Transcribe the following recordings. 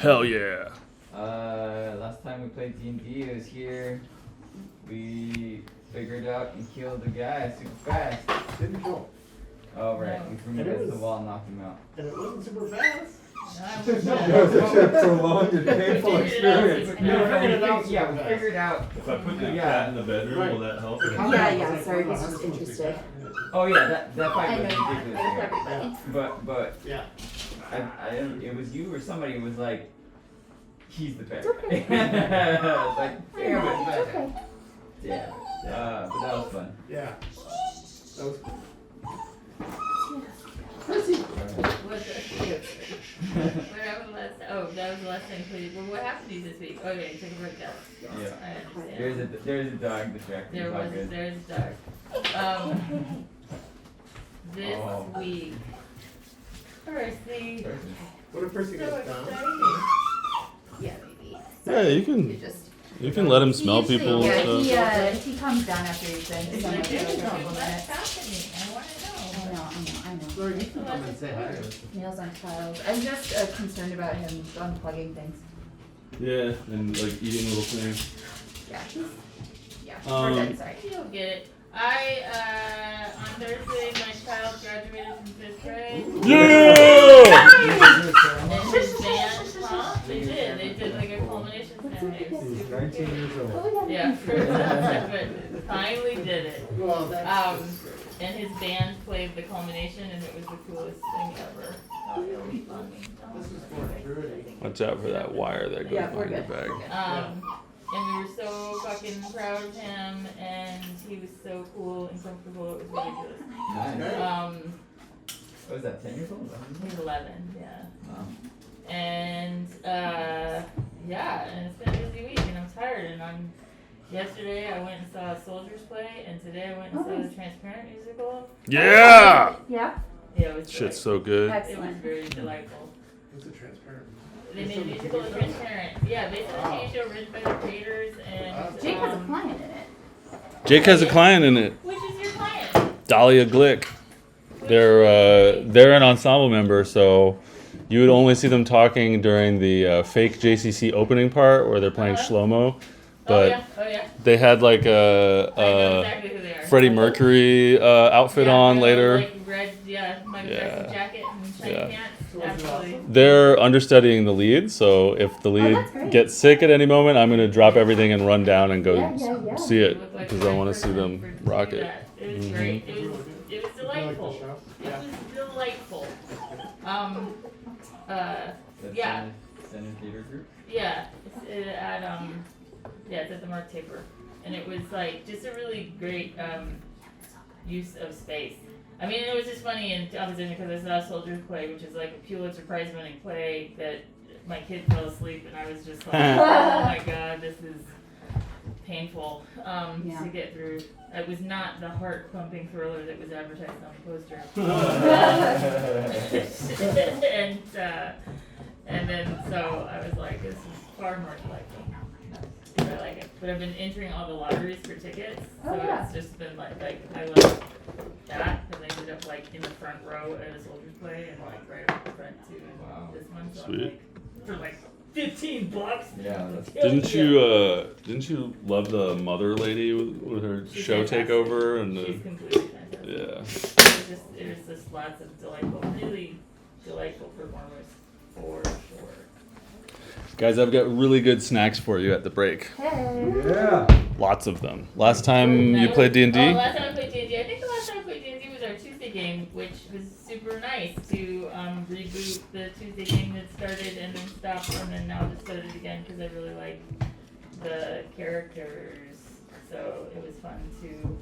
Hell yeah. Last time we played D&D, it was here. We figured out and killed a guy super fast. Didn't kill him. Oh, right. We threw him And it against the was- wall and knocked him out. And it wasn't super fast. It was such a prolonged and painful experience. Yeah, we figured out. If I put the Yeah. cat in the bedroom, Right. will that help? Yeah, sorry, he's just interested. Oh yeah, that I fight know was that with ridiculous. everybody. But Yeah. it was you or somebody who was like, he's the better. It's okay. I was like, I damn know, it, it's okay. damn it. But that was fun. Yeah. That was cool. Percy. What's that? What happened last? Oh, that was the last time we played. Well, what happened to you this week? Okay, take a break down. Yeah. I understand. There's a dog distracting. There's a dog. This Oh. week, Percy. What if Percy So goes down? exciting. Yeah, maybe. Yeah, you can let him smell people Yeah, and stuff. he comes down after he's been It's somewhere like, for a there's couple something minutes. that's happening. I want to know. I know. Sorry, you can come and say hi to us. Nails on tiles. I'm just concerned about him unplugging things. Yeah, and like eating little things. Yeah, yeah. Um, We're done, sorry. You'll get it. On Thursday, my child graduated from 5th grade. Yeah! And his band, huh? They did like a culmination ceremony. It was He's super 19 cute. years old. Oh, Yeah, but finally did it. Well, that's. And his band played the culmination, and it was the coolest thing ever. Oh, it'll be fun. This is for Druid. Watch out for that wire that goes Yeah, we're behind your good. bag. And we were so fucking proud of him, and he was so cool and comfortable. It was ridiculous. Nice. What was that, 10 years old? He's 11, yeah. Wow. And yeah, and it's been a busy week, and I'm tired. And yesterday I went and saw Soldiers play, and today I went and saw the Transparent musical. Yeah! Yeah? Yeah, it was Shit's delightful. so good. It was Excellent. very delightful. It's a transparent. They made a musical of Transparent. Yeah, based on a TV show written by the creators, and Jake has a client in it. Jake has a client in it. Which is your client? Dahlia Glick. They're an ensemble member, so you would only see them talking during the fake JCC opening part where they're playing Shlomo. But Oh yeah. they had like I know a exactly who they are. Freddie Mercury outfit on later. Like red, Michael Jackson jacket and shiny Yeah. pants. Absolutely. They're understudying the lead, so if the lead that's great. gets sick at any moment, I'm gonna drop everything and run down and go Yeah. see They it look like because the I want right to see person them to rock do it. that. It was great. It was You like delightful. the show? It was delightful. That's Yeah. Center Theater Group? Yeah, it's at the Mark Taper, and it was like just a really great use of space. I mean, it was just funny in opposition because I saw Soldiers play, which is like a Pulitzer Prize-winning play that my kid fell asleep, and I was just like, oh my god, this is painful to get through. It was not the heart-pumping thriller that was advertised on the poster. And then so I was like, this is far more delightful. I like it. But I've been entering all the lotteries for tickets, so it's just been like I love that because I ended up like in the front row at a Soldiers play and like right up the front too this month. So I'm Sweet. like for like $15. Yeah, that's Didn't you love the mother lady with her She's show fantastic. takeover and She's the completely fantastic. yeah. It was just lots of delightful, really delightful performers for sure. Guys, I've got really good snacks for you at the break. Hey. Yeah. Lots of them. Last time you played D&D? Oh, last time I played D&D. I think the last time I played D&D was our Tuesday game, which was super nice to reboot the Tuesday game that started and then stopped and then now just started again because I really like the characters. So it was fun to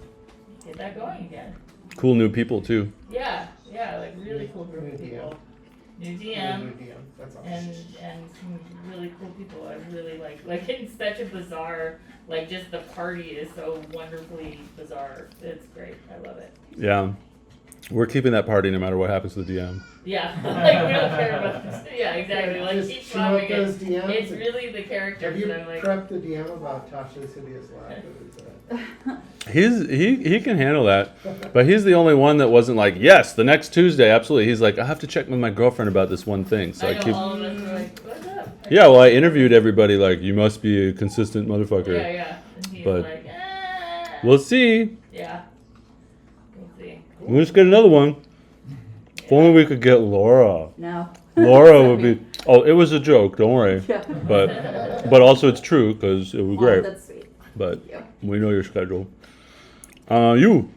get that going again. Cool new people too. Yeah, like really cool group of people. New DM. That's awesome. And some really cool people. I really like it's such a bizarre, like just the party is so wonderfully bizarre. It's great. I love it. Yeah. We're keeping that party no matter what happens to the DM. Yeah, like we don't care about this. Yeah, exactly. Like Just keep show up swapping those it. DMs. It's really the Have characters you that I'm like. prepped the DM about Tasha's hideous laugh? He can handle that, but he's the only one that wasn't like, yes, the next Tuesday, absolutely. He's like, I have to check with my girlfriend about this one thing. So I I know keep. all of us are like, what's up? Yeah, well, I interviewed everybody like, you must be a consistent motherfucker. Yeah, yeah. And he's But- like, We'll see. Yeah. We'll see. We'll just get another one. If only we could get Laura. No. Laura would be. Oh, it was a joke. Don't worry. Yeah. But also it's true because it was Oh, great. that's sweet. But Yeah. we know your schedule. You.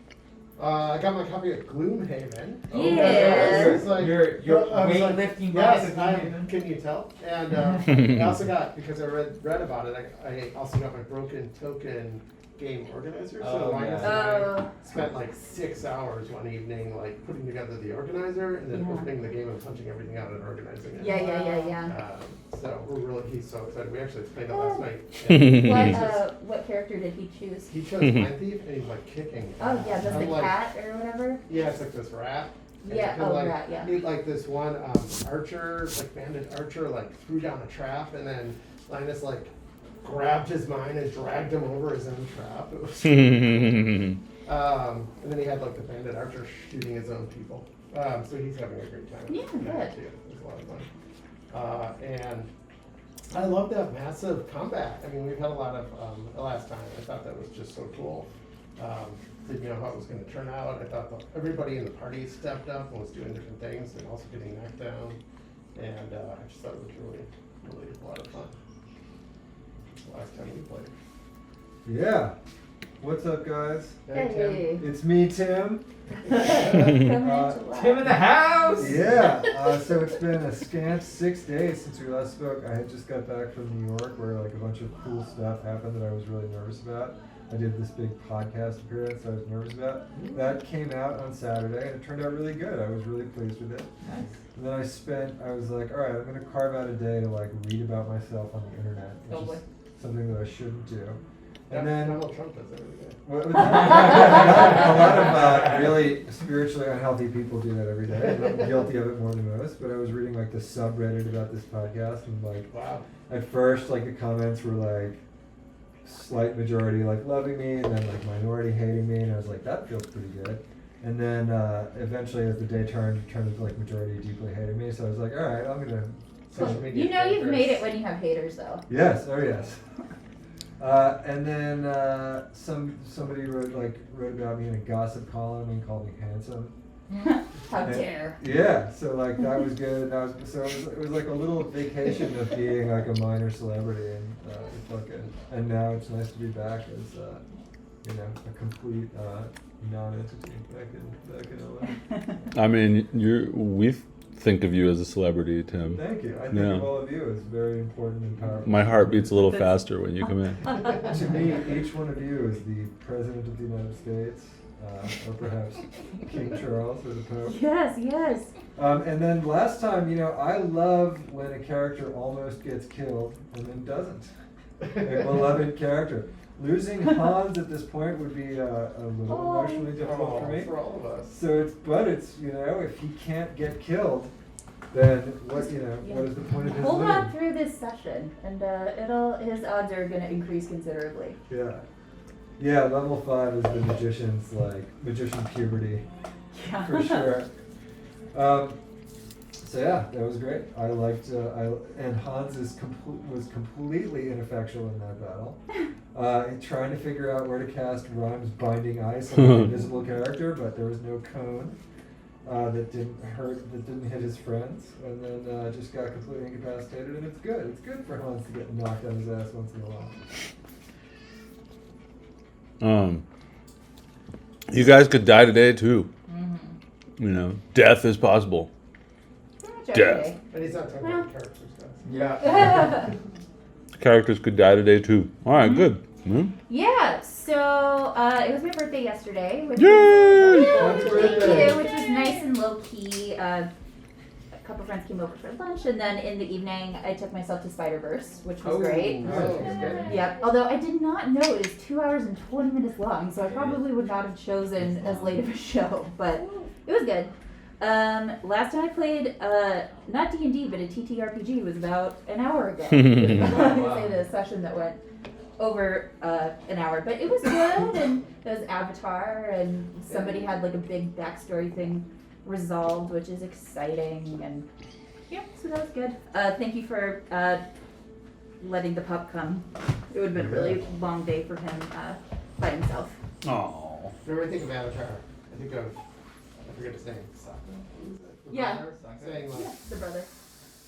I got my copy of Gloomhaven. Yeah. It's like, You're I was like, weightlifting yes, box. can you tell? And I also got, because I read about it, I also got my Broken Token game organizer. So Oh, Linus yeah. and I spent like 6 hours one evening like putting together the organizer and then Yeah. opening the game and punching everything out and organizing it. Yeah. So he's so excited. We actually played it last night. What character did he choose? He chose Mind Thief and he's like kicking. Oh yeah, does the I'm like- cat or whatever? Yeah, it's like this rat. And Yeah, you can, like, rat, yeah. He, like this one archer, like bandit archer, like threw down a trap, and then Linus like grabbed his mine and dragged him over his own trap. It was, and then he had like the bandit archer shooting his own people. So he's having a great time. Yeah, good. Too. It was a lot of fun. And I love that massive combat. I mean, we've had a lot of the last time. I thought that was just so cool. Didn't know how it was going to turn out. I thought everybody in the party stepped up and was doing different things and also getting knocked down. And I just thought it was really a lot of fun. The last time we played. Yeah. What's up, guys? Hey. It's me, Tim. Tim in the house. Yeah. So it's been a scant 6 days since we last spoke. I had just got back from New York, where like a bunch of cool stuff happened that I was really nervous about. I did this big podcast appearance I was nervous about. That came out on Saturday, and it turned out really good. I was really pleased with it. Nice. And then I was like, all right, I'm going to carve out a day to like read about myself on the internet, which Totally. is something that I shouldn't do. Yeah, And then Donald Trump does every day. a lot of really spiritually unhealthy people do that every day. I'm guilty of it more than most, but I was reading like the subreddit about this podcast, and like Wow. at first like the comments were like slight majority like loving me, and then like minority hating me, and I was like, that feels pretty good. And then eventually as the day turned to like majority deeply hating me, so I was like, all right, I'm gonna Social media You know you've characters. made it when you have haters though. yes, oh yes. And then somebody wrote about me in a gossip column and called me handsome. How Yeah. dare. Yeah, so like that was good. And it was like a little vacation of being like a minor celebrity, and now it's nice to be back as a complete non-entity back in LA. I mean, we think of you as a celebrity, Tim. Thank you. I think Yeah. of all of you as very important and powerful. My heart beats a little faster when you come in. To me, each one of you is the President of the United States, or perhaps King Charles or the Pope. Yes. And then last time, I love when a character almost gets killed and then doesn't. A beloved character. Losing Hans at this point would be a little emotionally difficult for me. For all of us. So it's if he can't get killed, then what is the point of his Hold living? on through this session, and his odds are gonna increase considerably. Yeah, level 5 is the magician puberty. Yeah. For sure. So yeah, that was great. I liked, and Hans was completely ineffectual in that battle. Trying to figure out where to cast Rhyme's Binding Ice on an invisible character, but there was no cone that didn't hit his friends, and then just got completely incapacitated. And it's good. It's good for Hans to get knocked on his ass once in a while. You guys could die today too. Mm-hmm. Death is possible. Pretty much Death. every day. And he's not talking about characters, guys. Yeah. Characters could die today too. All right, good. Hmm? Yeah, so it was my birthday yesterday, which Yay! was, Happy birthday. which was nice and low key. A couple friends came over for lunch, and then in the evening I took myself to Spider-Verse, which was great. Oh, that's good. Yep. Although I did not know it is 2 hours and 20 minutes long, so I probably would not have chosen as late of a show. But It was good. Last time I played, not D&D, but a TTRPG was about an hour ago. I would say the session that went over an hour, but it was good, and there was Avatar, and somebody had like a big backstory thing resolved, which is exciting, and yeah, so that was good. Thank you for letting the pup come. It would have been a really long day for him by himself. Oh. Whenever I think of Avatar, I think of, I forget his name. Yeah. Saying like, Yeah, the brother.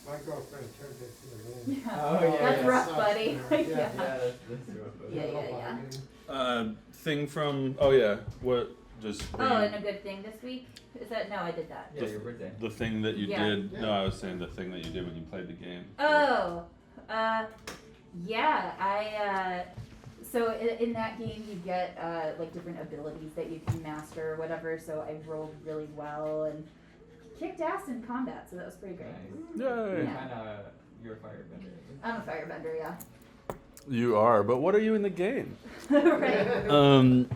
my girlfriend turned into the wind. Yeah. Oh, yeah, That's yeah. rough, Sucks, buddy. you know, Yeah. That's rough. Yeah. Thing from, oh yeah, what, just Oh, and a good thing this week? Is that, no, I did that. Yeah, your birthday. the thing that you Yeah. did, no, I was saying the thing that you did when you played the game. Oh, yeah, so in that game you get, like different abilities that you can master or whatever, so I rolled really well and kicked ass in combat, so that was pretty great. Nice. Yay. Yeah. You're a firebender. I'm a firebender, yeah. You are, but what are you in the game? Right.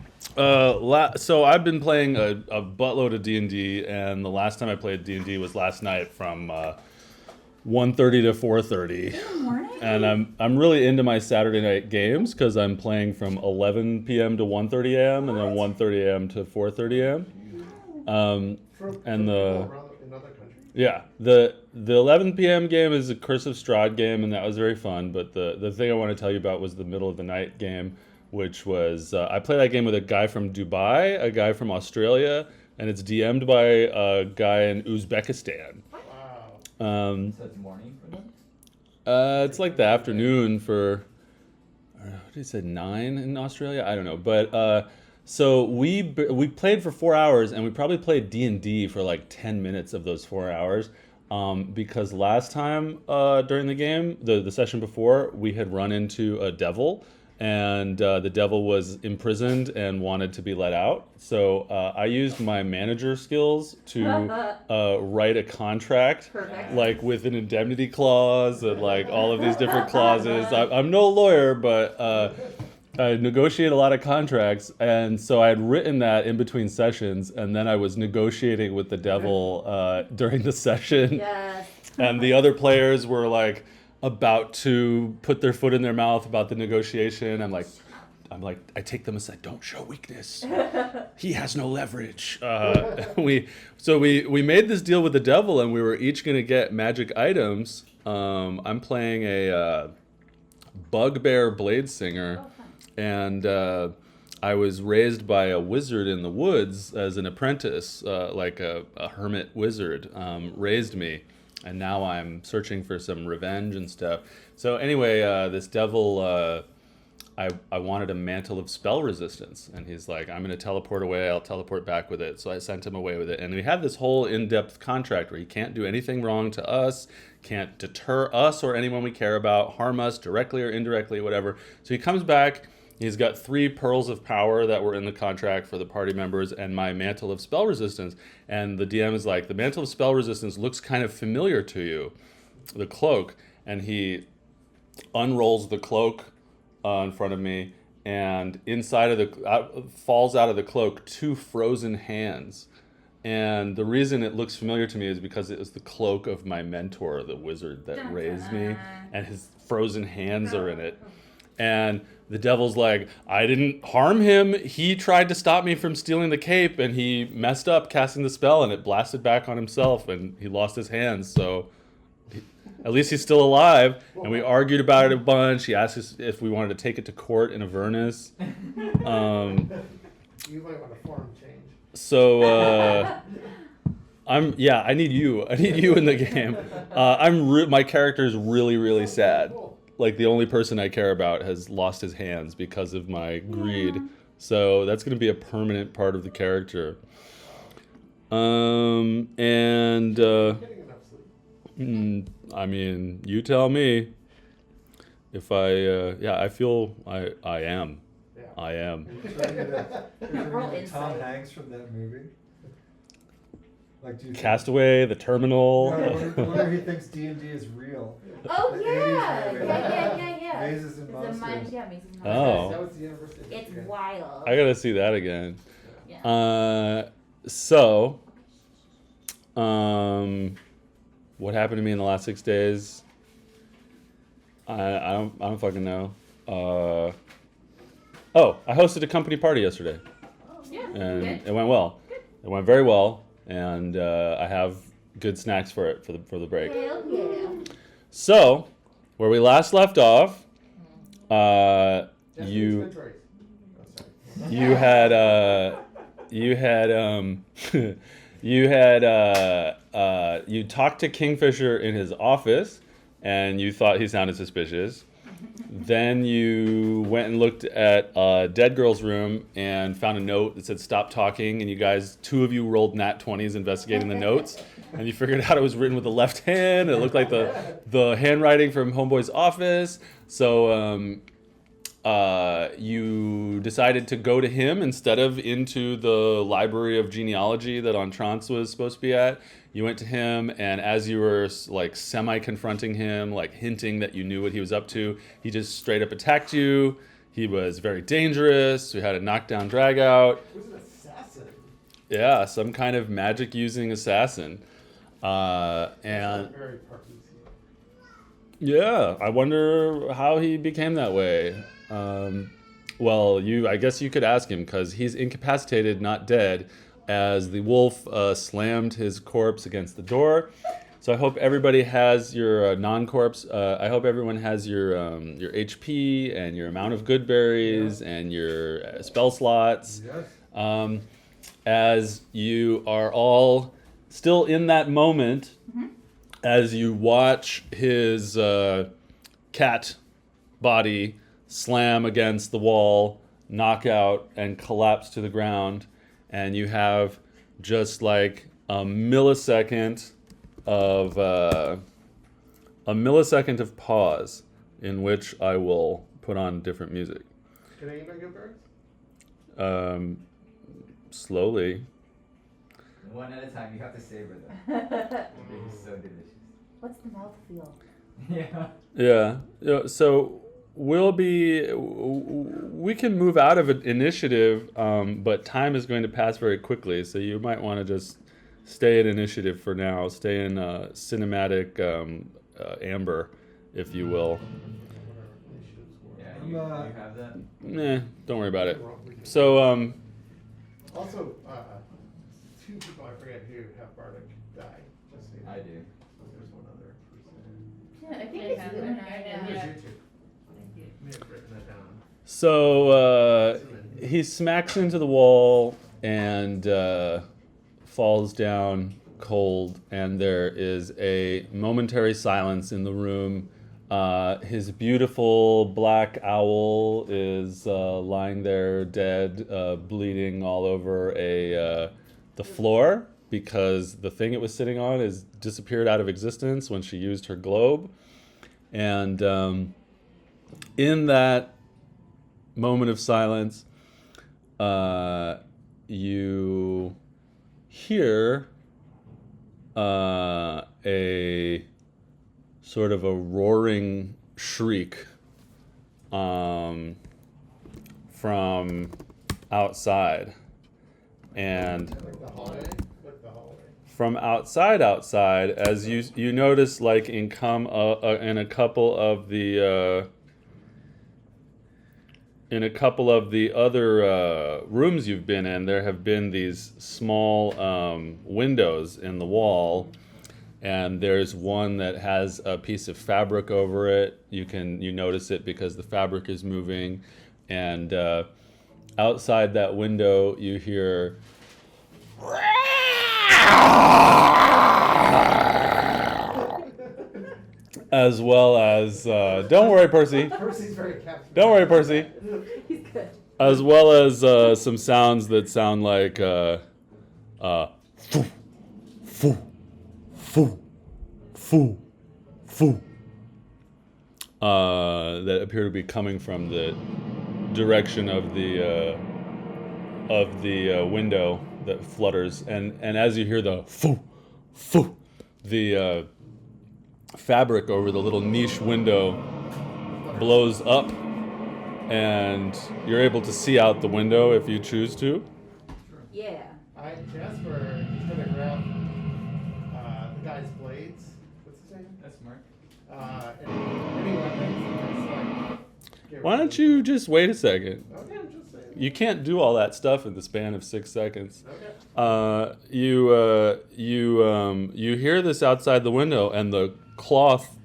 So I've been playing a buttload of D&D, and the last time I played D&D was last night from 1:30 to 4:30. Good morning. And I'm really into my Saturday night games because I'm playing from 11 p.m. to 1:30 a.m. and then 1:30 a.m. to 4:30 a.m. And the in other countries. yeah, the 11 p.m. game is a Curse of Strahd game, and that was very fun. But the thing I want to tell you about was the middle of the night game, which was I played that game with a guy from Dubai, a guy from Australia, and it's DM'd by a guy in Uzbekistan. Wow. So it's morning for them? It's like the afternoon for, what did he say, 9 in Australia? I don't know. But so we played for 4 hours, and we probably played D&D for like 10 minutes of those 4 hours. Because last time during the game, the session before, we had run into a devil, and the devil was imprisoned and wanted to be let out. So I used my manager skills to write a contract, Perfect. like with an indemnity clause and like all of these different clauses. I'm no lawyer, but I negotiate a lot of contracts, and so I had written that in between sessions, and then I was negotiating with the devil during the session. Yes. And the other players were like about to put their foot in their mouth about the negotiation. I'm like, I take them aside. Don't show weakness. He has no leverage. We made this deal with the devil, and we were each gonna get magic items. I'm playing a bugbear blade singer, and I was raised by a wizard in the woods as an apprentice, like a hermit wizard raised me. And now I'm searching for some revenge and stuff. So anyway, this devil, I wanted a mantle of spell resistance. And he's like, I'm going to teleport away. I'll teleport back with it. So I sent him away with it. And we had this whole in-depth contract where he can't do anything wrong to us, can't deter us or anyone we care about, harm us directly or indirectly, whatever. So he comes back. He's got 3 pearls of power that were in the contract for the party members and my mantle of spell resistance. And the DM is like, the mantle of spell resistance looks kind of familiar to you, the cloak. And he unrolls the cloak in front of me, and inside of the, falls out of the cloak 2 frozen hands. And the reason it looks familiar to me is because it was the cloak of my mentor, the wizard that raised me, and his frozen hands are in it. And the devil's like, I didn't harm him. He tried to stop me from stealing the cape, and he messed up casting the spell, and it blasted back on himself, and he lost his hands. So at least he's still alive. And we argued about it a bunch. He asked us if we wanted to take it to court in Avernus. You might want a form change. So I need you. I need you in the game. My character is really, really sad. Cool. Like the only person I care about has lost his hands because of my greed. Yeah. So that's going to be a permanent part of the character. And Getting enough sleep. I mean, you tell me. If I feel I am. Yeah. I am. You're trying to Roll Tom insight. Hanks from that movie. Like, do you think- Castaway, The Terminal. No, I wonder if he thinks D&D is real. Oh The yeah, 80s movie. yeah. Mazes and The Monsters. Mazes and Monsters. Oh. That was the University. It's Okay. wild. I gotta see that again. Yeah. So What happened to me in the last 6 days? I don't fucking know. I hosted a company party yesterday, Yeah. and Good. it went well. It went very well, and I have good snacks for it for the break. Hell yeah. So, where we last left off, Just you inventories. Oh, sorry. you talked to Kingfisher in his office, and you thought he sounded suspicious. Then you went and looked at a dead girl's room and found a note that said "Stop talking." And you guys, 2 of you, rolled nat 20s investigating the notes, and you figured out it was written with the left hand. It looked like the handwriting from Homeboy's office. So you decided to go to him instead of into the Library of Genealogy that Entrance was supposed to be at. You went to him, and as you were like semi-confronting him, like hinting that you knew what he was up to, he just straight up attacked you. He was very dangerous. We had a knockdown drag out. Who's an assassin? Yeah, some kind of magic-using assassin. And Very Parkinson's. yeah, I wonder how he became that way. Well, I guess you could ask him, because he's incapacitated, not dead, as the wolf slammed his corpse against the door. So I hope everybody has your non-corpse. I hope everyone has your HP and your amount of good berries and your spell slots. Yes. As you are all still in that moment, as you watch his cat body slam against the wall, knock out, and collapse to the ground, and you have just like a millisecond of pause in which I will put on different music. Can I eat my good birds? Slowly. One at a time. You have to savor them. They're so delicious. What's the mouthfeel? Yeah. Yeah. So we can move out of an initiative, but time is going to pass very quickly. So you might want to just stay in initiative for now. Stay in cinematic amber, if you will. Yeah. I'm, You have that. Nah, don't worry about it. So Also, 2 people, I forget who, have Bardic die. Just so you know. I do. There's one other person. Yeah, I think I it's have you it. and I I. have It it. was Yeah. you 2. Thank you. May have written that down. So he smacks into the wall and falls down cold, and there is a momentary silence in the room. His beautiful black owl is lying there dead, bleeding all over the floor, because the thing it was sitting on is disappeared out of existence when she used her globe. And in that moment of silence, you hear a sort of a roaring shriek from outside. And Like the hallway? Like the hallway. from outside, as you notice, like in a couple of the other rooms you've been in, there have been these small windows in the wall, and there's one that has a piece of fabric over it. You notice it because the fabric is moving, and outside that window you hear as well as don't worry, Percy. Percy's very captivating. Don't worry, Percy. He's good. As well as some sounds that sound like foo, foo, foo, foo, foo. That appear to be coming from the direction of the window that flutters, and as you hear the foo, foo, the fabric over the little niche window blows up, and you're able to see out the window if you choose to. Yeah. Jasper, he's gonna grab Any weapons, just like. Why don't you just wait a second? Okay, I'm just saying. You can't do all that stuff in the span of 6 seconds. Okay. You hear this outside the window, and the cloth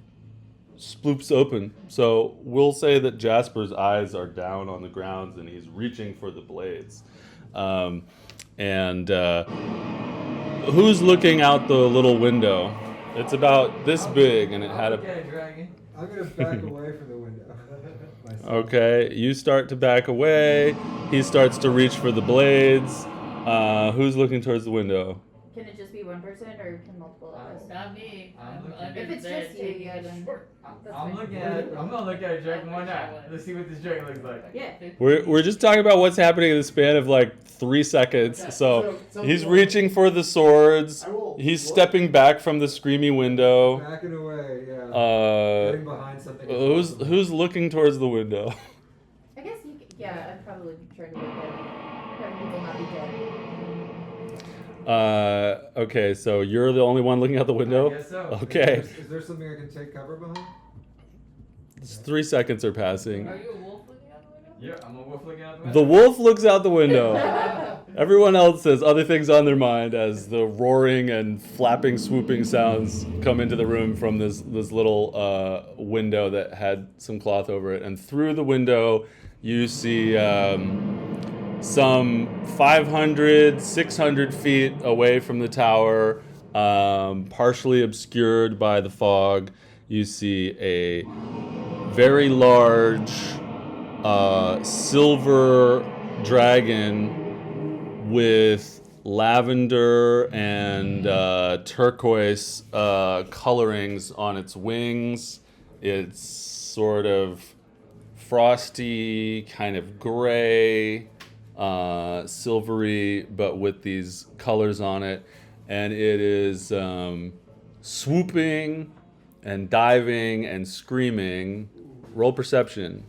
sploops open. So we'll say that Jasper's eyes are down on the ground, and he's reaching for the blades. Who's looking out the little window? It's about this big, and it had a. Okay, dragon. I'm gonna back away from the window. Myself. Okay, you start to back away. He starts to reach for the blades. Who's looking towards the window? Can it just be one person or can multiple of us? Not me. I'm I'm looking- under If it's there just you, taking yeah, a then short- that's I'm fine. looking at. I'm gonna look at a dragon. Why not? Let's see what this dragon looks like. Yeah. We're just talking about what's happening in the span of like 3 seconds. Okay, So so he's we'll- reaching for the swords. I will He's look- stepping back from the screamy window. Backing away, yeah. Getting Uh, behind something. who's looking towards the window? I guess yeah, I'd probably try to look at having people not be dead. Okay, so you're the only one looking out the window? I guess so. Okay. Is there something I can take cover behind? It's 3 seconds are passing. Are you a wolf looking out the window? Yeah, I'm a wolf looking out the The window. wolf looks out the window. Everyone else has other things on their mind as the roaring and flapping, swooping sounds come into the room from this little window that had some cloth over it. And through the window, you see some 500, 600 feet away from the tower, partially obscured by the fog, you see a very large silver dragon with lavender and turquoise colorings on its wings. It's sort of frosty, kind of gray, silvery, but with these colors on it. And it is swooping and diving and screaming. Roll perception.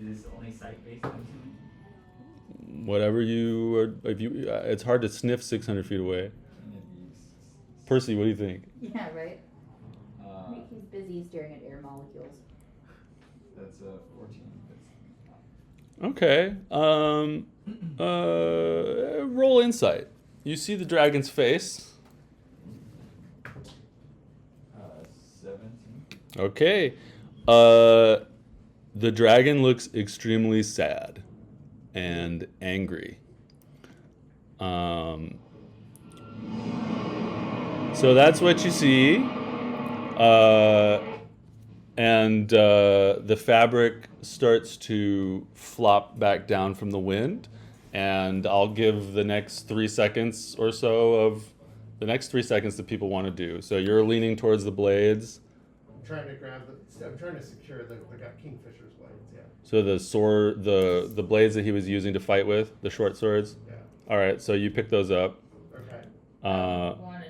Is this only sight-based? I'm assuming? Whatever you are, if you, it's hard to sniff 600 feet away. Percy, what do you think? Yeah, right? Uh, He's busy staring at air molecules. that's 14. Okay. Roll insight. You see the dragon's face. 17. Okay. The dragon looks extremely sad and angry. So that's what you see. And the fabric starts to flop back down from the wind. And I'll give the next 3 seconds or so of the next 3 seconds that people want to do. So you're leaning towards the blades. I'm trying to I'm trying to secure the Kingfisher's blades, yeah. So the sword, the blades that he was using to fight with, the short swords. Yeah. All right, so you pick those up. Okay.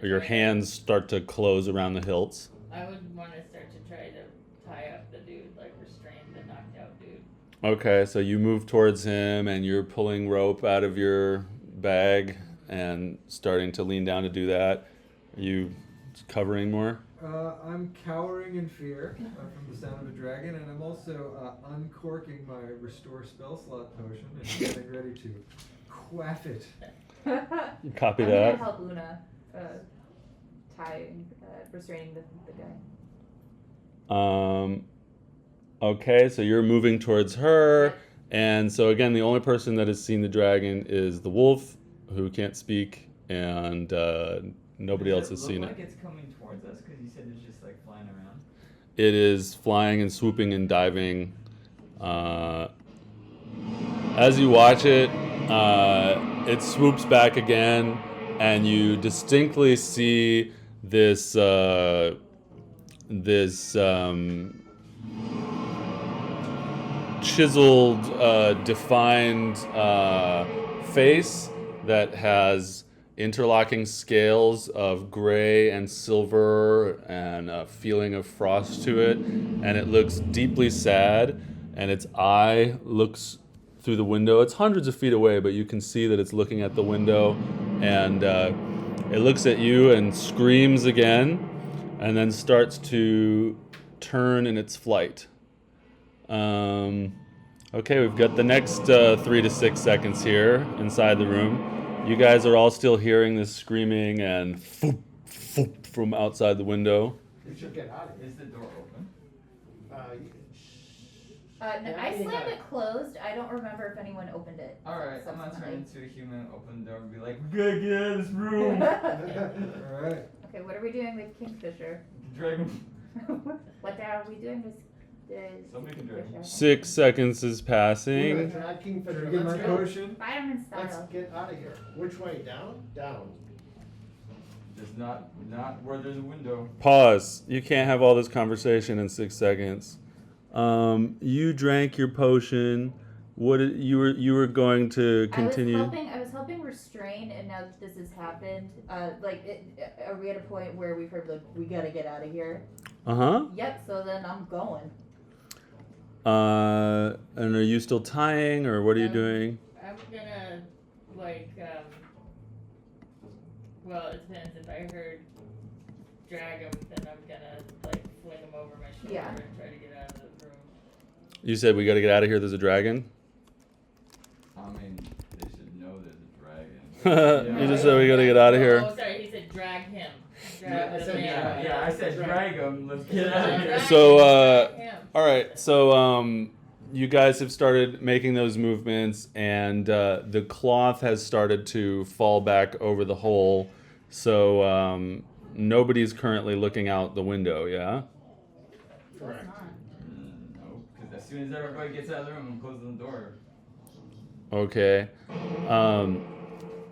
Your hands start to close around the hilts. I would want to start to try to tie up the dude, like restrain the knocked out dude. Okay, so you move towards him and you're pulling rope out of your bag and starting to lean down to do that. Are you covering more? I'm cowering in fear from the sound of a dragon, and I'm also uncorking my restore spell slot potion and getting ready to quaff it. Copy I'm that. gonna help Una restraining the guy. Okay, so you're moving towards her, and so again, the only person that has seen the dragon is the wolf, who can't speak, and nobody else has seen it. Does it look like it's coming towards us? Because you said it's just like flying around. It is flying and swooping and diving. As you watch it, it swoops back again, and you distinctly see this chiseled, defined face that has interlocking scales of gray and silver and a feeling of frost to it, and it looks deeply sad, and its eye looks through the window. It's hundreds of feet away, but you can see that it's looking at the window, and it looks at you and screams again, and then starts to turn in its flight. Okay, we've got the next 3 to 6 seconds here inside the room. You guys are all still hearing this screaming and foop, foop from outside the window. We should get out of here. Is the door open? No, I slammed it closed. I don't remember if anyone opened it. Alright, I'm gonna turn subsequently. into a human, open the door, and be like, we gotta get out of this room! Alright. Okay, what are we doing with Kingfisher? Drag him. What are we doing with Somebody can drag him. Kingfisher? 6 seconds is We're gonna passing. drag Kingfisher. Did I get my Let's go. potion? Fireman Let's style. get out of here. Which way? Down? Down. Just not where there's a window. Pause. You can't have all this conversation in 6 seconds. You drank your potion. You were going to continue? I was helping restrain, and now that this has happened, are we at a point where we've heard like we gotta get out of here? Uh-huh. Yep. So then I'm going. And are you still tying, or what are you doing? I'm gonna, like, well, it depends. If I heard drag him, then I'm gonna, like, fling him over my shoulder Yeah. and try to get out of the room. You said we got to get out of here. There's a dragon. I mean, they should know there's a dragon. You just said we got to get out of here. Oh, sorry, he said drag him. Yeah, Drag I the said man. Yeah, I said drag him. Let's get out of here. Drag So, him, drag him. All right. So, you guys have started making those movements, and the cloth has started to fall back over the hole. So, nobody's currently looking out the window. Yeah. Correct. No, because as soon as everybody gets out of the room, I'm closing the door. Okay.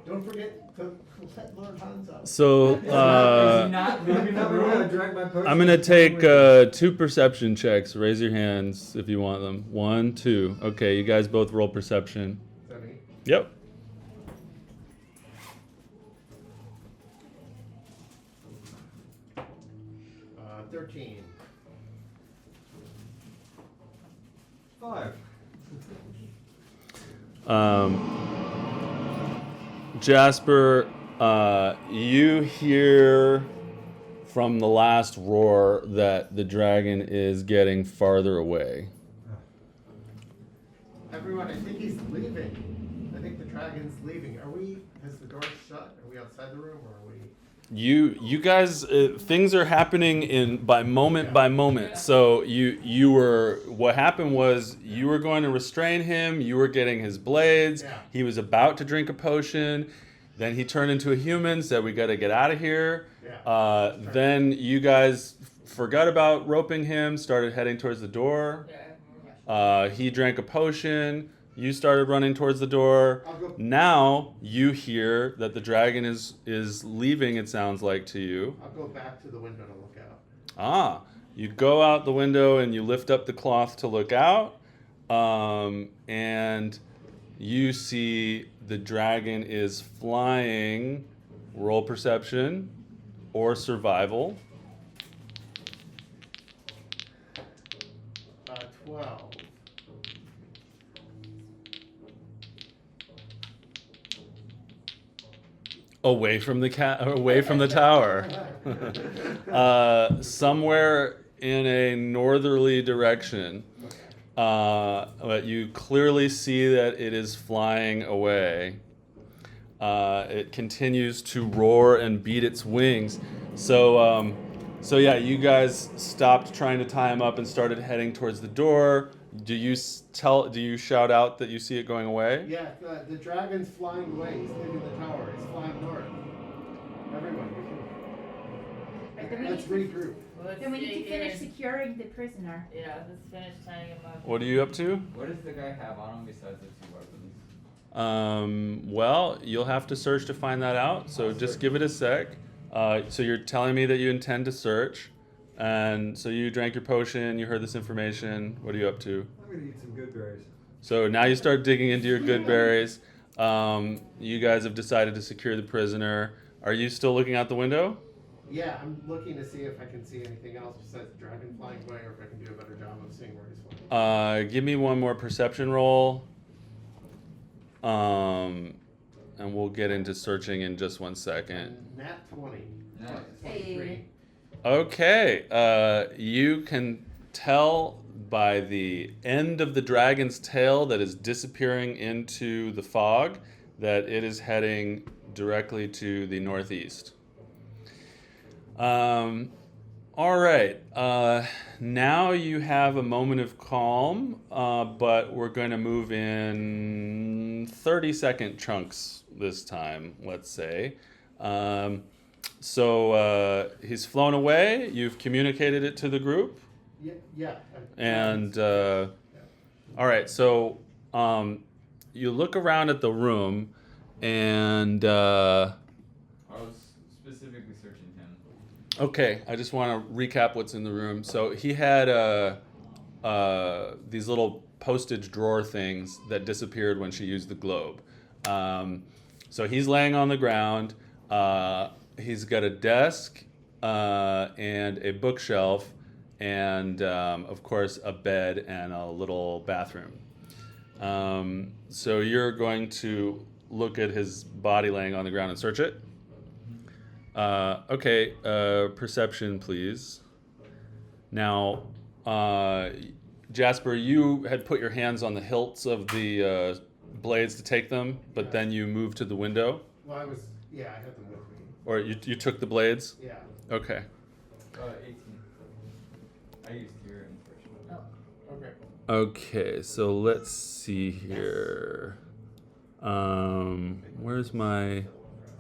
Don't forget to let Lord Hans out. So, Is he not leaving the Never gonna room? drag my potion. I'm gonna take 2 perception checks. Raise your hands if you want them. 1, 2. Okay, you guys both roll perception. Is that me? Yep. 13. 5. Jasper, you hear from the last roar that the dragon is getting farther away. Everyone, I think he's leaving. I think the dragon's leaving. Has the door shut? Are we outside the room, or are we? You guys, things are happening by moment. So what happened was you were going to restrain him. You were getting his blades. Yeah. He was about to drink a potion. Then he turned into a human. Said we got to get out of here. Yeah. Then you guys forgot about roping him. Started heading towards the door. He drank a potion. You started running towards the door. I'll go. Now you hear that the dragon is leaving, it sounds like to you. I'll go back to the window to look out. Ah, you go out the window and you lift up the cloth to look out. And you see the dragon is flying. Roll perception or survival. 12. Away from the tower. Somewhere in a northerly direction. But you clearly see that it is flying away. It continues to roar and beat its wings. So yeah, you guys stopped trying to tie him up and started heading towards the door. Do you shout out that you see it going away? Yeah, the dragon's flying away. He's leaving the tower. He's flying north. Everyone, let's regroup. Then we need to finish securing the prisoner. Yeah, let's finish tying him up. What are you up to? What does the guy have on him besides the 2 weapons? Well, you'll have to search to find that out. So just give it a sec. So you're telling me that you intend to search, and so you drank your potion. You heard this information. What are you up to? I'm gonna eat some good berries. So now you start digging into your good berries. You guys have decided to secure the prisoner. Are you still looking out the window? Yeah, I'm looking to see if I can see anything else besides the dragon flying away, or if I can do a better job of seeing where he's flying. Give me one more perception roll. And we'll get into searching in just 1 second. Nat 20. Nice. Plus 23. Okay, you can tell by the end of the dragon's tail that is disappearing into the fog that it is heading directly to the northeast. All right. Now you have a moment of calm, but we're going to move in 30-second chunks this time, let's say. So he's flown away. You've communicated it to the group. Yeah. And all right. So you look around at the room, and I was specifically searching him. okay, I just want to recap what's in the room. So he had these little postage drawer things that disappeared when she used the globe. So he's laying on the ground. He's got a desk and a bookshelf and, of course, a bed and a little bathroom. So you're going to look at his body laying on the ground and search it? Okay, perception, please. Now, Jasper, you had put your hands on the hilts of the blades to take them, but then you moved to the window? Well, I had them with me. Or you took the blades? Yeah. Okay. 18. I used your impression. Okay. Okay, so let's see here. Where's my... I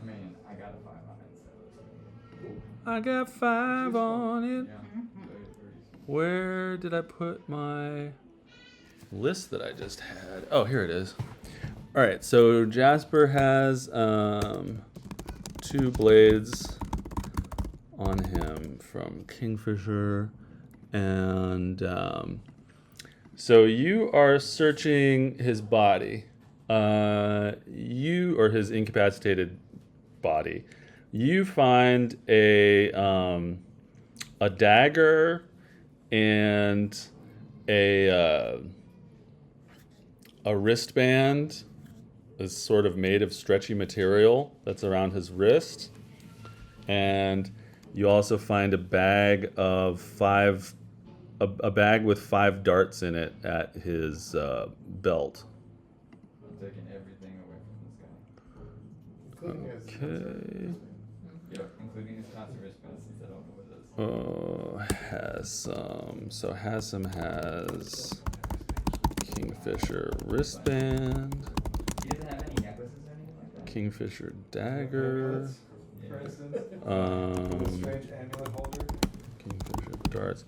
mean, I got a 5 on it, so. I got 5 on it. Yeah. Where did I put my list that I just had? Oh, here it is. All right, so Jasper has 2 blades on him from Kingfisher, and so you are searching his body, or his incapacitated body. You find a dagger and a wristband is sort of made of stretchy material that's around his wrist, and you also find a bag of a bag with 5 darts in it at his belt. I'm taking everything away from this guy. Including his. Okay. Yep, including his concert wristband since I don't know what it is. Hasm. So Hasm has Kingfisher wristband, He doesn't have any necklaces or anything like that? Kingfisher dagger, For instance, a um, strange amulet holder. Kingfisher darts.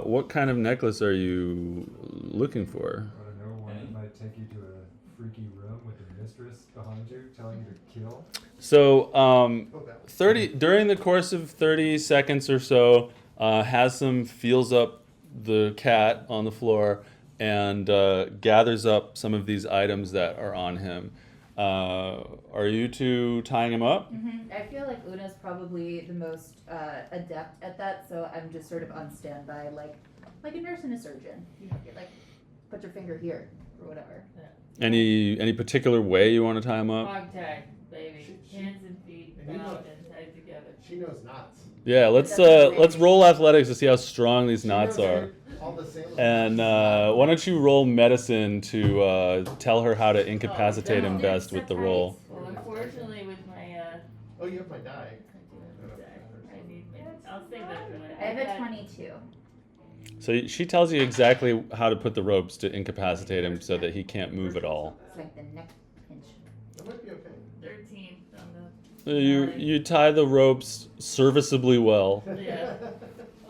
What kind of necklace are you looking for? I don't know, one that might take you to a freaky room with a mistress behind you telling you to kill. So, Oh, that was 30 during the course of 30 seconds or so, Hasm feels up the cat on the floor and gathers up some of these items that are on him. Are you two tying him up? Mm-hmm. I feel like Una's probably the most adept at that, so I'm just sort of on standby, like a nurse and a surgeon. You know, you're like, put your finger here or whatever. Any particular way you want to tie him up? Hog tag, baby. Hands and feet And you bound look- and tied together. She knows knots. Yeah, let's roll athletics to see how strong these knots She knows are. all the sailors. And why don't you roll medicine to tell her how to incapacitate him best with the roll? Well, unfortunately, with my Oh, you have my die. I need my. I'll save that for later. I have a 22. So she tells you exactly how to put the ropes to incapacitate him so that he can't move at all. It's like the neck pinch. That might be okay. 13 on So you tie the ropes serviceably well. the. Yeah.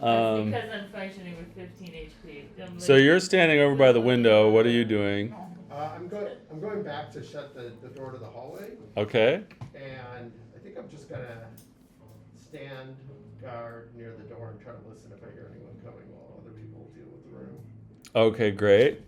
Um, That's because I'm functioning with 15 HP. so you're standing over by the window. What are you doing? I'm going back to shut the door to the hallway, Okay. and I think I'm just gonna stand guard near the door and try to listen if I hear anyone coming while other people deal with the room. Okay, great.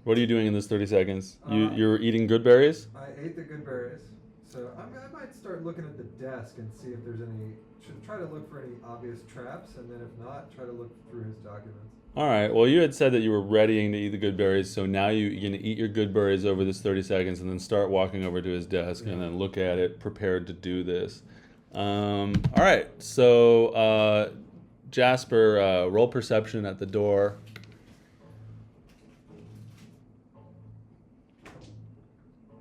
What are you doing in this 30 seconds? Uh, You're eating good berries? I ate the good berries, so I might start looking at the desk and see if there's any. Should try to look for any obvious traps, and then if not, try to look through his documents. All right. Well, you had said that you were readying to eat the good berries, so now you're going to eat your good berries over this 30 seconds and then start walking over to his desk and then look at it, prepared to do this. All right. So Jasper, roll perception at the door.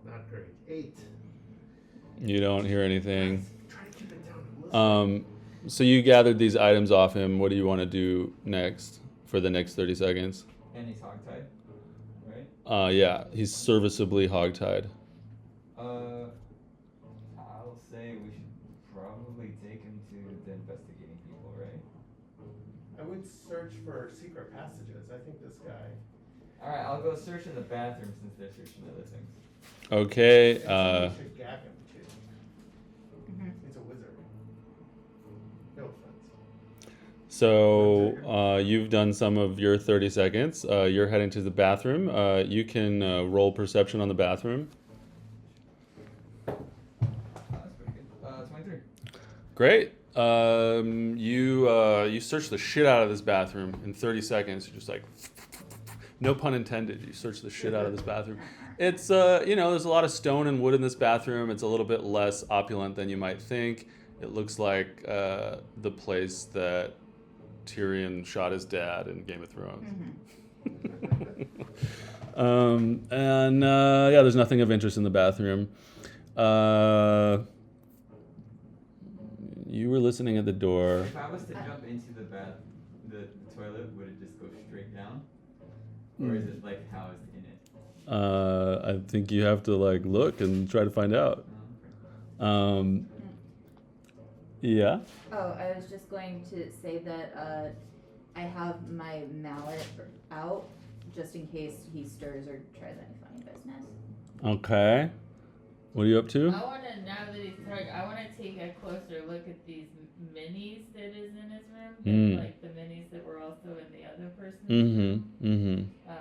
Not great. 8. You don't hear anything. Try to keep it down. I'm listening. So you gathered these items off him. What do you want to do next for the next 30 seconds? And he's hogtied, right? Yeah, he's serviceably hogtied. I'll say we should probably take him to the investigating people, right? I would search for secret passages. I think this guy. Alright, I'll go search in the bathroom since they're searching other things. Okay. And somebody should gag him too. Mhm. He's a wizard. No offense. So you've done some of your 30 seconds. You're heading to the bathroom. You can roll perception on the bathroom. That's pretty good. 23. Great. You search the shit out of this bathroom in 30 seconds. You're just like, no pun intended. You search the shit out of this bathroom. It's there's a lot of stone and wood in this bathroom. It's a little bit less opulent than you might think. It looks like the place that Tyrion shot his dad in Game of Thrones. There's nothing of interest in the bathroom. You were listening at the door. If I was to jump into the toilet, would it just go straight down? Or is it like housed in it? I think you have to look and try to find out. Oh, okay. Yeah. Oh, I was just going to say that I have my mallet out just in case he stirs or tries any funny business. Okay. What are you up to? I want to, now that he's talking, I want to take a closer look at these minis that is in his room, like the minis that were also in the other person's room. So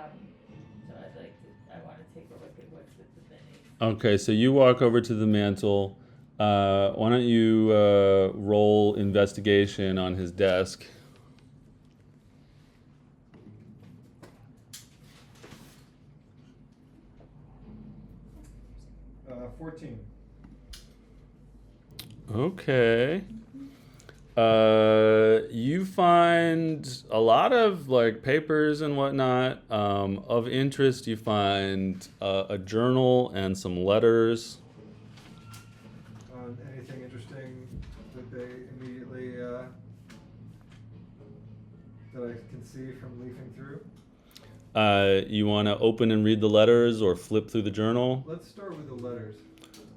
I want to take a look at what's with the minis. Okay, so you walk over to the mantle. Why don't you roll investigation on his desk? 14. Okay. You find a lot of papers and whatnot. Of interest, you find a journal and some letters. Anything interesting that they immediately that I can see from leafing through? You want to open and read the letters or flip through the journal? Let's start with the letters.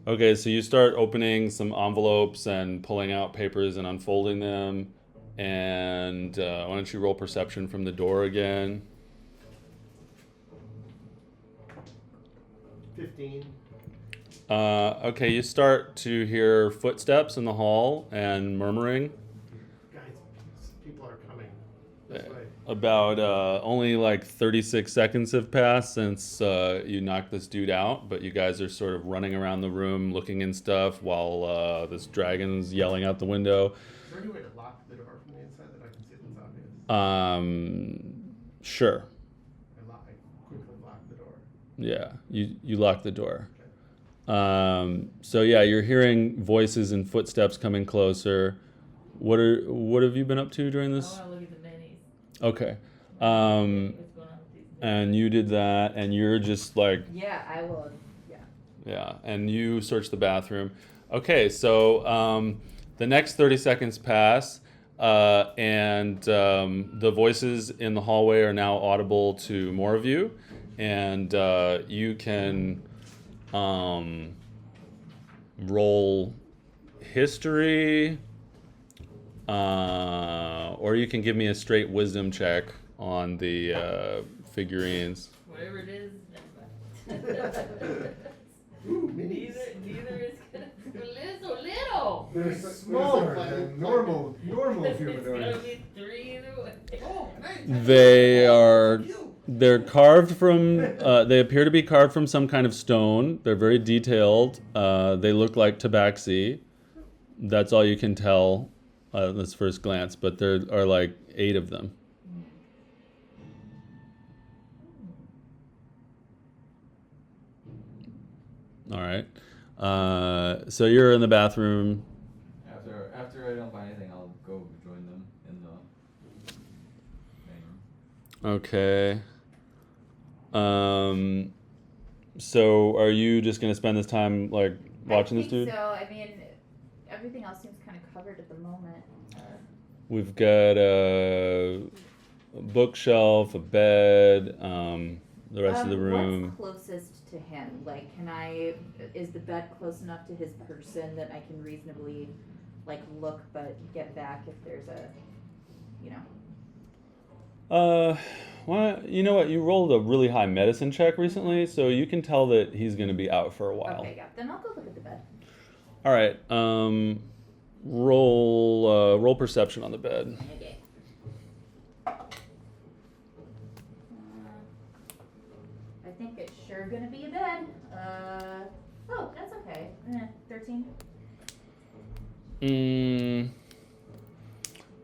Okay, so you start opening some envelopes and pulling out papers and unfolding them. And why don't you roll perception from the door again? 15. Okay, you start to hear footsteps in the hall and murmuring. Guys, people are coming this way. About only 36 seconds have passed since you knocked this dude out, but you guys are sort of running around the room looking in stuff while this dragon's yelling out the window. Is there any way to lock the door from the inside that I can see that's obvious? Sure. I quickly lock the door. Yeah, you lock the door. Okay. So yeah, you're hearing voices and footsteps coming closer. What have you been up to during I this? want to look at the minis. Okay. What's going on with these minis? And you did that, and you're just Yeah, I will. yeah, and you search the bathroom. Okay, so the next 30 seconds pass, and the voices in the hallway are now audible to more of you, and you can roll history, or you can give me a straight wisdom check on the figurines. Whatever it is, never Ooh, minis. neither is gonna be so little. They're smaller than normal It's humanoids. gonna be 3 either way. Oh, nice. They're carved from, they appear to be carved from some kind of stone. They're very detailed. They look like tabaxi. That's all you can tell at this first glance, but there are 8 of them. All right. So you're in the bathroom. Yeah, so after I don't find anything, I'll go join them in the main room. Okay. So are you just gonna spend this time like watching this dude? So I mean, everything else seems kind of covered at the moment. We've got a bookshelf, a bed, the rest of the room. What's closest to him? Like, is the bed close enough to his person that I can reasonably, like, look but get back if there's a, you know? Well, you know what? You rolled a really high medicine check recently, so you can tell that he's going to be out for a while. Okay, yeah. Then I'll go look at the bed. All right. Roll perception on the bed. Okay. I think it's sure gonna be a bed. Oh, that's okay. 13.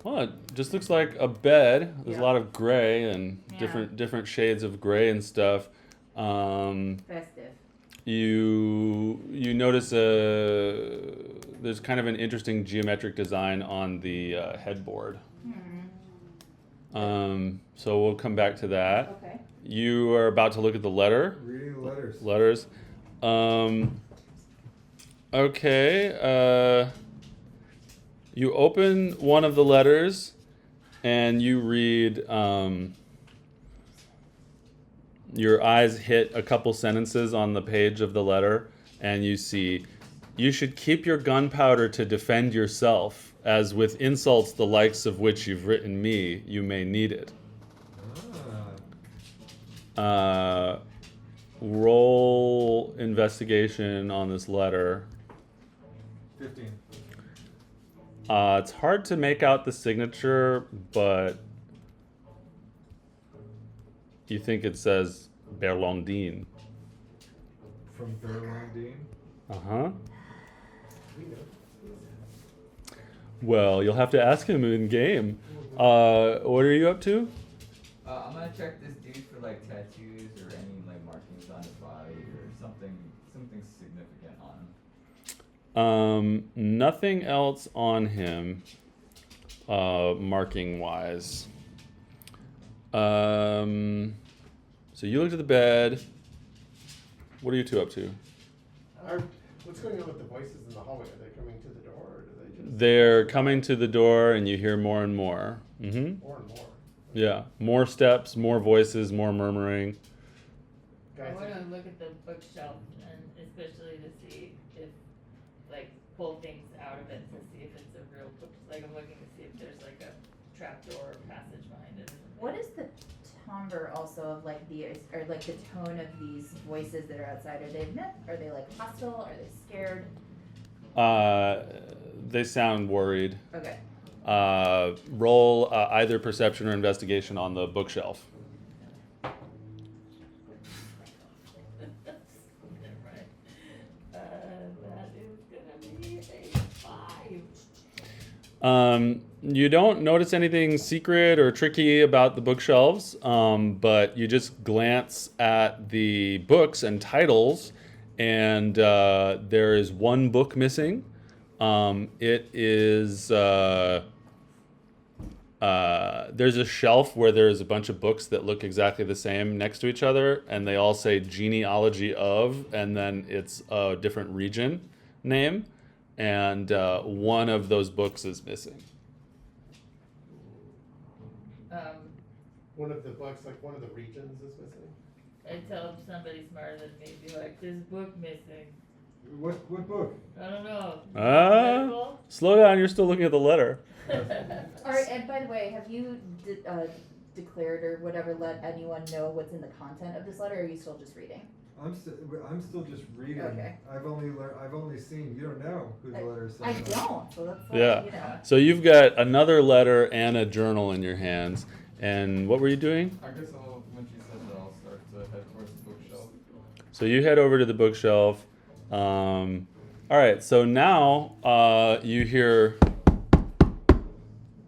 Well, it just looks like a bed. There's a Yeah. lot of gray and Yeah. different shades of gray and stuff. Festive. You notice there's kind of an interesting geometric design on the headboard. So we'll come back to that. Okay. You are about to look at the letter. Reading letters. Letters. Okay. You open one of the letters, and you read. Your eyes hit a couple sentences on the page of the letter, and you see, "You should keep your gunpowder to defend yourself, as with insults the likes of which you've written me, you may need it." Roll investigation on this letter. 15. It's hard to make out the signature, but you think it says Berlondine. From Berlondine. Uh-huh. Well, you'll have to ask him in game. What are you up to? I'm gonna check this dude for like tattoos or any like markings on his body or something significant on him. Nothing else on him, marking wise. So you looked at the bed. What are you two up to? What's going on with the voices in the hallway? Are they coming to the door, or do they just... They're coming to the door, and you hear more and more. Mm-hmm. More and more. Yeah, more steps, more voices, more murmuring. I Guys, want to look at the bookshelf, and especially to see if, like, pull things out of it to see if it's a real book. Like, I'm looking to see if there's like a trapdoor or passage behind it. What is the timbre also of like the tone of these voices that are outside? Are they meh? Are they like hostile? Are they scared? They sound worried. Okay. Roll either perception or investigation on the bookshelf. That is gonna be a 5. You don't notice anything secret or tricky about the bookshelves, but you just glance at the books and titles, and there is one book missing. It is there's a shelf where there's a bunch of books that look exactly the same next to each other, and they all say genealogy of, and then it's a different region name, and one of those books is missing. one of the books, like one of the regions is missing. I tell somebody smarter than me, be like, "There's a book missing." What book? I don't know. Ah. Slow down, you're still looking at the letter. All right, and by the way, have you declared or whatever let anyone know what's in the content of this letter, or are you still just reading? I'm still just reading. Okay. I've only seen. You don't know who the letter is. I don't, so that's like, Yeah. you know. So you've got another letter and a journal in your hands. And what were you doing? I guess when she says that, I'll start to head towards the bookshelf. So you head over to the bookshelf. All right, so now you hear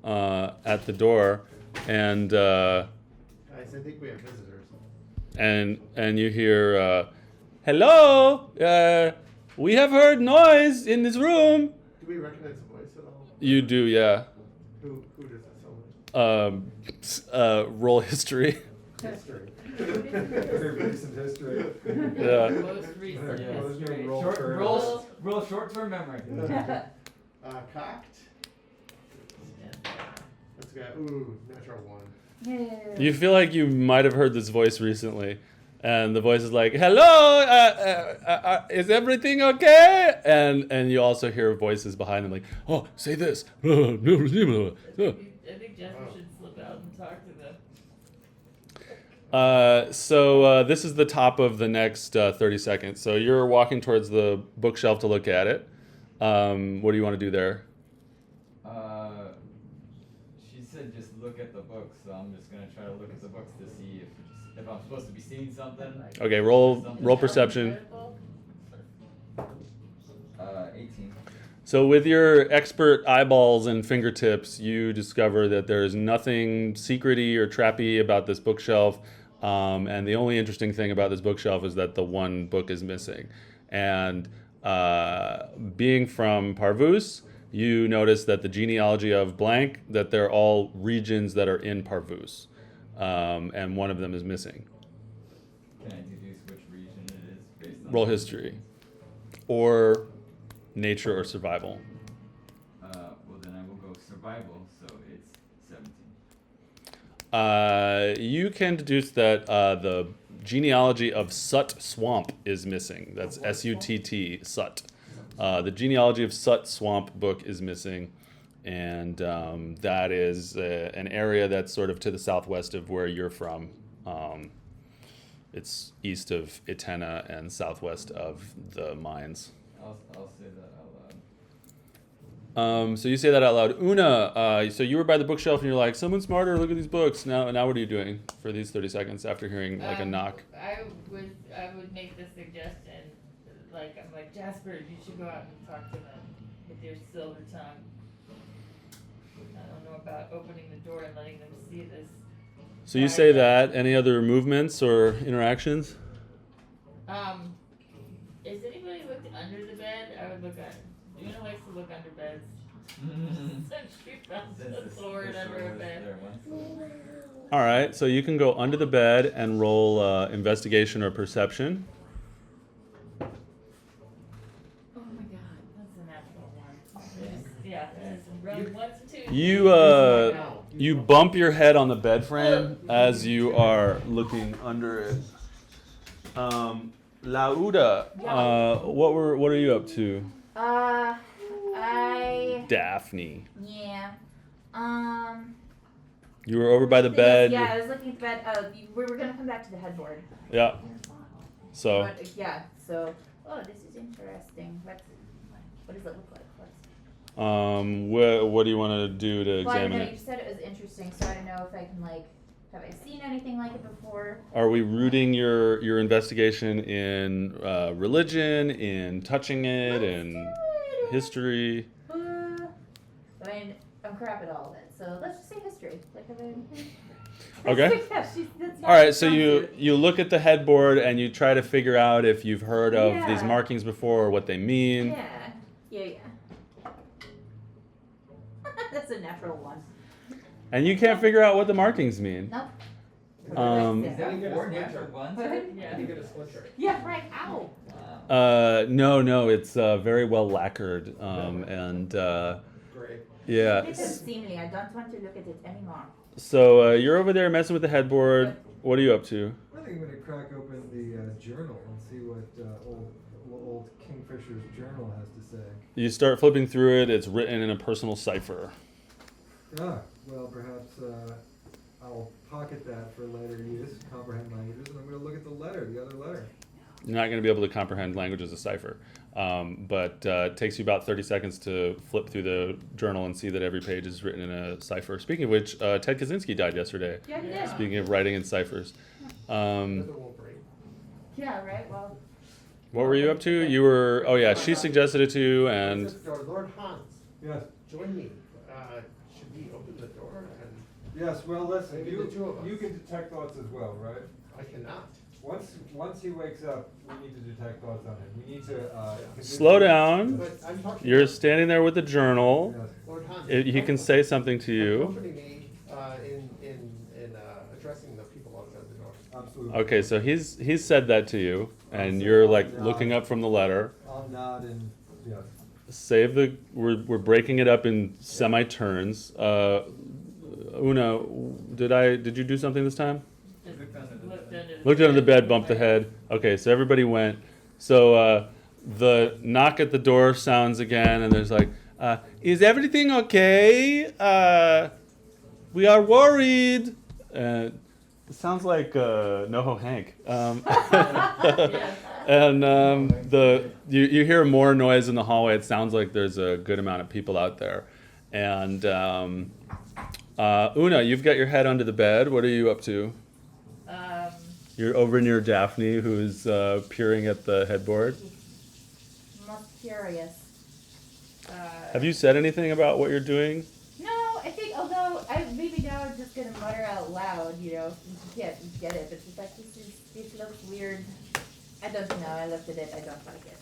at the door, and Guys, I think we have visitors. and you hear, "Hello, we have heard noise in this room." Do we recognize the voice at all? You do, yeah. Who does this so Roll history. History. Very recent history. Yeah. Most recent Yeah. history. Roll Short, first. roll short-term memory. Cocked. Let's go. Ooh, natural 1. Yeah. You feel like you might have heard this voice recently, and the voice is like, "Hello, is everything okay?" And you also hear voices behind him like, "Oh, say this." I think Jasper should slip out and talk to them. So this is the top of the next 30 seconds. So you're walking towards the bookshelf to look at it. What do you want to do there? She said just look at the books, so I'm just gonna try to look at the books to see if I'm supposed to be seeing something. Okay, roll perception. 18. So with your expert eyeballs and fingertips, you discover that there is nothing secrety or trappy about this bookshelf. And the only interesting thing about this bookshelf is that the one book is missing. And being from Parvus, you notice that the genealogy of blank, that they're all regions that are in Parvus. And one of them is missing. Can I deduce which region it is based on? Roll history. Or nature or survival. Well, then I will go survival, so it's 17. You can deduce that the genealogy of Sut Swamp is missing. That's S-U-T-T, Sut. The genealogy of Sut Swamp book is missing, and that is an area that's sort of to the southwest of where you're from. It's east of Itena and southwest of the mines. I'll say that out loud. So you say that out loud. Una, so you were by the bookshelf and you're like, someone smarter, look at these books. Now what are you doing for these 30 seconds after hearing like a knock? I would make the suggestion, I'm like, Jasper, you should go out and talk to them with your silver tongue. I don't know about opening the door and letting them see this. So you say that. Any other movements or interactions? Is anybody looked under the bed? I would look under. Una likes to look under beds. Since she found the sword under a bed. All right, so you can go under the bed and roll investigation or perception. Oh my god, that's a natural one. Yeah, round 1 to 2. You bump your head on the bed frame as you are looking under it. Lauda, what are you up to? Daphne. Yeah. You were over by the bed. Yeah, I was looking at the bed. We were gonna come back to the headboard. Yeah. So. But, yeah. So. Oh, this is interesting. What does it look like? What do you want to do to Well, I examine know it? you said it was interesting, so I don't know if I can have I seen anything like it before? Are we rooting your investigation in religion, in touching it, in history? I mean, I'm crap at all of it, so let's just say history. Okay. Yeah, All right, so you look at the headboard and you try to figure out if you've heard of these Yeah. markings before or what they mean. Yeah. That's a natural one. And you can't figure out what the markings mean. Nope. Is that 4 natural ones? Yeah. You get a splinter. Yeah, right. Ow. Wow. No, it's very well lacquered, and Great. yeah. This is seemly. I don't want to look at it anymore. So you're over there messing with the headboard. What are you up to? I think I'm going to crack open the journal and see what old Kingfisher's journal has to say. You start flipping through it. It's written in a personal cipher. Ah, well, perhaps I'll pocket that for later use, comprehend languages, and I'm going to look at the other letter. You're not going to be able to comprehend language as a cipher, but it takes you about 30 seconds to flip through the journal and see that every page is written in a cipher. Speaking of which, Ted Kaczynski died yesterday. Yeah, he did. Speaking of writing in ciphers. Yeah, right. Well. What were you up to? You were, she suggested it to you, and Lord Hans, Yes. join me. Should we open the door? And Yes, well, listen, Maybe the two of us. you can detect thoughts as well, right? I cannot. Once he wakes up, we need to detect thoughts on him. We need to Slow down. But I'm talking You're about standing there with the journal. Yes. Lord Hans. He can say something to you. Accompany me in addressing the people outside the door. Absolutely. Okay, so he's said that to you, and you're like looking up from the letter. I'll nod and yes. Save the. We're breaking it up in semi-turns. Una, did you do something this time? Just Looked Looked under the bed, bumped the head. Okay, so everybody went. So the knock at the door sounds again, and there's like, "Is everything okay? We are worried." It sounds like NoHo Hank. And you hear more noise in the hallway. It sounds like there's a good amount of people out there. And Una, you've got your head under the bed. What are you up to? You're over near Daphne, who's peering at the headboard. Most curious. Uh, Have you said anything about what you're doing? No, I think, although maybe now I'm just gonna mutter out loud, you can't get it, but she's like, this looks weird. I don't know, I looked at it, I don't like it.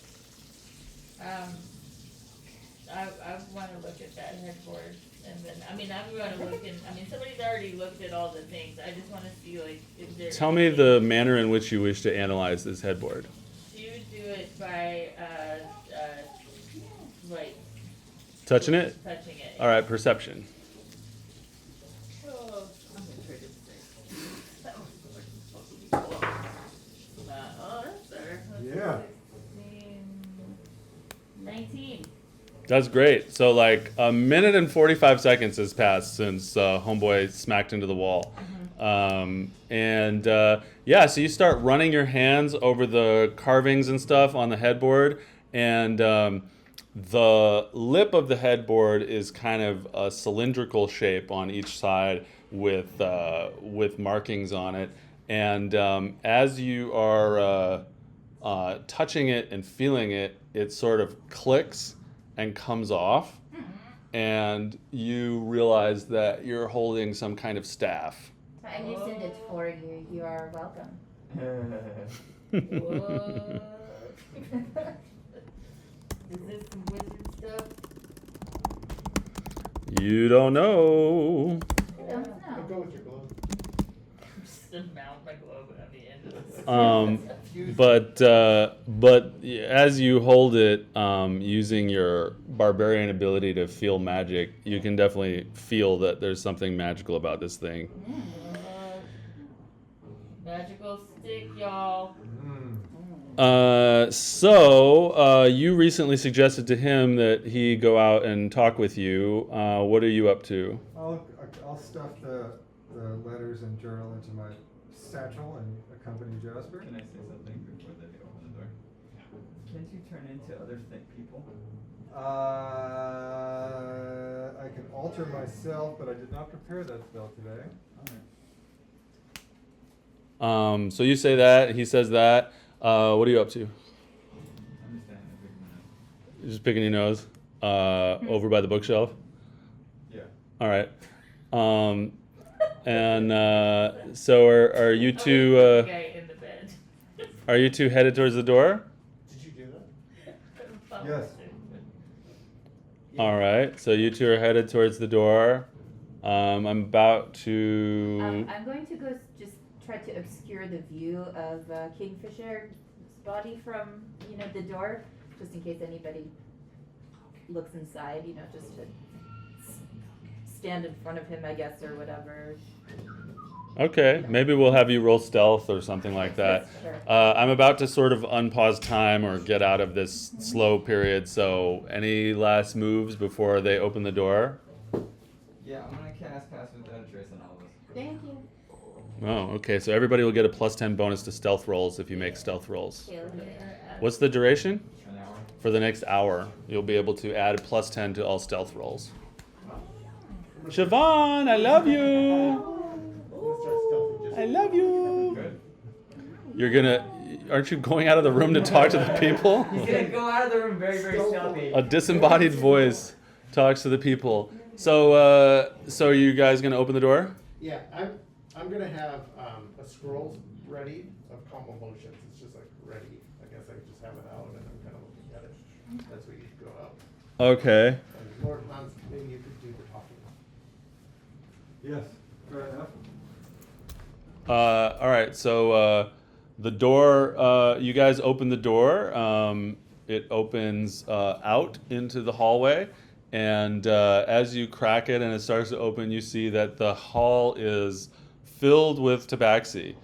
I want to look at that headboard, and then I'm going to look and somebody's already looked at all the things. I just want to see like if there's. Tell me the manner in which you wish to analyze this headboard. You do it by like Touching it? touching it. All right, perception. Oh, I'm gonna try to say. Oh, that's better. Yeah. 19. That's great. So like a minute and 45 seconds has passed since Homeboy smacked into the wall. Yeah, so you start running your hands over the carvings and stuff on the headboard, and the lip of the headboard is kind of a cylindrical shape on each side with markings on it. And as you are touching it and feeling it, it sort of clicks and comes off, and you realize that you're holding some kind of staff. I loosened it for you, you are welcome. What? Is this some wizard stuff? You don't know. I don't I'll know. go with your glove. Just to mount my glove at the end of this. But as you hold it, using your barbarian ability to feel magic, you can definitely feel that there's something magical about this thing. Magical stick, y'all. You recently suggested to him that he go out and talk with you. What are you up to? I'll stuff the letters and journal into my satchel and accompany Jasper. Can I say something before they open the door? Can't you turn into other people? I can alter myself, but I did not prepare that spell today. Alright. So you say that, he says that. What are you up to? I'm just standing there picking my nose. You're just picking your nose over by the bookshelf? Yeah. All right. So are you two The guy in the bed. are you two headed towards the door? Did you do that? Yes. All right. So you two are headed towards the door. I'm about to. I'm going to go just try to obscure the view of Kingfisher's body from, the door, just in case anybody looks inside, just to stand in front of him, I guess, or whatever. Okay. Maybe we'll have you roll stealth or something like that. Sure. I'm about to sort of unpause time or get out of this slow period. So any last moves before they open the door? Yeah, I'm gonna cast Pass Without a Trace on all of us. Thank you. Oh, okay. So everybody will get a +10 bonus to stealth rolls if you make stealth rolls. Kill you. What's the duration? An hour. For the next hour, you'll be able to add a +10 to all stealth rolls. Siobhan, I love you. I'm gonna start stealthing just. I love you. Good. Aren't you going out of the room to talk to the people? He's gonna go out of the room very, very stealthy. A disembodied voice talks to the people. So are you guys gonna open the door? Yeah, I'm gonna have a scroll ready of calm emotions. It's just like ready. I guess I just have it out and I'm kind of looking at it. That's what you go out. Okay. And Lord Hans, maybe you could do the talking. Yes, fair enough. All right. So the door. You guys open the door. It opens out into the hallway, and as you crack it and it starts to open, you see that the hall is filled with tabaxi.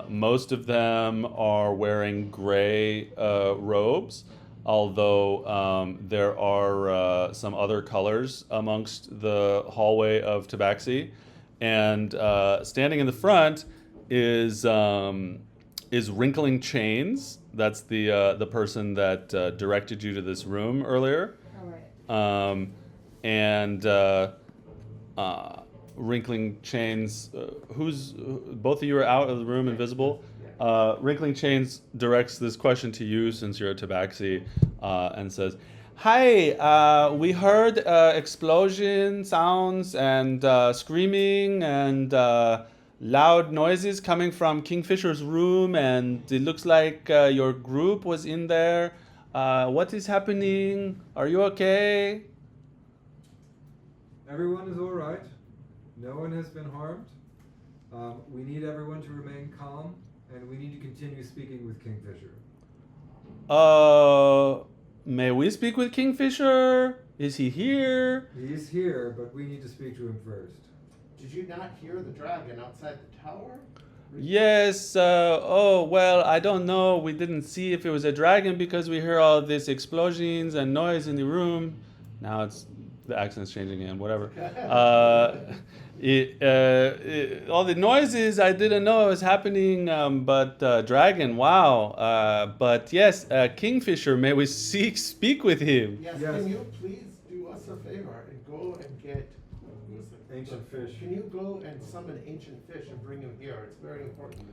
Most of them are wearing gray robes, although there are some other colors amongst the hallway of tabaxi. And standing in the front is Wrinkling Chains. That's the person that directed you to this room earlier. All right. Wrinkling Chains, both of you are out of the room, invisible. Wrinkling Chains directs this question to you since you're a tabaxi, and says, "Hi, we heard explosion sounds and screaming and loud noises coming from Kingfisher's room, and it looks like your group was in there. What is happening? Are you okay?" Everyone is all right. No one has been harmed. We need everyone to remain calm, and we need to continue speaking with Kingfisher. May we speak with Kingfisher? Is he here? He's here, but we need to speak to him first. Did you not hear the dragon outside the tower? Yes, well, I don't know. We didn't see if it was a dragon because we hear all these explosions and noise in the room. Now the accent's changing again, whatever. All the noises, I didn't know it was happening, but dragon, wow. But yes, Kingfisher, may we speak with him? Yes. Yes. Can you please do us a favor and go and get Ancient fish. Can you go and summon ancient fish and bring him here? It's very important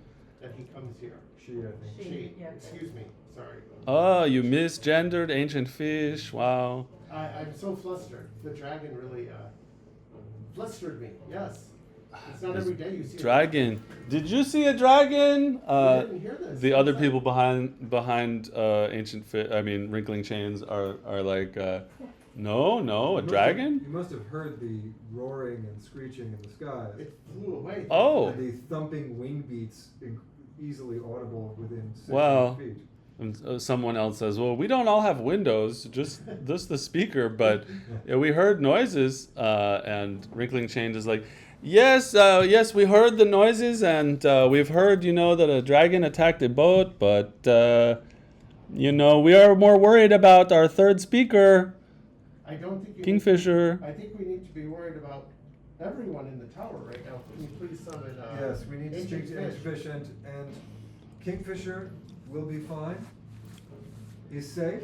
that he comes here. She, I think. She. Yeah. Excuse me. Sorry. Oh, you misgendered ancient fish. Wow. I'm so flustered. The dragon really flustered me. Yes. It's not every day you see Dragon. Did you see a dragon? I didn't hear this. The other people behind Wrinkling Chains are like, no, a dragon? You must have heard the roaring and screeching in the skies. It flew away. Oh. And the thumping wing beats easily audible within 6 Wow. feet. And someone else says, well, we don't all have windows, just the speaker, but yeah, we heard noises. And Wrinkling Chains is like, yes, we heard the noises, and we've heard, that a dragon attacked a boat, but, we are more worried about our third speaker, I don't think you Kingfisher. I think we need to be worried about everyone in the tower right now. Can you please summon Yes, we need to speak to ancient fish? Ancient Fish, and Kingfisher will be fine. He's safe,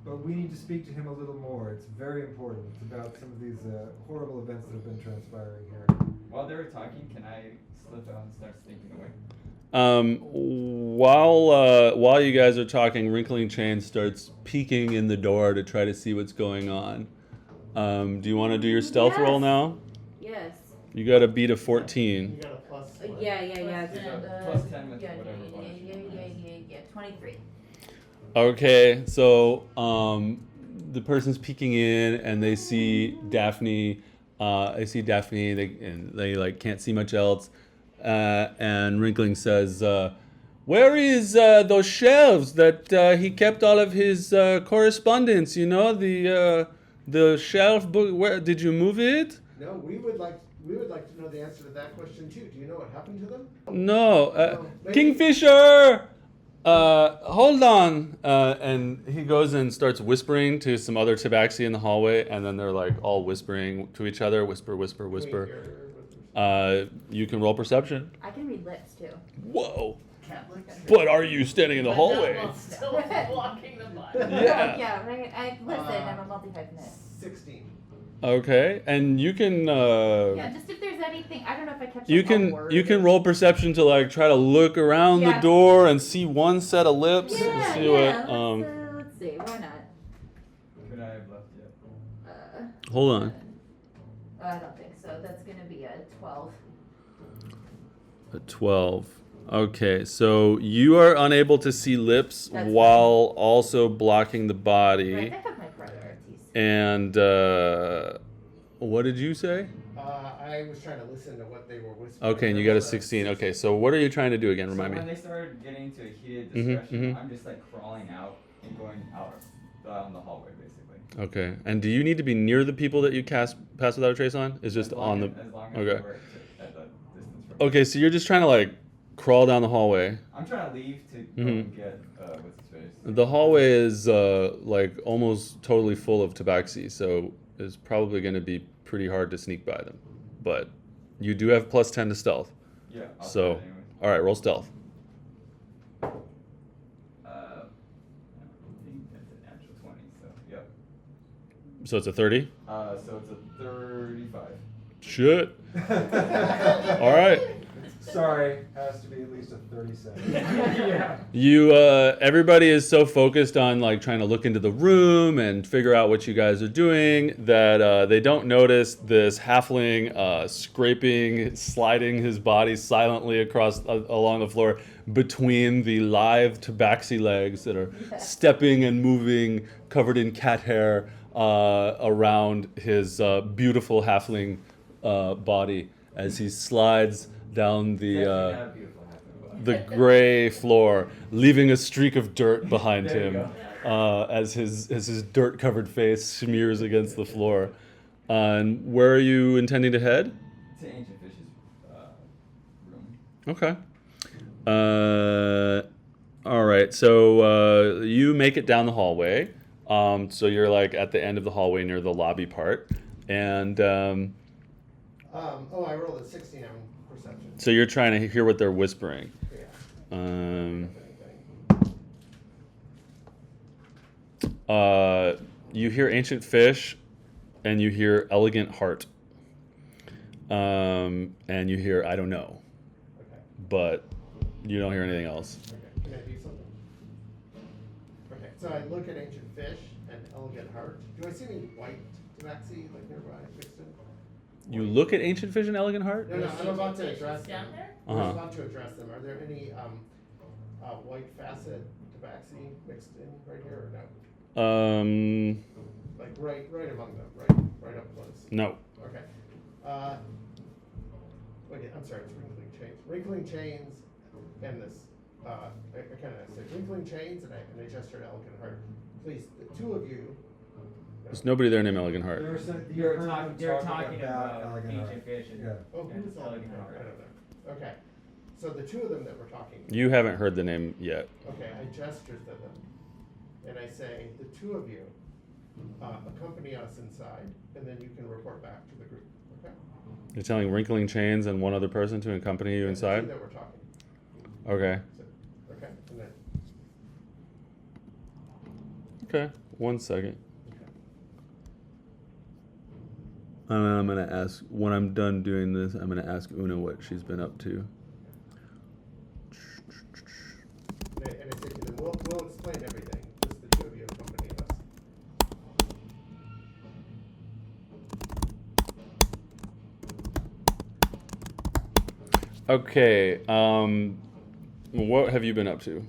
but we need to speak to him a little more. It's very important about some of these horrible events that have been transpiring here. While they were talking, can I slip out and start sneaking away? While you guys are talking, Wrinkling Chains starts peeking in the door to try to see what's going on. Do you want to do your stealth roll now? Yes. You got to beat a You 14. got a plus. Yeah. Plus And, 10 with whatever bonus you yeah. 23. Okay, so the person's peeking in and they see Daphne. They like can't see much else. And Wrinkling says, "Where is those shelves that he kept all of his correspondence? The shelf book. Where did you move it?" No, we would like to know the answer to that question too. Do you know what happened to them? No, maybe- Kingfisher. Hold on. And he goes and starts whispering to some other tabaxi in the hallway, and then they're like all whispering to each other, whisper, whisper, whisper. You can roll perception. I can read lips too. Whoa. Cat licks? But are you standing in the hallway? While still blocking the button. Yeah. Yeah, right. Listen, I'm a multi-hyphenate. 16. Okay, and you can Yeah, just if there's anything, I don't know if I catch you like, a can word you can or- roll perception to like try to look around the Yeah. door and see one set of lips. Yeah, See yeah. what Let's see. Why not? Could I have left yet? hold on. I don't think so. That's gonna be a 12. A 12. Okay, so you are unable to see lips That's while also blocking the body. Right, I have my priorities. And what did you say? I was trying to listen to what they were whispering. Okay, and you got a 16. Okay, so what are you trying to do again? Remind So when me. they started getting into a heated Mhm, discussion, mhm. I'm just like crawling out and going out down the hallway, basically. Okay, and do you need to be near the people that you cast Pass Without a Trace on? Is just As long on the. as long as Okay. they were at the distance from me. Okay, so you're just trying to like crawl down the hallway. I'm trying to leave to go Mhm. and get what's his face. The hallway is like almost totally full of tabaxi, so it's probably going to be pretty hard to sneak by them. But you do have plus 10 to stealth. Yeah. I'll So, try it anyway. all right, roll stealth. I think that's a natural 20. So yep. So it's a 30. So it's a 35. Shit. All right. Sorry, has to be at least a 37. Yeah. You everybody is so focused on like trying to look into the room and figure out what you guys are doing that they don't notice this halfling sliding his body silently across along the floor between the lithe tabaxi legs that are stepping and moving, covered in cat hair around his beautiful halfling body as he slides down the gray floor, leaving a streak of dirt behind There you him as his dirt-covered face smears against the floor. And where are you intending to head? To Ancient Fish's room. Okay. All right. So you make it down the hallway. So you're like at the end of the hallway near the lobby part, and I rolled a 16 on perception. so you're trying to hear what they're whispering. Yeah. You hear ancient fish, and you hear elegant heart, and you hear I don't know, Okay. but you don't hear anything else. Okay. Can I do something? Okay. So I look at ancient fish and elegant heart. Do I see any white tabaxi like nearby mixed in? You look at ancient fish and elegant heart. No, I'm about to address Down them. there? I'm Uh-huh. about to address them. Are there any white facet tabaxi mixed in right here or no? Like right among them, right up close. No. Okay. Wait, I'm sorry, it's wrinkling chains. Wrinkling chains and this, I kind of say wrinkling chains and I gesture to elegant heart. Please, the two of you. There's nobody there named elegant heart. You're talking about Elegant Ancient Heart. Fish. And, Yeah. Oh, and who is elegant Elegant heart? I Heart. don't know. Okay. So the two of them that we're talking. You haven't heard the name yet. Okay, I gesture to them, and I say, the two of you accompany us inside, and then you can report back to the group, okay? You're telling wrinkling chains and one other person to accompany you And the two inside? that we're talking, Okay. so, okay, and then, Okay. 1 second. okay. And I'm gonna ask when I'm done doing this. I'm gonna ask Una what she's been up to. And I say to them, we'll explain everything, just the two of you accompany us. Okay. What have you been up to?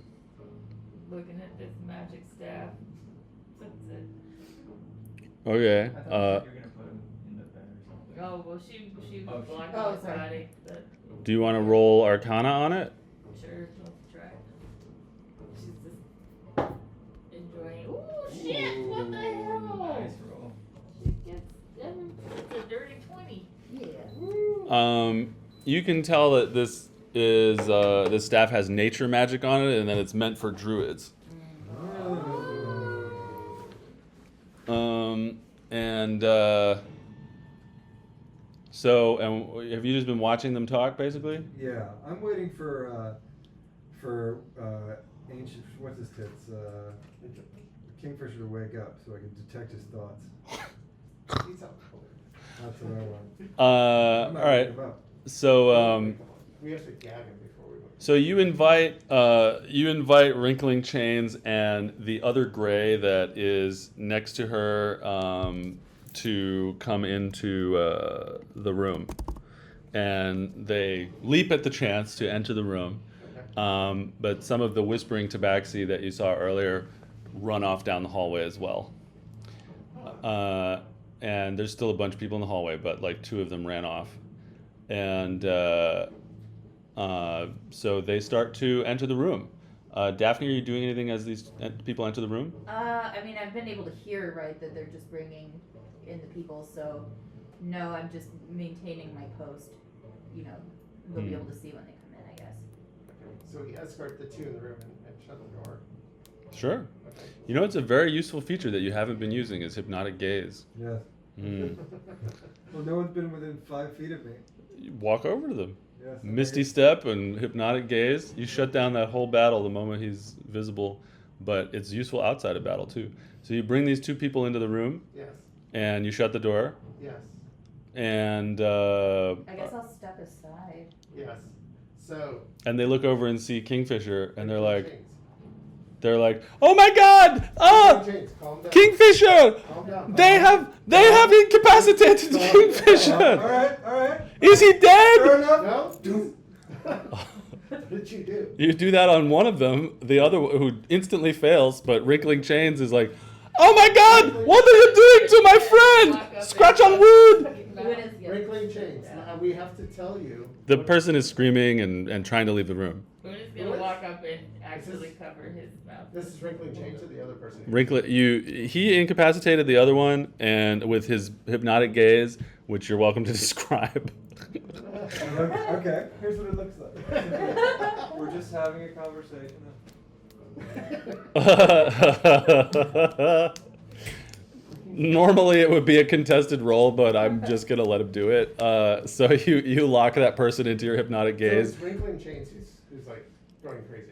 Looking at this magic staff. That's it. Okay. I thought you said you were gonna put him in the bed or something. Oh, well, she Oh, was she- blocking Oh, his sorry. body, but Do you want to roll Arcana on it? sure, let's try. She's just enjoying. Ooh, shit! What the hell? Nice roll. She gets it's a dirty 20. Yeah. You can tell that this is this staff has nature magic on it, and that it's meant for druids. And so, and have you just been watching them talk, basically? Yeah, I'm waiting for ancient, what's his tits, Kingfisher to wake up so I can detect his thoughts. He's up. That's what I want. I'm not All right. waking him up. So, We have to gag him before we go. so you invite Wrinkling Chains and the other gray that is next to her to come into the room, and they leap at the chance to enter the room. But some of the whispering tabaxi that you saw earlier run off down the hallway as well. And there's still a bunch of people in the hallway, but like 2 of them ran off. And so they start to enter the room. Daphne, are you doing anything as these people enter the room? I mean, I've been able to hear, right, that they're just bringing in the people, so no, I'm just maintaining my post. You know, they'll be able to see when they come in, I guess. So we escort the 2 in the room and shut the door. Sure. Okay. You know, it's a very useful feature that you haven't been using is hypnotic gaze. Yes. Well, no one's been within 5 feet of me. You walk over to them. Yes. Misty step and hypnotic gaze. You shut down that whole battle the moment he's visible, but it's useful outside of battle too. So you bring these 2 people into the room Yes. and you shut the door Yes. and I guess I'll step aside. Yes. So. and they look over and see Kingfisher and they're like, James, "Oh my God! Ah, James, calm down. Kingfisher! Calm down. They have incapacitated All Kingfisher. right. Is he Fair dead?" enough. No. What did you do? You do that on one of them. The other who instantly fails, but Wrinkling Chains is like, "Oh my God! What are you doing to my friend? Scratch on wood!" Wrinkling Chains. We have to tell you. The person is screaming and trying to leave the room. We're just gonna walk up and actually cover his mouth. This is Wrinkling Chains or the other person? He incapacitated the other one, and with his hypnotic gaze, which you're welcome to describe. Okay, here's what it looks like. We're just having a conversation. Normally it would be a contested role, but I'm just gonna let him do it. So you lock that person into your hypnotic So gaze. it's Wrinkling Chains who's like going crazy.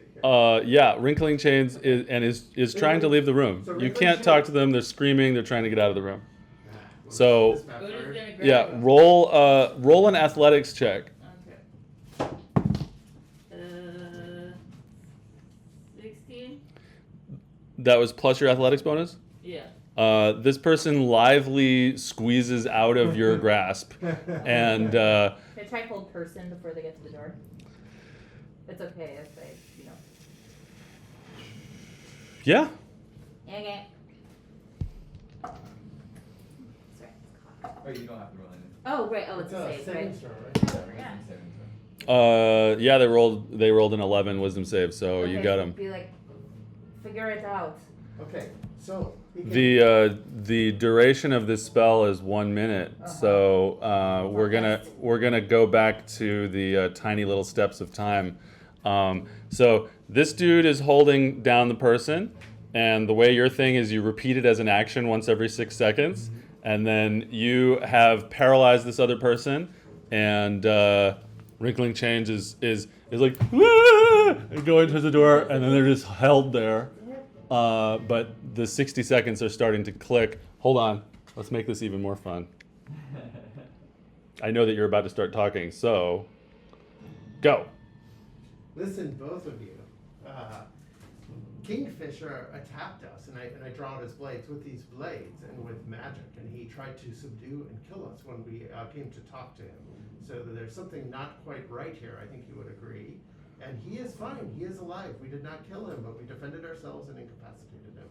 Yeah, Wrinkling Chains is trying to leave the room. So You Wrinkling can't talk Chains- to them. They're screaming. They're trying to get out of the room. This So We're just map gonna bird. grab yeah, him. roll an athletics check. Okay. 16? That was plus your athletics bonus. Yeah. This person lively squeezes out of your grasp, and Can I try and hold person before they get to the door? It's okay if they, you know. yeah, Dang it. Sorry, it's caught. Oh, you don't have to roll anything. Oh, right. Oh, it's It's a a save, saving right? throw, right? Yeah. yeah, they rolled an 11 wisdom save, so you Okay, got so him. Be like, figure it out. Okay, so we can- The duration of this spell is 1 minute, so we're gonna go back to the tiny little steps of time. So this dude is holding down the person, and the way your thing is, you repeat it as an action once every 6 seconds, and then you have paralyzed this other person, and Wrinkling Change is like "Ah!" and going to the door, and then they're just held there. But the 60 seconds are starting to click. Hold on, let's make this even more fun. I know that you're about to start talking, so go. Listen, both of you. Kingfisher attacked us, and I draw out his blades with these blades and with magic, and he tried to subdue and kill us when we came to talk to him. So there's something not quite right here. I think you would agree. And he is fine. He is alive. We did not kill him, but we defended ourselves and incapacitated him.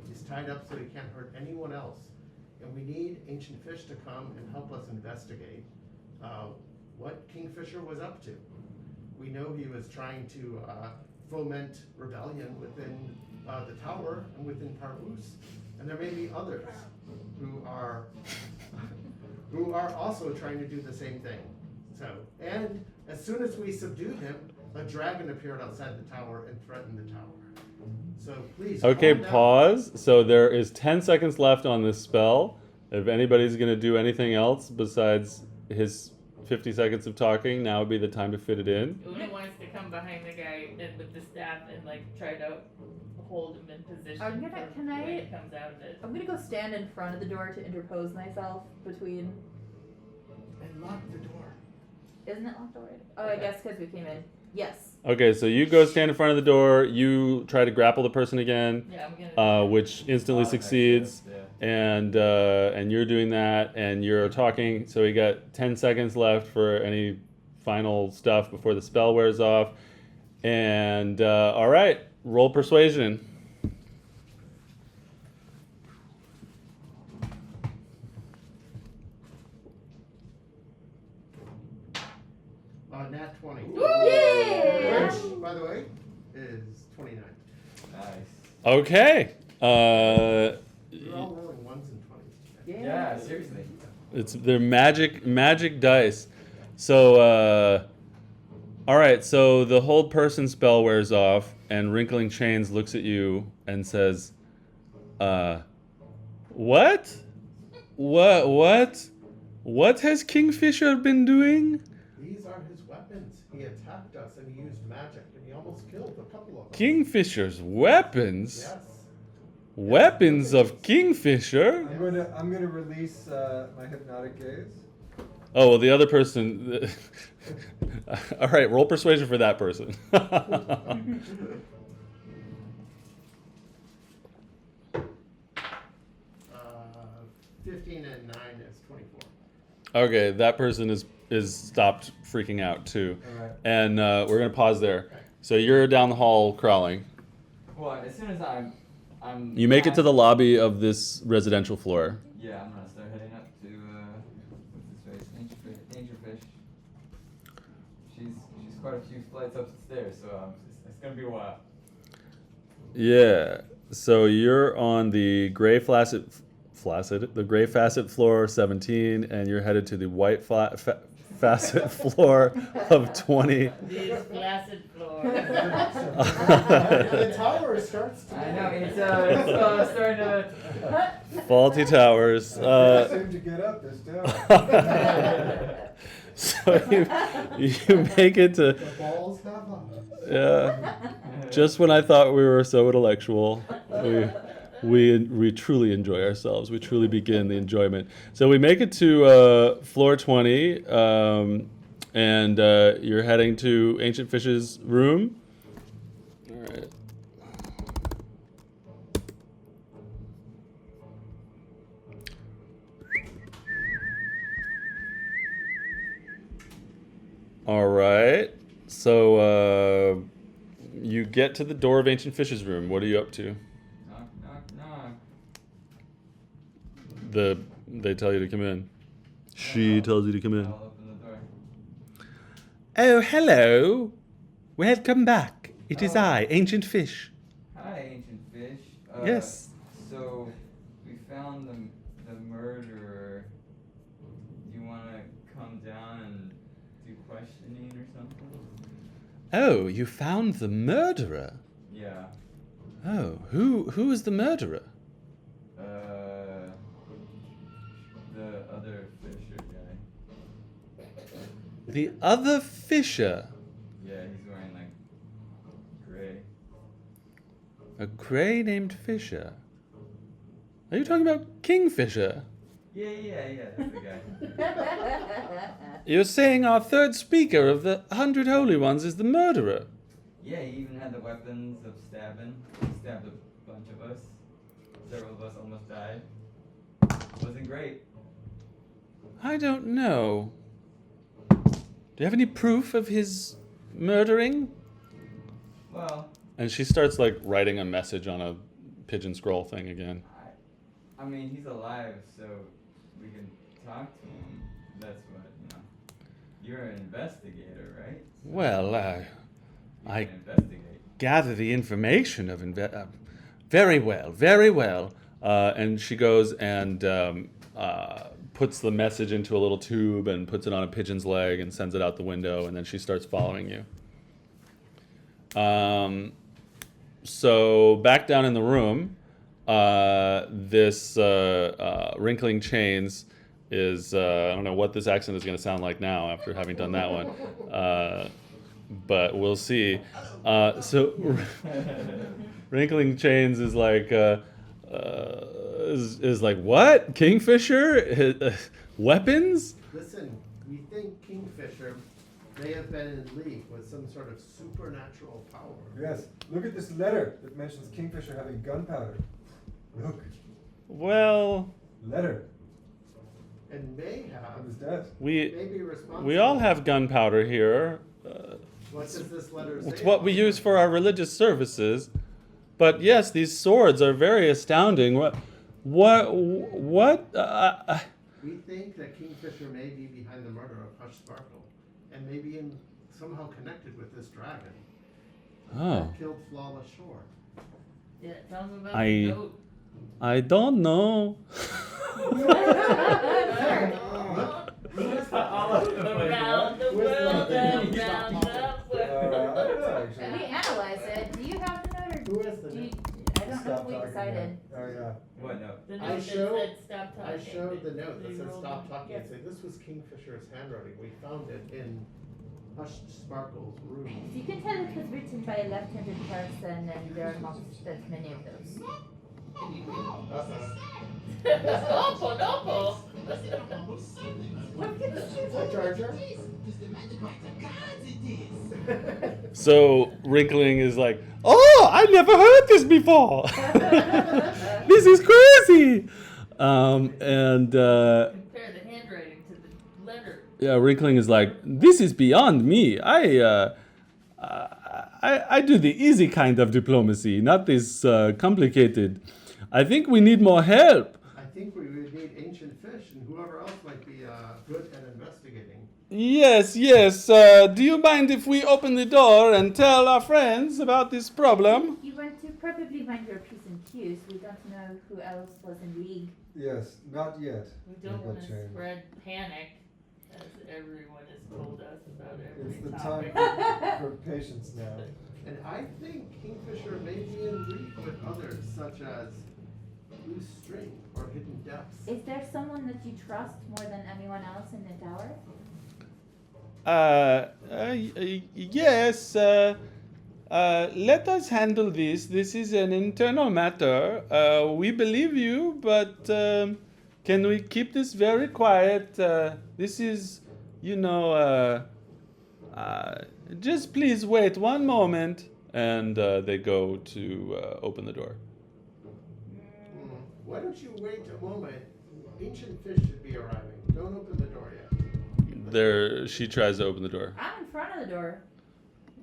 He's tied up so he can't hurt anyone else. And we need Ancient Fish to come and help us investigate what Kingfisher was up to. We know he was trying to foment rebellion within the tower and within Parvus. And there may be others who are also trying to do the same thing. So, and as soon as we subdued him, a dragon appeared outside the tower and threatened the tower. So please. Okay, calm down. pause. So there is 10 seconds left on this spell. If anybody's going to do anything else besides his 50 seconds of talking, now would be the time to fit it in. Una wants to come behind the guy and with the staff and like try to hold him in position I'm gonna- for can when I- it comes out of it. I'm gonna go stand in front of the door to interpose myself between. And lock the door. Isn't it locked already? Oh, I guess because we came in. Yes. Okay, so you go stand in front of the door. You try to grapple the person again, Yeah, I'm gonna. which instantly succeeds. And you're doing that, and you're talking. So we got 10 seconds left for any final stuff before the spell wears off. And all right, roll persuasion. Nat 20. Yay! Which, by the way, is 29. Nice. Okay. We're all rolling ones and 20s. Yeah, seriously. They're magic dice. So all right, so the hold person spell wears off, and Wrinkling Chains looks at you and says, what has Kingfisher been doing? These are his weapons. He attacked us and he used magic and he almost killed a couple of them. Kingfisher's weapons? Yes. Weapons of Kingfisher? I'm gonna release my hypnotic gaze. Oh, well, the other person... All right, roll persuasion for that person. 15 and 9 is 24. Okay, that person is stopped freaking out too. All right. And we're going to pause there. So you're down the hall crawling. Well, as soon as I'm. You make it to the lobby of this residential floor. Yeah, I'm gonna start heading up to what's this place? Angel Fish. She's quite a few flights up the stairs, so it's gonna be a while. Yeah. So you're on the gray facet floor 17, and you're headed to the white facet floor of 20. These flaccid floors. The tower starts to. I know it's starting to. Faulty towers. Seem to get up this down. So you make it to. The balls have eyes. Yeah. Just when I thought we were so intellectual, we truly enjoy ourselves. We truly begin the enjoyment. So we make it to floor 20, and you're heading to Ancient Fish's room. All right. All right. So you get to the door of Ancient Fish's room. What are you up to? Knock, knock, knock. They tell you to come in. She tells you to come in. I'll open the door. Oh, hello. Welcome back. It is Oh. I, Ancient Fish. Hi, Ancient Fish. Yes. So we found the murderer. Do you want to come down and do questioning or something? Oh, you found the murderer. Yeah. Oh, who is the murderer? The other Fisher guy. The other Fisher. Yeah, he's wearing like gray. A gray named Fisher. Are you talking about Kingfisher? Yeah, that's the guy. You're saying our third speaker of the 100 Holy Ones is the murderer? Yeah, he even had the weapons of stabbing. He stabbed a bunch of us. Several of us almost died. Wasn't great. I don't know. Do you have any proof of his murdering? Well, And she starts like writing a message on a pigeon scroll thing again. I mean, he's alive, so we can talk to him. That's what, you know. You're an investigator, right? Well, You I can investigate. gather the information of very well, very well. And she goes and puts the message into a little tube and puts it on a pigeon's leg and sends it out the window, and then she starts following you. So back down in the room, this Wrinkling Chains is, I don't know what this accent is going to sound like now after having done that one, but we'll see. So Wrinkling Chains is like, is like, what? Kingfisher? Weapons? Listen, we think Kingfisher may have been in league with some sort of supernatural power. Yes. Look at this letter that mentions Kingfisher having gunpowder. Look. Well, Letter. And may have, On his desk. we may be responsible. we all have gunpowder here. What does this letter say? It's what we about use it? for our religious services. But yes, these swords are very astounding. What? We think that Kingfisher may be behind the murder of Hush Sparkle, and may be somehow connected with this dragon Oh, that killed Flawless Shore. Yeah, tell them about I- the goat. I don't know. Around the world, around the I world. don't know, actually. We analyze it. Do you have the note or Who has the do you, note? I don't know Stop if we talking decided. now. Oh, yeah. What no? The I note that showed- said stop talking. I showed the note that They said rolled stop it. talking and said this was Kingfisher's handwriting. We found it in Hush Sparkle's room. So you can tell it was written by a left-handed person, and there are not that many of those. Nopo, nopo. Hi, Jar Jar. So Wrinkling is like, oh, I never heard this before. This is crazy. And Compare the handwriting to the letter. yeah, Wrinkling is like, this is beyond me. I do the easy kind of diplomacy, not this complicated. I think we need more help. I think we would need Ancient Fish and whoever else might be good at investigating. Yes, yes. Do you mind if we open the door and tell our friends about this problem? You want to probably mind your P's and Q's. We don't know who else was in league. Yes, not yet. We don't We've want got to change. spread panic, as everyone has told us about It's every the topic. time for patience now. And I think Kingfisher may be in league with others, such as Loose String or Hidden Depths. Is there someone that you trust more than anyone else in the tower? Yes. Let us handle this. This is an internal matter. We believe you, but can we keep this very quiet? This is, just please wait one moment. And they go to open the door. Why don't you wait a moment? Ancient Fish should be arriving. Don't open the door yet. She tries to open the door. I'm in front of the door.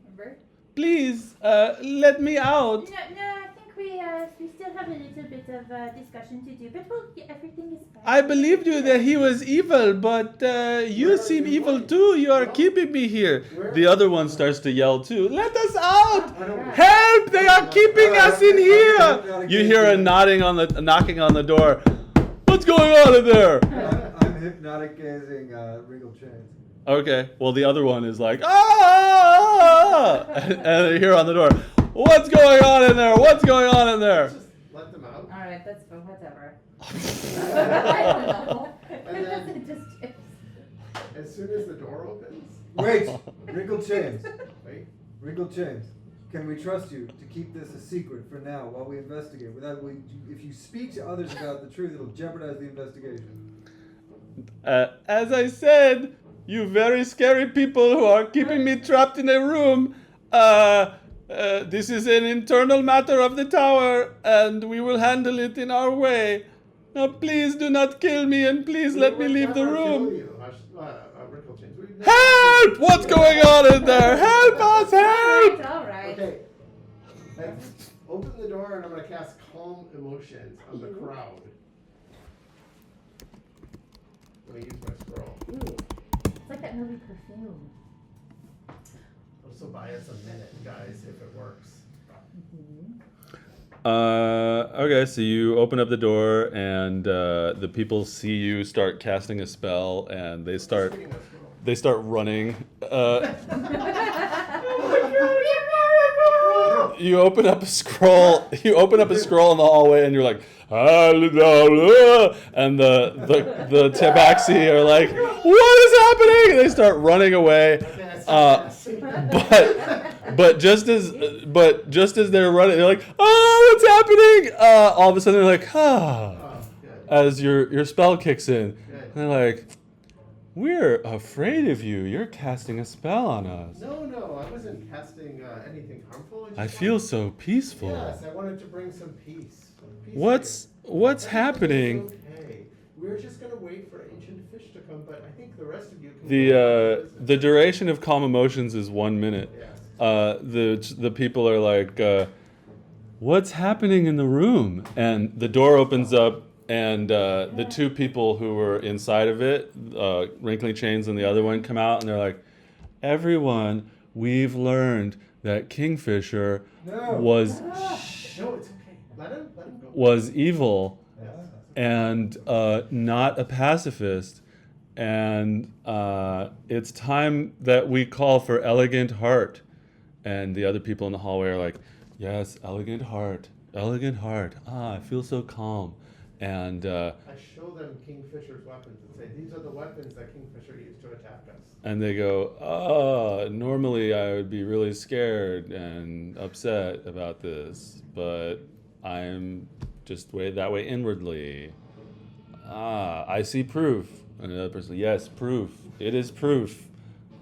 Remember? Please, let me out. No, I think we still have a little bit of discussion to do, but everything is fine. I believed you that he was evil, but you Where are seem you evil going? too. You are Well, keeping me here. where- The other one starts to yell too. Let us out! I don't. Help! They are keeping us in here. Not You hear a knocking on the door. What's going on in there? I'm hypnotic gazing Regal Chains. Okay. Well, the other one is like, ah! And they hear on the door. What's going on in there? What's going on in there? Just let them out. All right, that's fine, whatever. I don't know. And then- It just As soon as the door opens, Wait! Regal Chains. wait. Regal Chains. Can we trust you to keep this a secret for now while we investigate? If you speak to others about the truth, it'll jeopardize the investigation. As I said, you very scary people who are keeping me trapped in a room. This is an internal matter of the tower, and we will handle it in our way. Now, please do not kill me, and please let me We would leave the never kill room. you, Wrinkle Chains. We'd never- Help! What's going on in there? Help us! Help! all right. Okay. Open the door and I'm gonna cast Calm Emotions on the crowd. I'm gonna use my scroll. Ooh, it's like that movie Perfume. This will buy us a minute, guys, if it works. Okay, so you open up the door, and the people see you start casting a spell, and they start Reading a scroll. running. You open up a scroll. You open up a scroll in the hallway, and you're like, "Hallelujah," and the tabaxi are like, "What is happening?" And they start running away. But just as they're running, they're like, "Oh, what's happening?" All of a sudden, they're like, "Ah," Oh, good. as your spell kicks in. Good. And they're like, We're afraid of you. You're casting a spell on us. No, I wasn't casting anything harmful. I feel so peaceful. Yes, I wanted to bring some peace. What's Everything happening? is okay. We're just gonna wait for ancient fish to come, but I think the rest of you can. The duration of calm emotions is 1 minute. Yes. The people are like, what's happening in the room? And the door opens up, and the two people who were inside of it, Wrinkling Chains and the other one, come out, and they're like, everyone, we've learned that Kingfisher No. was No, it's okay. Let him go. was evil Yes. and not a pacifist. And it's time that we call for Elegant Heart. And the other people in the hallway are like, yes, Elegant Heart, Elegant Heart. Ah, I feel so calm. And I show them Kingfisher's weapons and say, these are the weapons that Kingfisher used to attack us. and they go, normally I would be really scared and upset about this, but I'm just that way inwardly. Ah, I see proof. And the other person, yes, proof. It is proof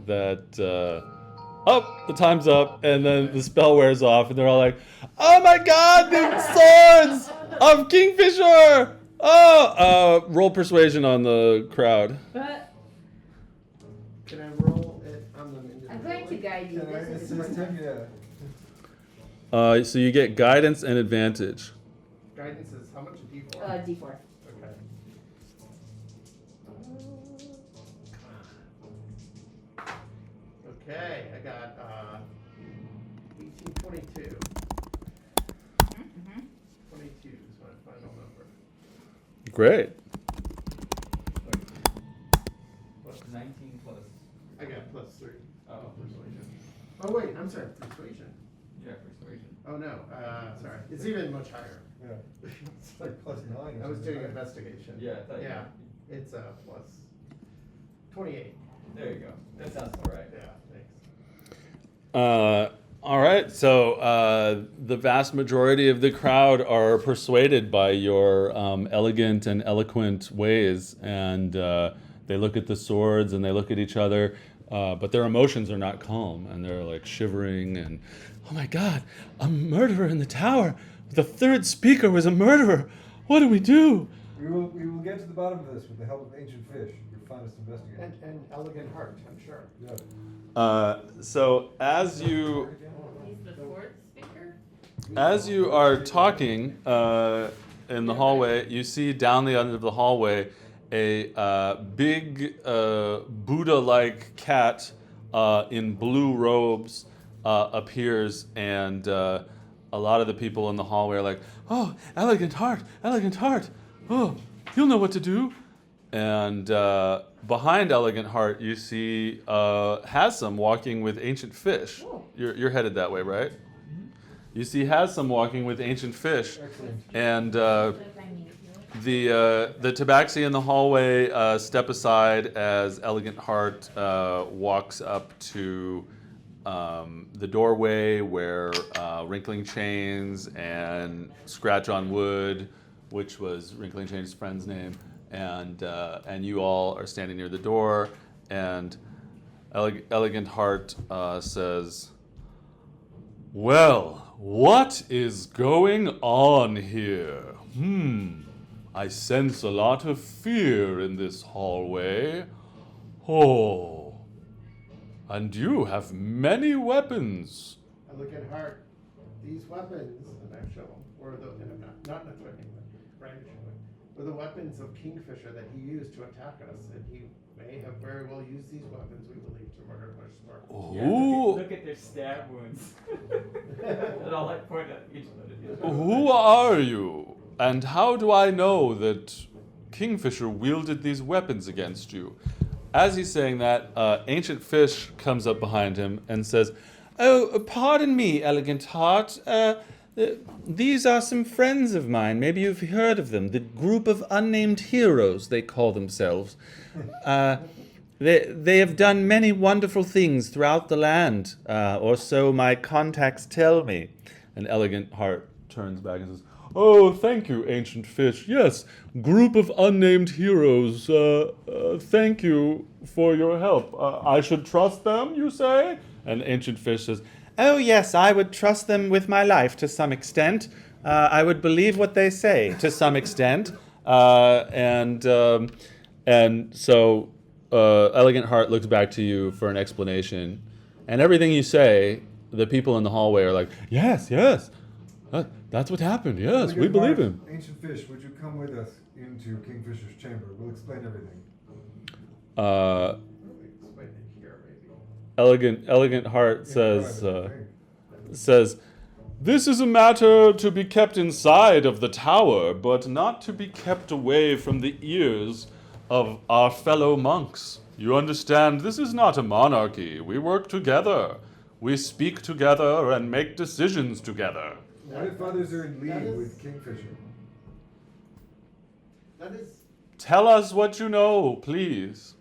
that, the time's up, and then the spell wears off, and they're all like, oh my god, the swords of Kingfisher! Roll persuasion on the crowd. But Can I roll it on them individually? I'm going to guide you. Can I This is assist him? Yeah. So you get guidance and advantage. Guidance is how much? A D4? D4. Okay. Okay, I got 1822. 22 is my final number. Great. Plus 19 plus. I got +3. Oh, persuasion. Oh wait, I'm sorry, persuasion. Yeah, persuasion. Oh no, sorry. It's even much higher. Yeah. It's like +9. or I was something, doing right? investigation. Yeah, I thought you- Yeah, it's plus 28. There you go. That sounds all right. Yeah, thanks. All right, so the vast majority of the crowd are persuaded by your elegant and eloquent ways, and they look at the swords and they look at each other, but their emotions are not calm, and they're like shivering and, oh my God, a murderer in the tower! The third speaker was a murderer! What do we do? We will get to the bottom of this with the help of ancient fish, your finest investigator. And elegant heart, I'm sure. Yeah. So as you He's the fourth speaker? As you are talking in the hallway, you see down the end of the hallway a big Buddha-like cat in blue robes appears, and a lot of the people in the hallway are like, oh, elegant heart, oh, you'll know what to do. And behind Elegant Heart, you see Hasam walking with Ancient Fish. Oh. You're headed that way, right? You see Hasam walking with Ancient Fish, Excellent. and What if I need the Tabaxi in the hallway step aside as Elegant Heart walks up to the doorway where Wrinkling Chains and Scratch on Wood, which was Wrinkling Chains' friend's name, and you all are standing near the door, and Elegant Heart says, well, what is going on here? I sense a lot of fear in this hallway. Oh, and you have many weapons. Elegant heart. These weapons, and I show them, were the, and I'm not threatening them, brandishing them, were the weapons of Kingfisher that he used to attack us, and he may have very well used these weapons, we believe, to murder Bushspark. Who, Look at their stab wounds. And I'll like point at each of them. who are you? And how do I know that Kingfisher wielded these weapons against you? As he's saying that, Ancient Fish comes up behind him and says, oh, pardon me, Elegant Heart. These are some friends of mine. Maybe you've heard of them. The group of unnamed heroes, they call themselves. They have done many wonderful things throughout the land, or so my contacts tell me. And Elegant Heart turns back and says, Oh, thank you, ancient fish. Yes, group of unnamed heroes. Thank you for your help. I should trust them, you say? And ancient fish says, oh, yes, I would trust them with my life to some extent. I would believe what they say to some extent. And so Elegant Heart looks back to you for an explanation. And everything you say, the people in the hallway are like, yes, yes. That's what happened. Yes, we believe him. Ancient fish, would you come with us into Kingfisher's chamber? We'll explain everything. Explain it here, maybe. Elegant Heart says, this is a matter to be kept inside of the tower, but not to be kept away from the ears of our fellow monks. You understand, this is not a monarchy. We work together. We speak together and make decisions together. What if others are in league with Kingfisher? That is, Tell us what you know, please.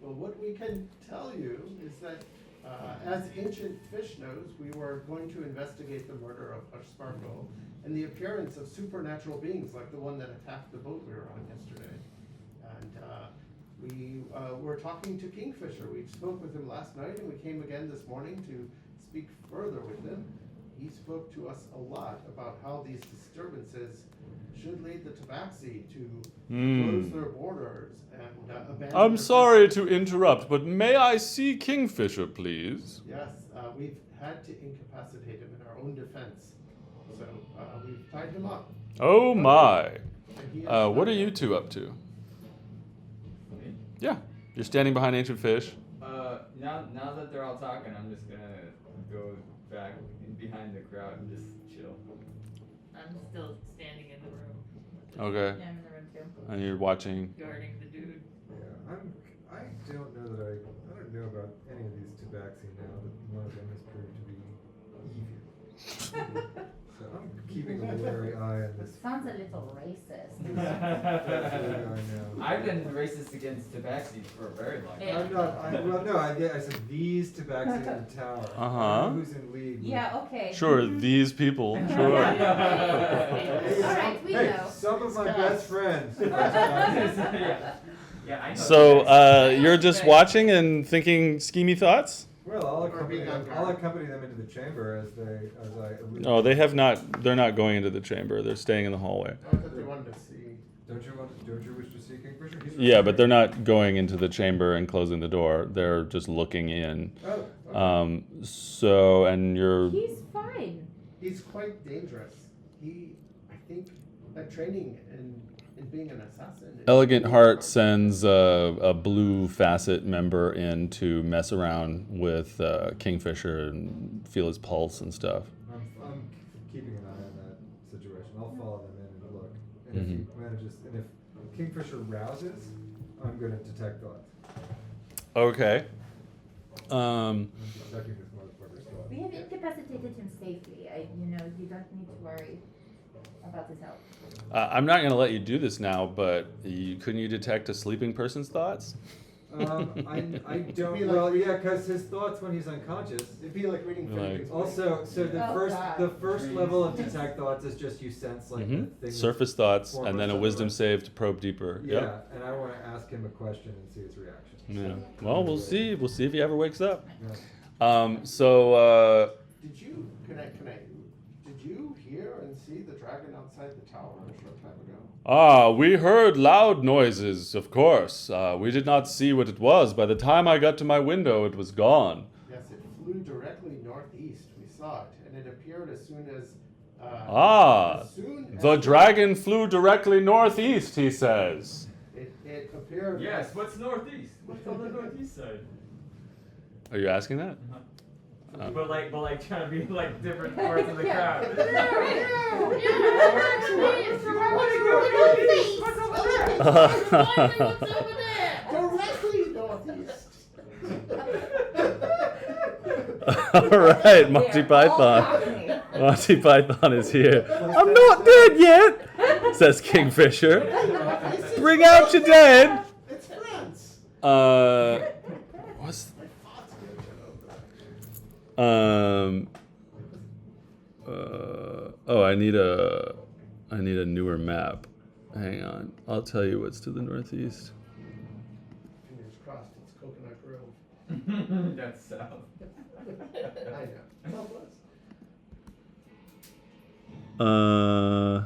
well, what we can tell you is that, as Ancient Fish knows, we were going to investigate the murder of Hush Sparkle and the appearance of supernatural beings like the one that attacked the boat we were on yesterday. And we were talking to Kingfisher. We spoke with him last night, and we came again this morning to speak further with him. He spoke to us a lot about how these disturbances should lead the Tabaxi to close their borders and abandon. I'm their sorry to interrupt, but may I see Kingfisher, please? Yes, we've had to incapacitate him in our own defense. So we've tied him up. Oh my. And he is What are not- you two up to? Me? Yeah, you're standing behind Ancient Fish. Now that they're all talking, I'm just gonna go back in behind the crowd and just chill. I'm still standing in the room. Okay. Yeah, I'm in the room too. And you're watching. Guarding the dude. Yeah, I don't know that I don't know about any of these Tabaxi now that one of them has proved to be evil. So I'm keeping a wary eye on this. Sounds a little racist. Wary eye now. I've been racist against Tabaxi for a very long time. Yeah. I'm not. I said these Tabaxi in the tower. I Uh-huh. don't know who's in league? with- Yeah, okay. Sure, these people. Sure. Alright, we Hey, know. some of my best friends. Yeah, I know. So Tabaxi. you're just watching and thinking schemy thoughts? Well, I'll being on guard. accompany them into the chamber as I. Oh, they have not. They're not going into the chamber. They're staying in the hallway. I thought they wanted to see. Don't you wish to see Kingfisher? He's Yeah, but they're not going into the chamber and closing the door. They're just looking in. Oh, Okay. So, and you're. He's fine. He's quite dangerous. I think, that training in being an assassin. is Elegant really Heart hard. sends a blue facet member in to mess around with Kingfisher and feel his pulse and stuff. I'm keeping an eye on that situation. I'll follow them in and look. And if he manages, and if Kingfisher rouses, I'm going to detect thoughts. Okay. I'm detecting this motherfucker's thoughts. We have incapacitated him safely. You don't need to worry about his health. I'm not going to let you do this now, but couldn't you detect a sleeping person's thoughts? I don't. Be like- Well, yeah, because his thoughts when he's unconscious. It'd be like reading Like- Finnegan's Also, so the Oh, first God. the first level of detect thoughts is just you sense like the thing. that's Surface thoughts, 4% and then a wisdom save to probe deeper. Yeah, Yep. and I want to ask him a question and see his reaction. Yeah. Well, we'll see. We'll see if he ever wakes up. Yeah. Did you, did you hear and see the dragon outside the tower a short time ago? We heard loud noises, of course. We did not see what it was. By the time I got to my window, it was gone. Yes, it flew directly northeast. We saw it, and it appeared as soon as. Ah, as soon the as dragon flew directly northeast, he says. It appeared. Yes, what's northeast? What's on the northeast side? Are you asking that? But like trying to be like different parts of the crowd. Directly northeast. All right, Monty Python. Monty Python is here. I'm not dead yet, says Kingfisher. Bring out your dead. It's France. What's My thoughts go to oh, I need a I need a newer map. Hang on. I'll tell you what's to the northeast. Fingers crossed, it's Coconut Grove. That's south. I know. Southwest. Oh,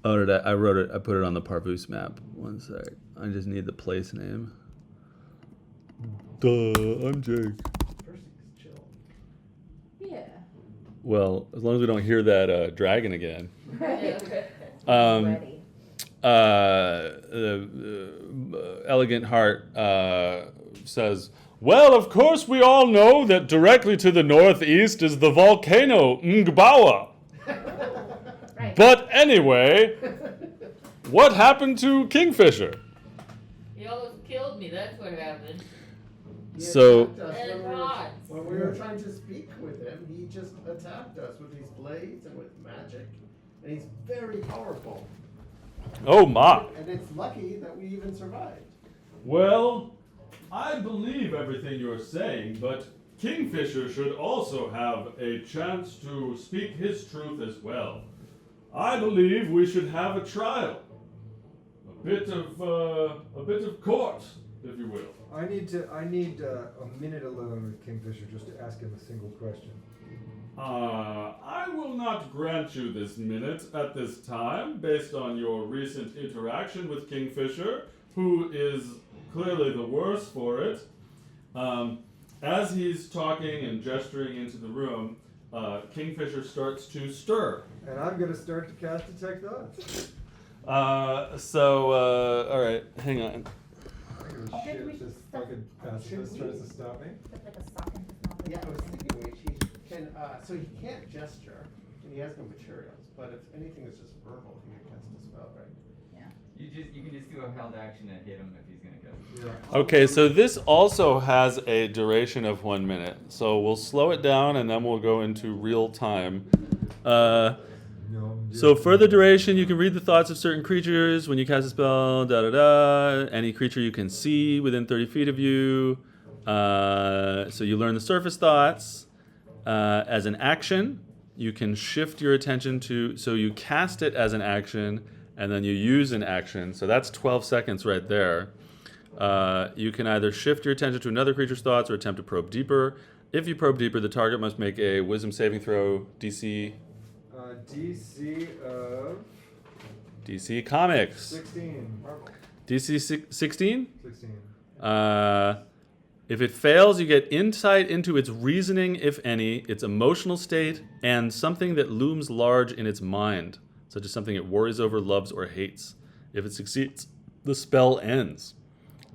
I wrote it. I put it on the Parvus map. One sec. I just need the place name. Duh, I'm Jake. Percy's chill. Yeah. Well, as long as we don't hear that dragon again. Ready. Elegant Heart says, well, of course we all know that directly to the northeast is the volcano Ngbawa. Right. But anyway, what happened to Kingfisher? He almost killed me. That's what happened. He So- attacked us And when we were- rods. when we were trying to speak with him, he just attacked us with these blades and with magic. And he's very powerful. Oh my. And it's lucky that we even survived. Well, I believe everything you're saying, but Kingfisher should also have a chance to speak his truth as well. I believe we should have a trial. A bit of court, if you will. I need a minute alone with Kingfisher just to ask him a single question. I will not grant you this minute at this time, based on your recent interaction with Kingfisher, who is clearly the worse for it. As he's talking and gesturing into the room, Kingfisher starts to stir. And I'm gonna start to cast Detect Thoughts. All right, hang on. I don't give a shit if this fucking pacifist tries to stop me. Put like a sock in his mouth. Yeah, I was thinking, wait, he can, so he can't gesture, and he has no materials, but if anything is just verbal, he can cast a spell, right? You can just do a held action and hit him if he's gonna go. Yeah. Okay, so this also has a duration of 1 minute. So we'll slow it down and then we'll go into real time. No. So for the duration, you can read the thoughts of certain creatures when you cast a spell, Any creature you can see within 30 feet of you. So you learn the surface thoughts. As an action, you can shift your attention to, so you cast it as an action, and then you use an action. So that's 12 seconds right there. You can either shift your attention to another creature's thoughts or attempt to probe deeper. If you probe deeper, the target must make a wisdom saving throw, DC DC of Comics. 16. DC 16? 16. If it fails, you get insight into its reasoning, if any, its emotional state, and something that looms large in its mind, such as something it worries over, loves, or hates. If it succeeds, the spell ends.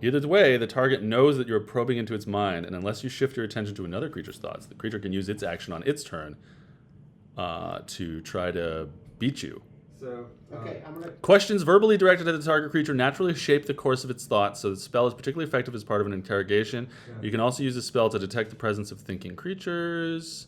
Either way, the target knows that you're probing into its mind, and unless you shift your attention to another creature's thoughts, the creature can use its action on its turn to try to beat you. So. Okay, I'm gonna, Questions verbally directed at the target creature naturally shape the course of its thoughts, so the spell is particularly effective as part of an interrogation. Yeah. You can also use the spell to detect the presence of thinking creatures.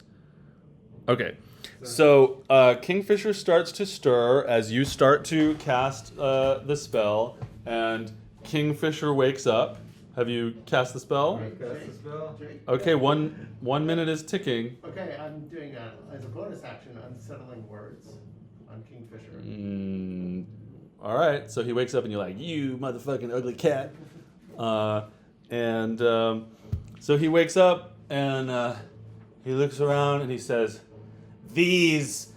Okay, so Kingfisher starts to stir as you start to cast the spell, and Kingfisher wakes up. Have you cast the spell? Right. Cast the spell. Jake? Okay, one minute is ticking. Okay, I'm doing as a bonus action, unsettling words on Kingfisher. All right, so he wakes up and you're like, you motherfucking ugly cat. So he wakes up and he looks around and he says, These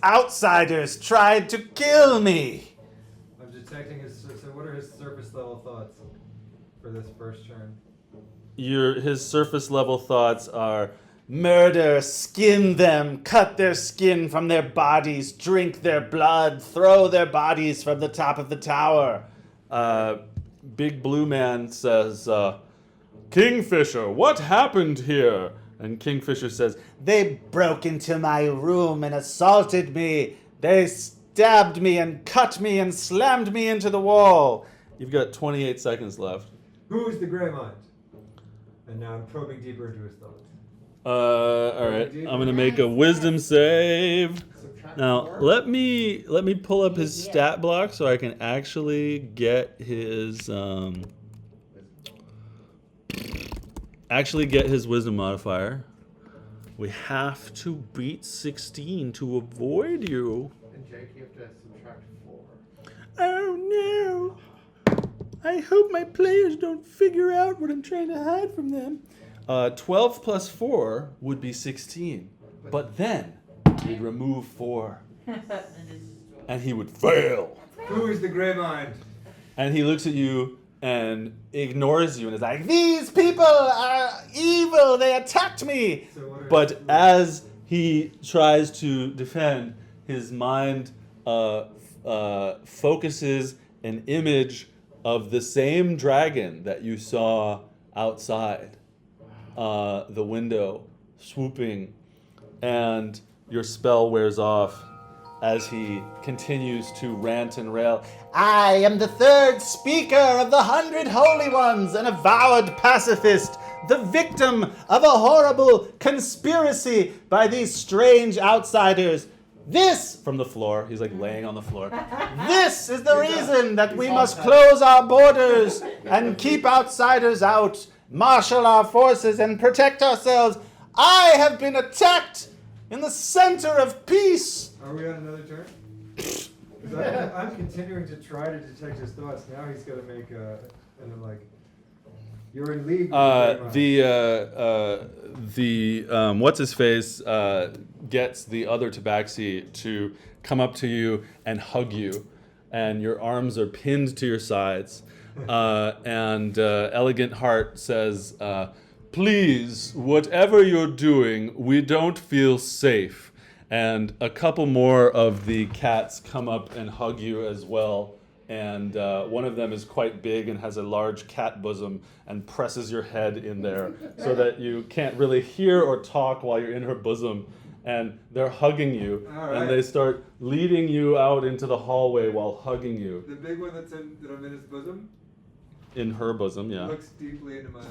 outsiders tried to kill me. I'm detecting his. So what are his surface level thoughts for this first turn? His surface level thoughts are murder, skin them, cut their skin from their bodies, drink their blood, throw their bodies from the top of the tower. Big Blue Man says, Kingfisher, what happened here? And Kingfisher says, they broke into my room and assaulted me. They stabbed me and cut me and slammed me into the wall. You've got 28 seconds left. Who is the Grey Mind? And now I'm probing deeper into his thoughts. All right. I'm gonna make a wisdom save. Subtract Now 4. let me pull up his stat block so I can actually get his wisdom modifier. We have to beat 16 to avoid you. And Jake, you have to subtract 4. Oh no! I hope my players don't figure out what I'm trying to hide from them. 12 plus 4 would be 16. But then we'd remove 4. And he would fail. Who is the Grey Mind? And he looks at you and ignores you and is like, "These people are evil. They attacked me." So what are But as he tries to defend, his mind focuses an image of the same dragon that you saw outside the window, swooping, and your spell wears off as he continues to rant and rail. "I am the third speaker of the 100 Holy Ones, an avowed pacifist, the victim of a horrible conspiracy by these strange outsiders. This," from the floor, he's like laying on the floor, "this is the reason that we must close our borders and keep outsiders out, marshal our forces and protect ourselves. I have been attacked in the center of peace." Are we on another turn? 'Cause I'm continuing to try to detect his thoughts. Now he's got to make and I'm like, you're in league. With The what's his face gets the other tabaxi to come up to you and hug you, and your arms are pinned to your sides, and Elegant Heart says, "Please, whatever you're doing, we don't feel safe." And a couple more of the cats come up and hug you as well. And one of them is quite big and has a large cat bosom and presses your head in there so that you can't really hear or talk while you're in her bosom. And they're hugging you. All right. And they start leading you out into the hallway while hugging you. The big one that I'm in his bosom In her bosom, yeah. looks deeply into my eyes.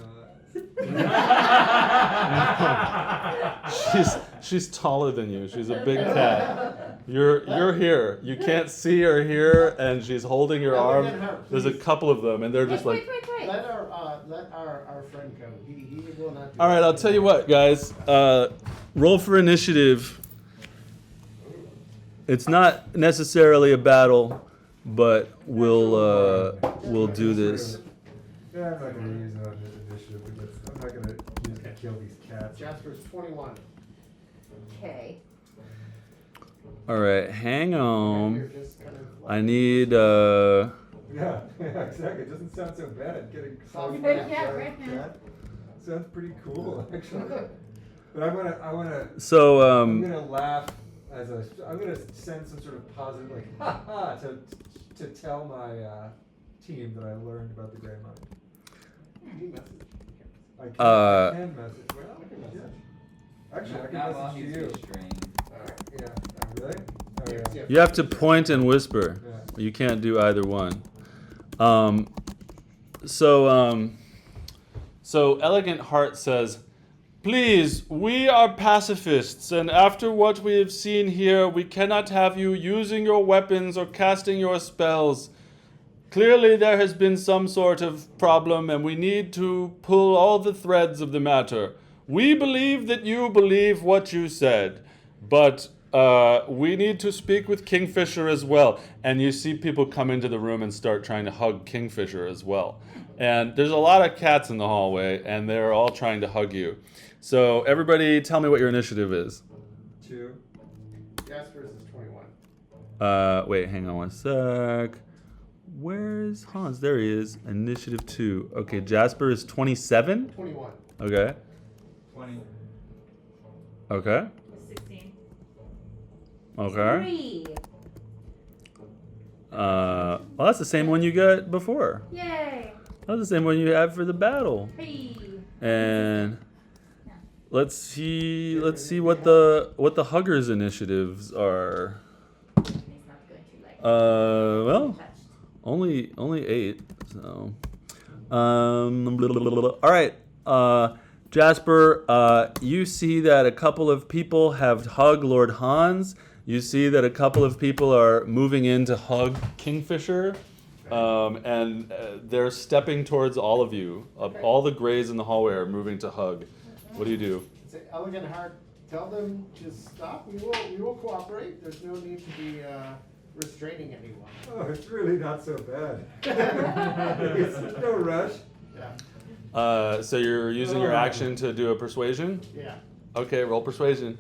She's taller than you. She's a big cat. You're here. You can't see or hear, and she's holding your arm. There's a couple of them, and they're just like. Wait. Let our friend go. He will not do All right, I'll tell you what, guys. Roll for initiative. It's not necessarily a battle, but we'll do this. Yeah, I'm not going to use initiative because I'm not going to use it to kill these cats. Jasper's 21. Okay. All right, hang You're on. just kind of like, I need. Yeah, exactly. It doesn't sound so bad getting Sounds by a bad, yeah, giant right. cat. Sounds pretty cool, actually. But I wanna. So I'm gonna laugh I'm gonna send some sort of positive, like, ha ha, to tell my team that I learned about the Grey Mind. you message. I can message. Well, I can message. Actually, I can Not while message he's to you. restrained. Yeah. Oh, really? Oh, yeah. you have to point and whisper. Yeah. You can't do either one. So Elegant Heart says, "Please, we are pacifists, and after what we have seen here, we cannot have you using your weapons or casting your spells. Clearly there has been some sort of problem, and we need to pull all the threads of the matter. We believe that you believe what you said, but we need to speak with Kingfisher as well." And you see people come into the room and start trying to hug Kingfisher as well. And there's a lot of cats in the hallway, and they're all trying to hug you. So everybody tell me what your initiative is. 2. Jasper's is 21. Wait, hang on one sec. Where's Hans? There he is. Initiative 2. Okay, Jasper is 27? 21. Okay. 20. Okay. 16. Okay. 3. Well, that's the same one you got before. Yay. That's the same one you had for the battle. Hey. And let's see what the huggers initiatives are. He's not going to like Well, touched. only 8. So, all right. Jasper, you see that a couple of people have hugged Lord Hans. You see that a couple of people are moving in to hug Kingfisher, and they're stepping towards all of you. Okay. All the Greys in the hallway are moving to hug. What do you do? It's an Elegant Heart tell them to stop. We will cooperate. There's no need to be restraining anyone. Oh, it's really not so bad. There's no rush. Yeah. So you're using your action to do a persuasion? Yeah. Okay, roll persuasion.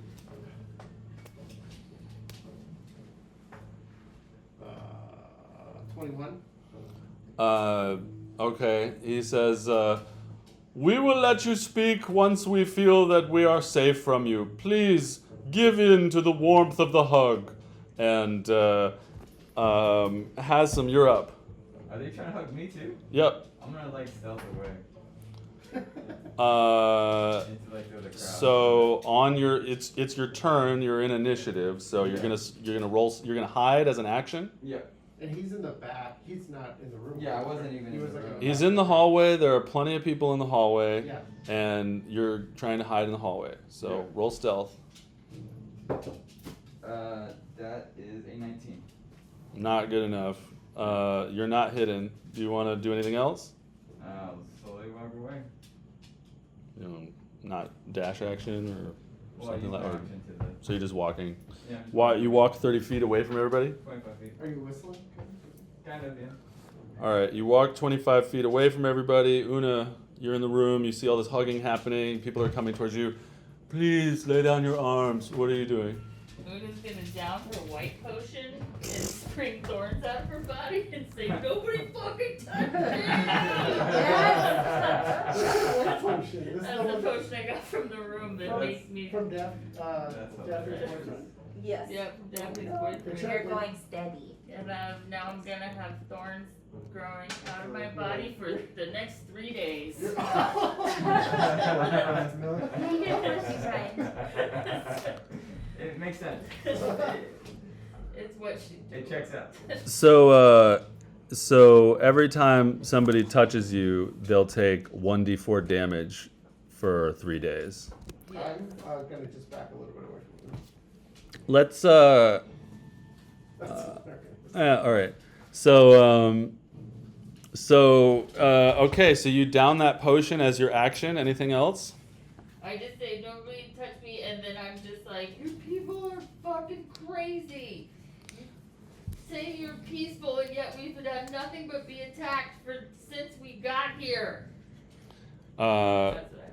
21. Okay, he says, we will let you speak once we feel that we are safe from you. Please give in to the warmth of the hug. And Hasem, you're up. Are they trying to hug me too? Yep. I'm gonna like stealth away. Into like the crowd. So on your it's your turn. You're in initiative. So you're gonna roll. You're gonna hide as an action. Yeah. And he's in the back. He's not in the room. Yeah, I wasn't even He in was the like room. He's in the hallway. There are plenty of people in the hallway. Yeah. And you're trying to hide in the hallway. So Yeah. roll stealth. That is a 19. Not good enough. You're not hidden. Do you want to do anything else? I'll slowly walk away. You know, not dash action or Well, I something use like my that. action to the So you're just walking. yeah. You walk 30 feet away from everybody? 25 feet. Are you whistling? Kind of, yeah. All right, you walk 25 feet away from everybody. Una, you're in the room. You see all this hugging happening. People are coming towards you. Please lay down your arms. What are you doing? Una's gonna down her white potion and spring thorns out of her body and say, nobody fucking touch me! What potion? This is That's the the one potion I got from the room that makes me. from Daphne's hilarious. boyfriend. Yes. Yeah, from Daphne's boyfriend. You're going steady. And now I'm gonna have thorns growing out of my body for the next 3 days. Yeah, you did what she's right. It makes sense. It's what she. It checks out. So every time somebody touches you, they'll take 1d4 damage for 3 days. Yeah. I'm gonna just back a little bit away from him. Let's Okay. all right. Okay, so you down that potion as your action. Anything else? I just say nobody touch me, and then I'm just like, you people are fucking crazy. You say you're peaceful, and yet we've done nothing but be attacked since we got here. That's what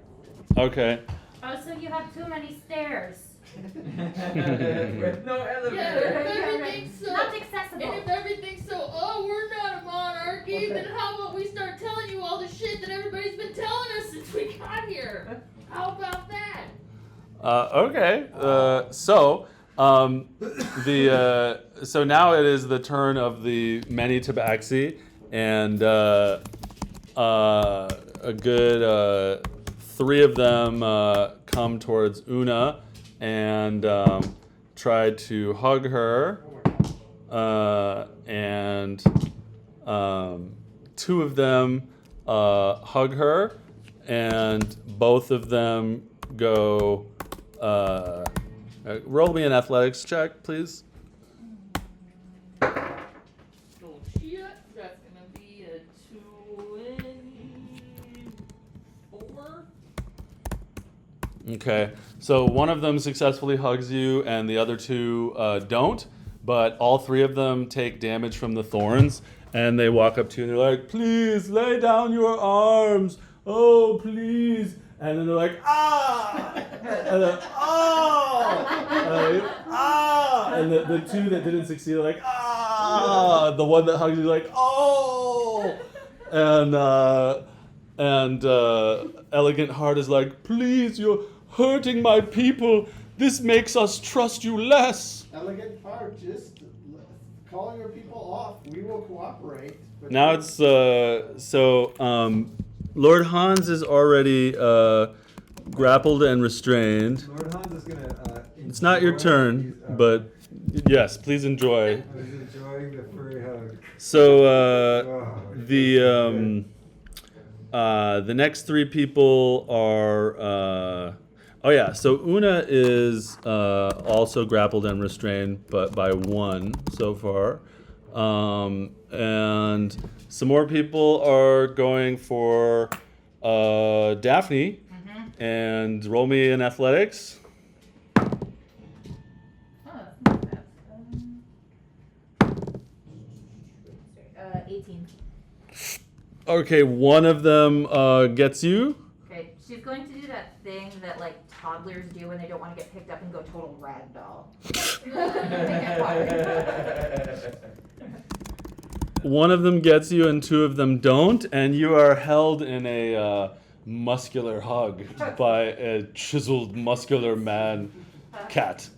I Okay. Oh, so you have too many stairs. With no elevator. Yeah, if everything's so, Not accessible. and if everything's so, we're not a monarchy, then how about we start telling you all the shit that everybody's been telling us since we got here? How about that? Okay. So now it is the turn of the many tabaxi, and a good 3 of them come towards Una and try to hug her, and 2 of them hug her, and both of them go. Roll me an athletics check, please. Bullshit. That's gonna be a 24. Okay, so one of them successfully hugs you, and the other 2 don't. But all 3 of them take damage from the thorns, and they walk up to you and they're like, "Please lay down your arms. Oh, please." And then they're like, "Ah!" And then, "Ah!" And the 2 that didn't succeed are like, "Ah!" The one that hugs you like, "Oh!" And Elegant Heart is like, "Please, you're hurting my people. This makes us trust you less." Elegant Heart, just call your people off. We will cooperate. But Now it's Lord Hans is already grappled and restrained. Lord Hans is gonna. It's not your turn, but yes, please enjoy. He's enjoying the furry hug. So the next 3 people are. So Una is also grappled and restrained, but by 1 so far. And some more people are going for Daphne. And roll me in athletics. 18. Okay, one of them gets you. Okay, she's going to do that thing that like toddlers do when they don't want to get picked up and go total ragdoll. One of them gets you and two of them don't, and you are held in a muscular hug by a chiseled, muscular man cat.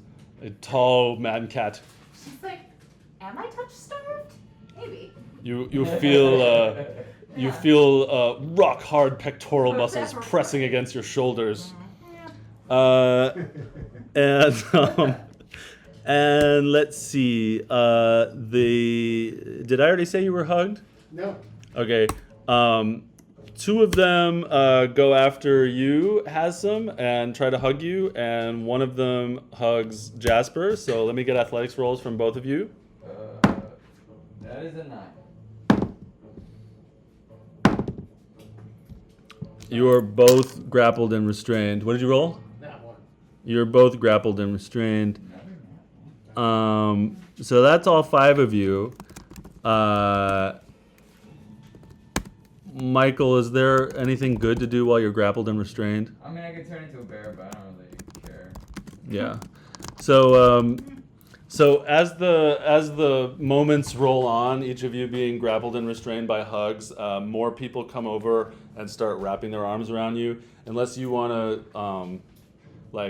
A tall man cat. She's like, am I touch starved? Maybe. You feel rock hard pectoral muscles pressing against your shoulders. And let's see. Did I already say you were hugged? No. Okay. Two of them go after you, Hasem, and try to hug you, and one of them hugs Jasper. So let me get athletics rolls from both of you. That is a 9. You are both grappled and restrained. What did you roll? That one. You're both grappled and restrained. So that's all 5 of you. Michael, is there anything good to do while you're grappled and restrained? I mean, I could turn into a bear, but I don't really care. Yeah. So as the moments roll on, each of you being grappled and restrained by hugs, more people come over and start wrapping their arms around you. Unless you want to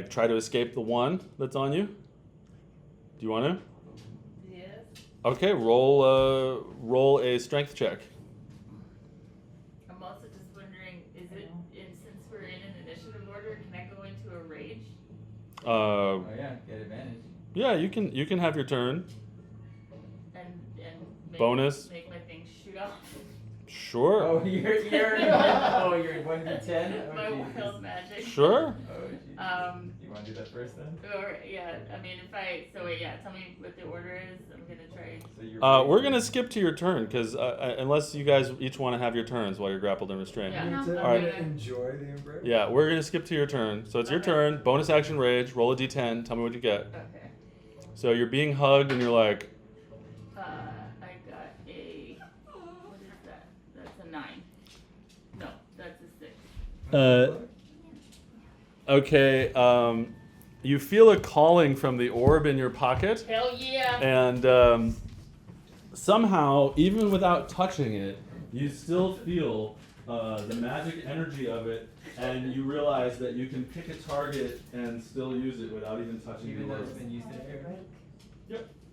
try to escape the one that's on you. Do you want to? Yes. Okay, roll a strength check. I'm also just wondering, since we're in an initiative order, can I go into a rage? Oh yeah, get advantage. Yeah, you can have your turn. And make, Bonus. Make my thing shoot off. Sure. Oh, you're 1d10. My Oh, wild magic. Sure. Oh, geez. You want to do that first then? Or yeah, I mean tell me what the order is. I'm gonna try. So you're We're gonna skip to your turn because unless you guys each want to have your turns while you're grappled and restrained. Yeah. I'm gonna Alright. enjoy the embrace. Yeah, we're gonna skip to your turn. So it's your Okay. turn. Bonus action rage. Roll a d10. Tell me what you get. Okay. So you're being hugged and you're like, I got a. What is that? That's a 9. No, that's a 6. okay. You feel a calling from the orb in your pocket, Hell yeah! and somehow, even without touching it, you still feel the magic energy of it, and you realize that you can pick a target and still use it without even touching Even the though orb. it's been used in here?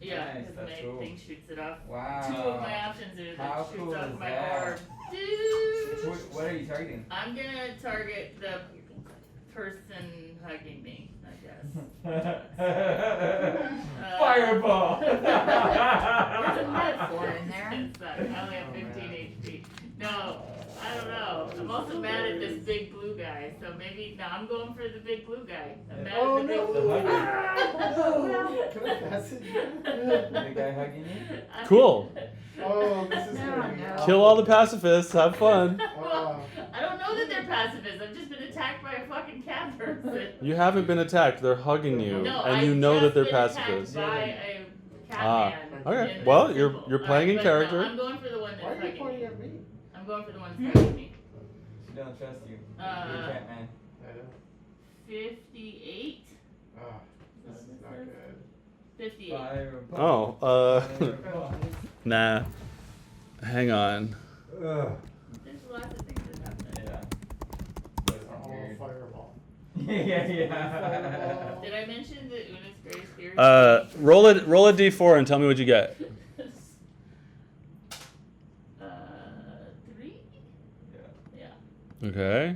Yeah, Nice, because that's my cool. thing shoots it off. Wow. 2 of my options are How that shoots cool off is my that? orb. Dude! What are you targeting? I'm gonna target the person hugging me, I guess. Fireball! There's a metaphor in there. It sucks. I only have 15 HP. No, I don't know. I'm also mad at this big blue guy, so maybe I'm going for the big blue guy. I'm mad Oh, at the big no. blue guy. Can I pass it? The guy hugging you? Cool. Oh, this is No, gonna be no. awful. Kill all the pacifists. Have fun. Well, I don't know that they're pacifists. I've just been attacked by a fucking cat person. You haven't been attacked. They're hugging you, No, and I've you know that just they're been pacifists. attacked by a cat Ah, man. okay. in Well, this you're symbol. playing in Alright, but character. No, I'm going for the one Why that's are you hugging pointing me. at me? I'm going for the one that's hugging me. She don't trust you. You're a cat man. I know. 58. Oh, this is not good. 58. Oh, Fireball. nah. Hang on. Ugh. There's lots of things that happen. Yeah. That's Oh, weird. fireball. yeah. Did I mention that Una's greatest fear is Roll a d4 and tell me what you get. 3? Yeah. Yeah. Okay.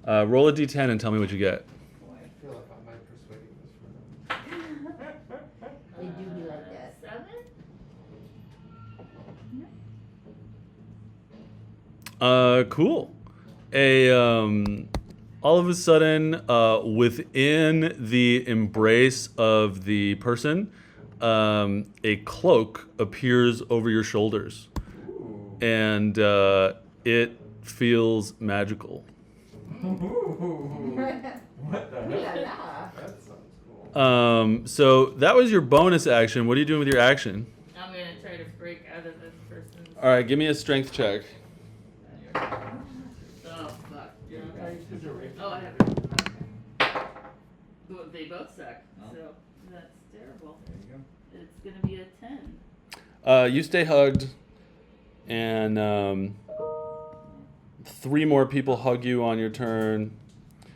Roll a d10 and tell me what you get. Well, I feel like I might persuading this for them. They do be like that. 7? Cool. All of a sudden, within the embrace of the person, a cloak appears over your shoulders, Ooh. and it feels magical. Ooh. What the Ooh la hell? la. That sounds cool. So that was your bonus action. What are you doing with your action? I'm gonna try to break out of this person's. All right, give me a strength check. Oh fuck. Oh, I have it. Well, they both suck. Oh. So that's terrible. There you go. It's gonna be a 10. You stay hugged, and 3 more people hug you on your turn.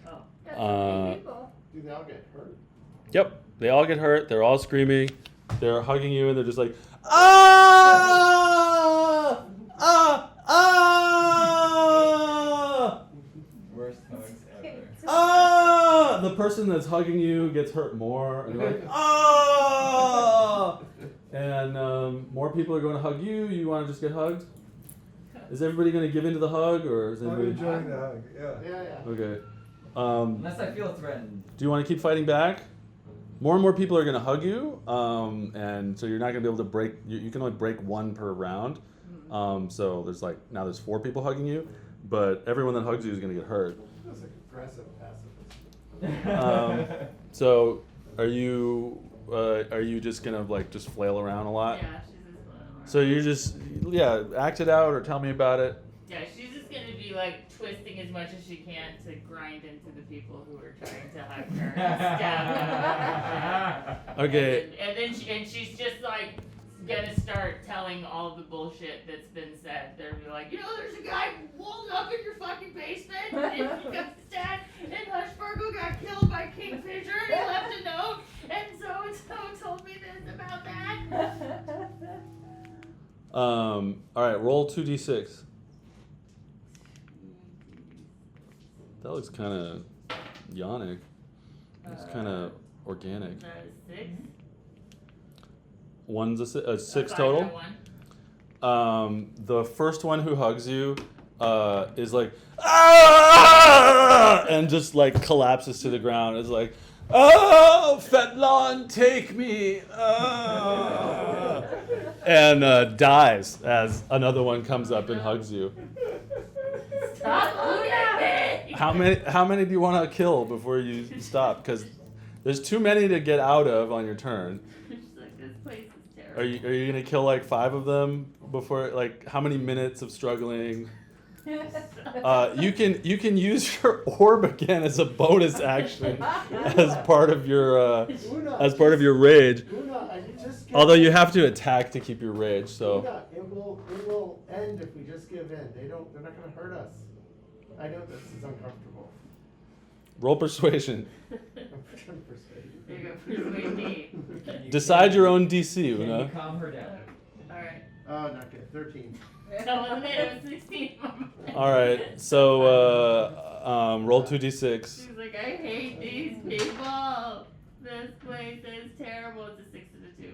Oh. That's Uh, people. Do they all get hurt? Yep, they all get hurt. They're all screaming. They're hugging you, and they're just like, ah, ah, ah, Worst hugs ever. ah. The person that's hugging you gets hurt more, and they're like, ah. And more people are going to hug you. You want to just get hugged? Is everybody going to give into the hug, or is I'm anybody? enjoying the hug. Yeah. Yeah. Okay. Unless I feel threatened. Do you want to keep fighting back? More and more people are going to hug you, and so you're not going to be able to break. You can only break 1 per round. So there's there's 4 people hugging you, but everyone that hugs you is going to get hurt. That's like aggressive pacifist. So are you just going to just flail around a lot? Yeah, she's just gonna. So you just act it out or tell me about it. Yeah, she's just gonna be twisting as much as she can to grind into the people who are trying to hug her and stab her. Okay. And then she's just gonna start telling all the bullshit that's been said. They're be like, there's a guy walled up in your fucking basement, and he got stabbed, and Hushburgle got killed by Kingfisher, and he left a note, and so told me this about that. All right, roll 2d6. That looks kind of yonic. It's kind of organic. 6. One's a 6 5 total. and 1. The first one who hugs you is like, ah! And just collapses to the ground. It's like, oh, Fetlon, take me. Ah! And dies as another one comes up and hugs you. Stop looking at me! How many do you want to kill before you stop? Because there's too many to get out of on your turn. She's like, this place is terrible. Are you gonna kill 5 of them before? How many minutes of struggling? You can use your orb again as a bonus action as part of your rage. Una, just give Although in. you have to attack to keep your rage. So Una, it will end if we just give in. They're not gonna hurt us. I know this is uncomfortable. roll persuasion. I'm trying to persuade you. There you go, persuade me. Decide your own DC, Can you Una. calm her down? Alright. Oh, not good. 13. No, it was 16. All right. So roll 2d6. She's like, I hate these people. This place is terrible. It's a 6 and a 2.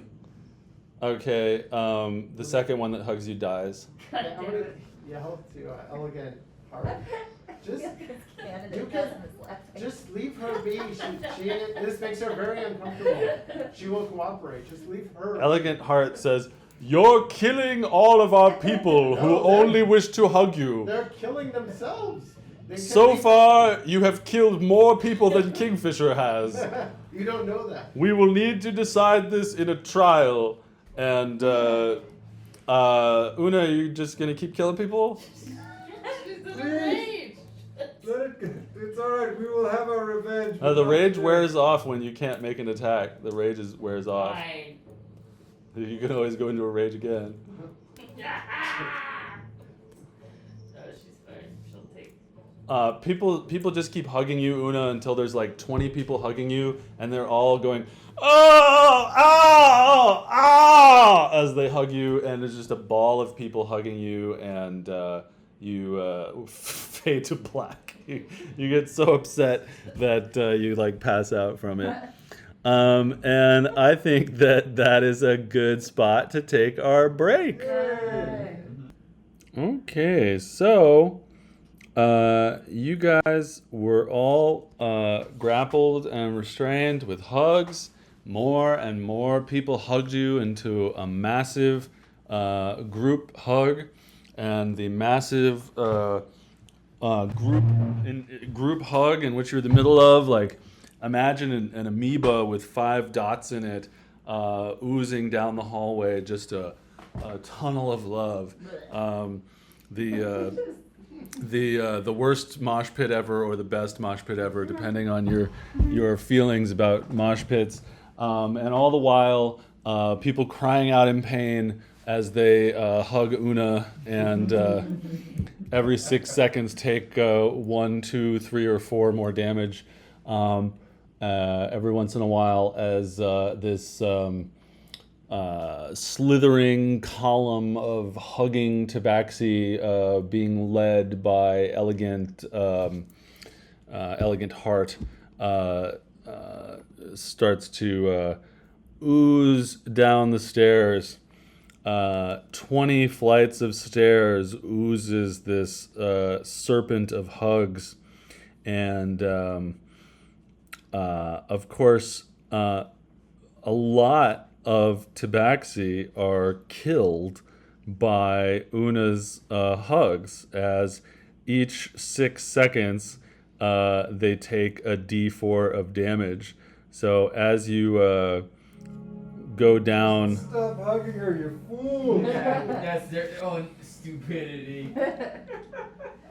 Okay. The second one that hugs you dies. God I'm damn gonna it. yell to Elegant Heart. Just, Canada you does can- in his left hand. just leave her be. This makes her very uncomfortable. She will cooperate. Just leave her. Elegant Heart says, "You're killing all of our people who No, only wish to hug you. They're killing themselves. They So can't be- far, you have killed more people than Kingfisher has. You don't know that. We will need to decide this in a trial." And Una, you just gonna keep killing people? She's in a rage. Let it go. It's all right. We will have our revenge. The rage wears off when you can't make an attack. The rage wears off. Fine. You can always go into a rage again. No, she's fine. She'll take. People just keep hugging you, Una, until there's 20 people hugging you, and they're all going, oh, oh, oh, as they hug you, and there's just a ball of people hugging you, and you fade to black. You get so upset that you pass out from it. And I think that is a good spot to take our break. Yay. Okay, so you guys were all grappled and restrained with hugs. More and more people hugged you into a massive group hug, and the massive group hug in which you're in the middle of imagine an amoeba with 5 dots in it, oozing down the hallway, just a tunnel of love. The worst mosh pit ever, or the best mosh pit ever, depending on your feelings about mosh pits, and all the while people crying out in pain as they hug Una, and every 6 seconds take 1, 2, 3, or 4 more damage. Every once in a while, as this slithering column of hugging tabaxi being led by elegant heart starts to ooze down the stairs. 20 flights of stairs oozes this serpent of hugs, and of course a lot of tabaxi are killed by Una's hugs, as each 6 seconds they take a d4 of damage. So as you go down... Stop hugging her, you fool! That's their own stupidity.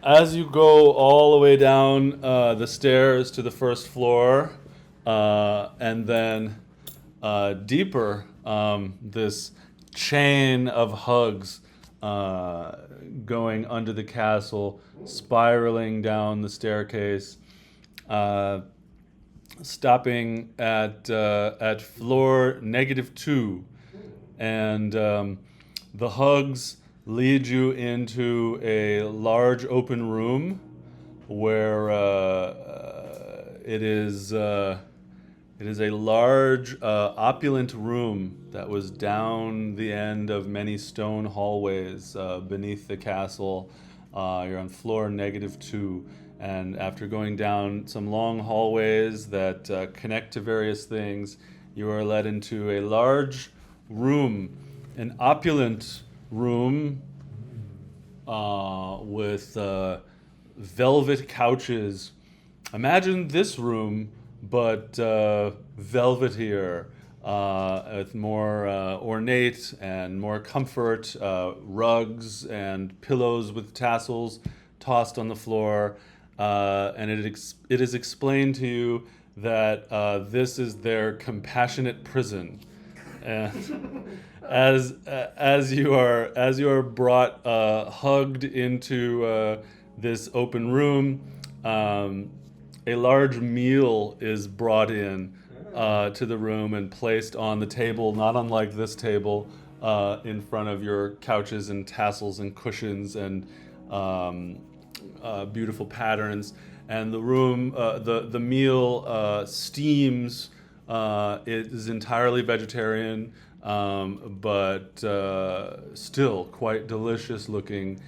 As you go all the way down the stairs to the first floor, and then deeper, this chain of hugs going under the castle, spiraling down the staircase, stopping at floor -2, and the hugs lead you into a large open room where it is a large opulent room that was down the end of many stone hallways beneath the castle. You're on floor -2, and after going down some long hallways that connect to various things, you are led into a large room, an opulent room with velvet couches. Imagine this room, but velvetier, with more ornate and more comfort, rugs and pillows with tassels tossed on the floor, and it is explained to you that this is their compassionate prison. And as you are brought hugged into this open room, a large meal is brought in to the room and placed on the table, not unlike this table, in front of your couches and tassels and cushions and beautiful patterns. And the room, the meal steams. It is entirely vegetarian, but still quite delicious looking.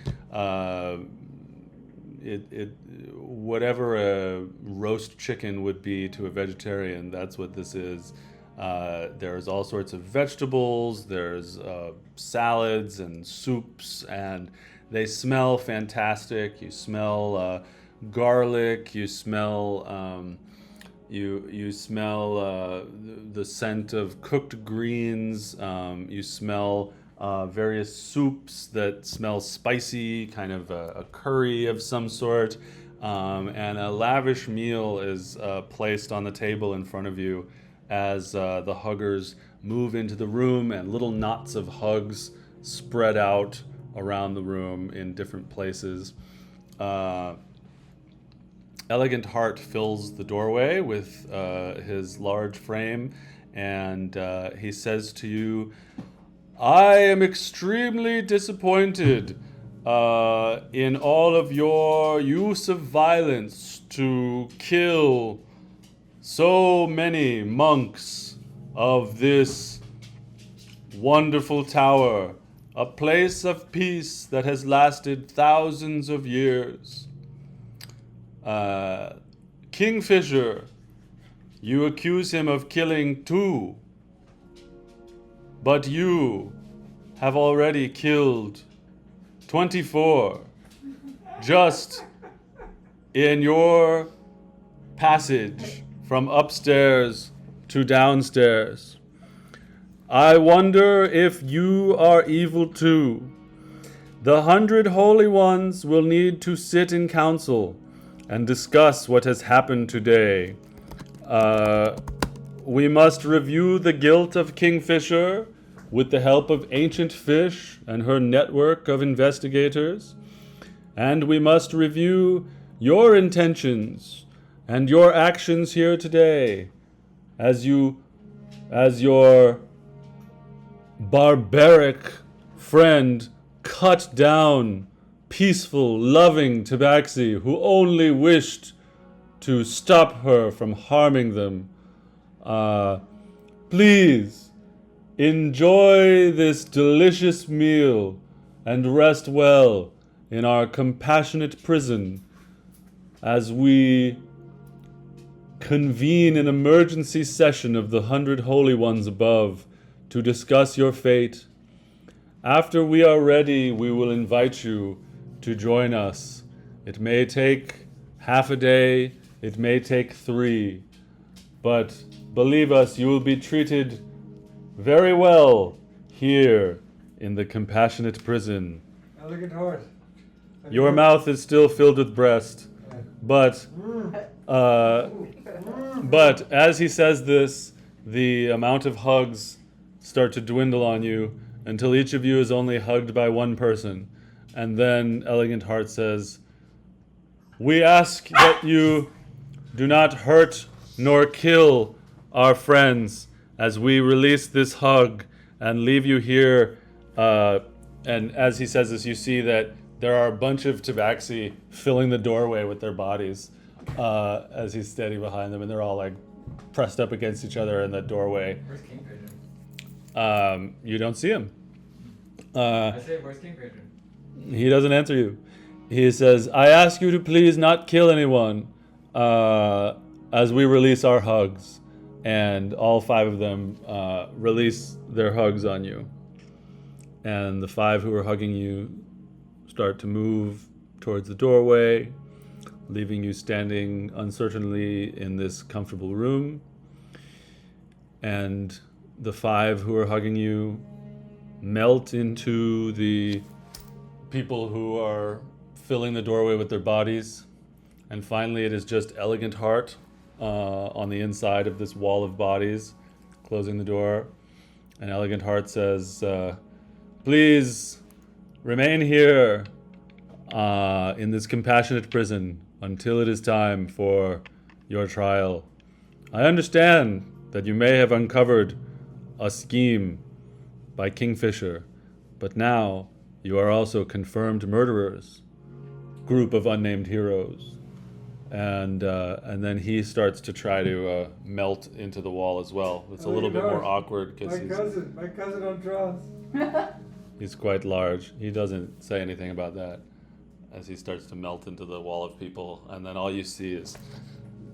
Whatever a roast chicken would be to a vegetarian, that's what this is. There's all sorts of vegetables, there's salads and soups, and they smell fantastic. You smell garlic, you smell you smell the scent of cooked greens, you smell various soups that smell spicy, kind of a curry of some sort, and a lavish meal is placed on the table in front of you as the huggers move into the room, and little knots of hugs spread out around the room in different places. Elegant Heart fills the doorway with his large frame, and he says to you, "I am extremely disappointed in all of your use of violence to kill so many monks of this wonderful tower, a place of peace that has lasted thousands of years. Kingfisher, you accuse him of killing 2, but you have already killed 24 just in your passage from upstairs to downstairs. I wonder if you are evil too. The 100 holy ones will need to sit in council and discuss what has happened today. We must review the guilt of Kingfisher with the help of Ancient Fish and her network of investigators. And we must review your intentions and your actions here today as your barbaric friend cut down peaceful, loving Tabaxi who only wished to stop her from harming them. Please enjoy this delicious meal and rest well in our compassionate prison as we convene an emergency session of the 100 holy ones above to discuss your fate. After we are ready, we will invite you to join us. It may take half a day, it may take 3, but believe us, you will be treated very well here in the compassionate prison. Elegant heart. Your mouth is still filled with breast, but as he says this, the amount of hugs start to dwindle on you until each of you is only hugged by one person. And then Elegant Heart says, "We ask that you do not hurt nor kill our friends as we release this hug and leave you here." And as he says this, you see that there are a bunch of Tabaxi filling the doorway with their bodies as he's standing behind them, and they're all like pressed up against each other in the doorway. Where's Kingfisher? You don't see him. I say, where's Kingfisher? He doesn't answer you. He says, "I ask you to please not kill anyone as we release our hugs." And all 5 of them release their hugs on you. And the 5 who are hugging you start to move towards the doorway, leaving you standing uncertainly in this comfortable room. And the 5 who are hugging you melt into the people who are filling the doorway with their bodies. And finally, it is just Elegant Heart on the inside of this wall of bodies, closing the door. And Elegant Heart says, "Please remain here in this compassionate prison until it is time for your trial. I understand that you may have uncovered a scheme by Kingfisher, but now you are also confirmed murderers, group of unnamed heroes." And then he starts to try to melt into the wall as well. It's a little bit more awkward because My cousin Andras. he's quite large. He doesn't say anything about that as he starts to melt into the wall of people. And then all you see is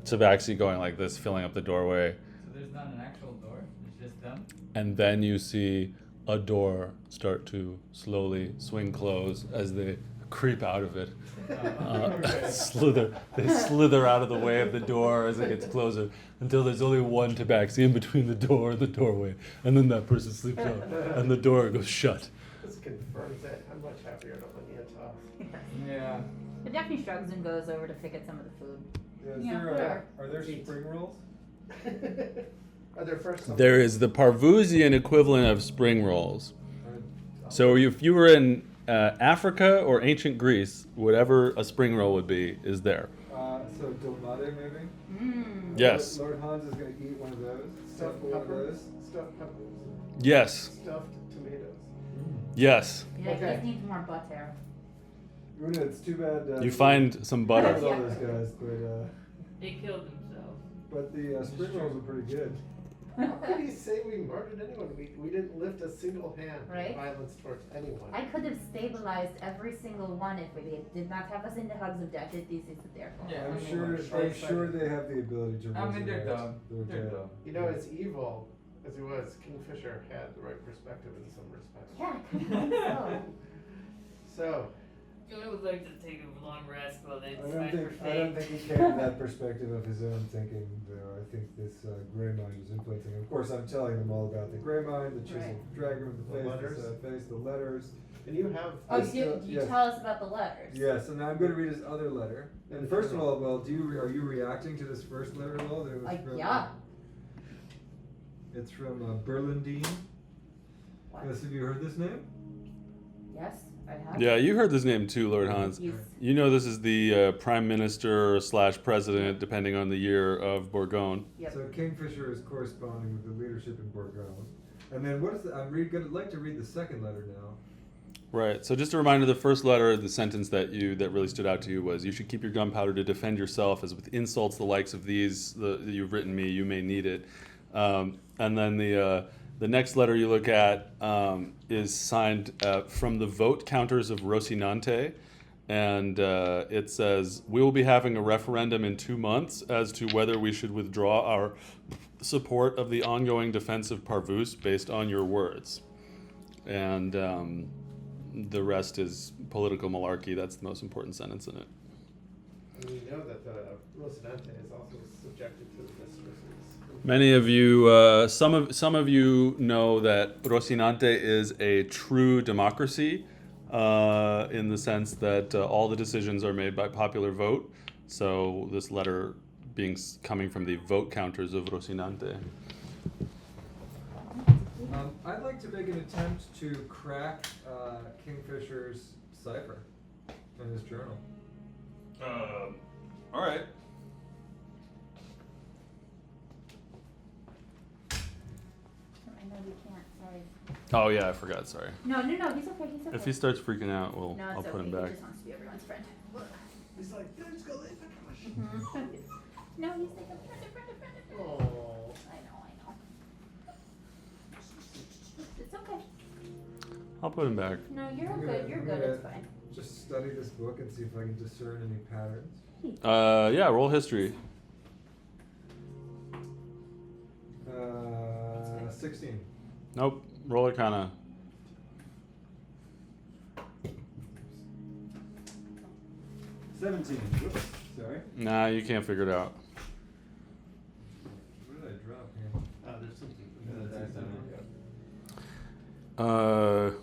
Tabaxi going like this, filling up the doorway. So there's not an actual door? It's just them? And then you see a door start to slowly swing close as they creep out of it. They slither out of the way of the door as it gets closer until there's only one Tabaxi in between the door and the doorway. And then that person sleeps out and the door goes shut. This confirms it. I'm much happier at Elenia Toth. Yeah. But Daphne shrugs and goes over to pick at some of the food. Yeah, are there spring rolls? Are there first? There is the Parvusian equivalent of spring rolls. So if you were in Africa or ancient Greece, whatever a spring roll would be is there. So dolmade maybe? Mm. Yes. Lord Hans is going to eat one of those. Stuffed one of peppers? those. Stuffed peppers. Yes. Stuffed tomatoes. Yes. Yeah, Okay. he just needs more butter. Una, it's too bad. You find some All butter. those guys, They killed themselves. but the spring rolls are pretty good. How could he say we murdered anyone? We didn't lift a single hand Right? in violence towards anyone. I could have stabilized every single one if we did not have us in the hugs of death. These is their fault. Yeah. I'm I mean, sure. like, I'm sure they have the ability to. I mean, they're resurrect dumb. their They're dead. dumb. You know, as evil as he was, Kingfisher had the right perspective in some respects. Yeah, I so. So, I would like to take a long rest while they I decide don't for think I don't fate. think he came from that perspective of his own thinking, though. I think this gray mind is influencing him. Of course, I'm telling them all about the gray mind, the chiseled Right. dragon with the The face, letters. the sad face, the letters. And you have. Oh, This, do you yes. tell us about the letters? Yes, and I'm going to read his other letter. And first of all, well, are you reacting to this first letter at all? That was from, Yeah. It's from Berlandine. What? Yes, have you heard this name? Yes, I have. Yeah, you heard this name too, Lord Hans. He's, You know this is the Prime Minister / President, depending on the year, of Bourgogne. yep. So Kingfisher is corresponding with the leadership in Bourgogne. And then what is the, I'd like to read the second letter now. Right. So just a reminder: the first letter, the sentence that really stood out to you was, "You should keep your gunpowder to defend yourself, as with insults the likes of these that you've written me, you may need it." And then the next letter you look at is signed from the vote counters of Rocinante, and it says, "We will be having a referendum in 2 months as to whether we should withdraw our support of the ongoing defense of Parvus based on your words." And the rest is political malarkey. That's the most important sentence in it. And we know that Rocinante is also subjected to the mistresses. Many of you, some of you know that Rocinante is a true democracy, in the sense that all the decisions are made by popular vote. So this letter coming from the vote counters of Rocinante. I'd like to make an attempt to crack Kingfisher's cipher in his journal. All right. I know you can't, sorry. Oh yeah, I forgot. Sorry. No, he's okay, he's okay. If he starts freaking out, no, it's I'll put okay. him back. He just wants to be everyone's friend. He's like, let's go live. No, he's like a friend. Oh. I know. It's okay. I'll put him back. No, you're I'm good, you're gonna good, it's fine. Just study this book and see if I can discern any patterns. Yeah, roll history. 16. Nope. Roll Arcana. Whoops, sorry. Nah, you can't figure it out. What did I drop here? There's something.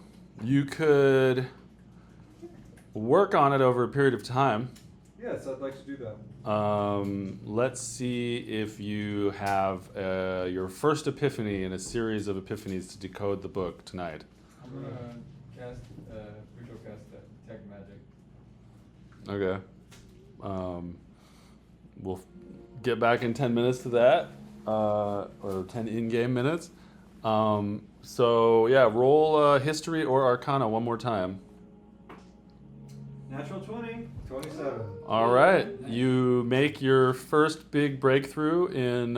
You could work on it over a period of time. Yes, I'd like to do that. Let's see if you have your first epiphany in a series of epiphanies to decode the book tonight. I'm gonna cast, ritual cast detect magic. Okay. We'll get back in 10 minutes to that, or 10 in-game minutes. So yeah, roll history or arcana one more time. Natural 20. 27. All right, you make your first big breakthrough in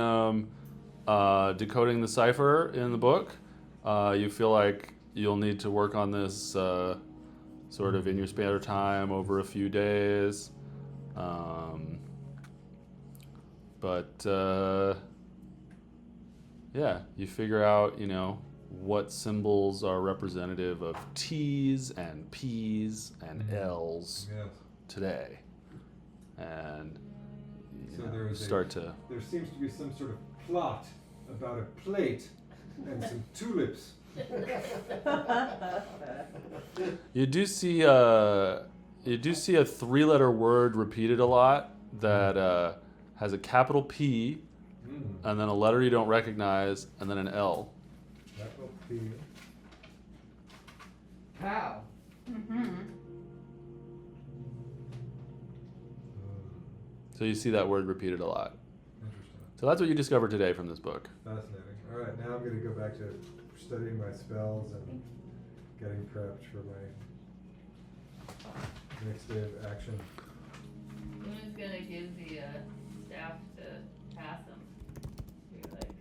decoding the cipher in the book. You feel like you'll need to work on this sort of in your spare time over a few days. But yeah, you figure out, what symbols are representative of T's and P's and L's Yes. today. And So there is start to... There seems to be some sort of plot about a plate and some tulips. You do see a 3-letter word repeated a lot that has a capital P, and then a letter you don't recognize, and then an L. Capital P. How? So you see that word repeated a lot. Interesting. So that's what you discovered today from this book. Fascinating. All right, now I'm going to go back to studying my spells and getting prepped for my next day of action. Who's gonna give the staff to pass them? Be like,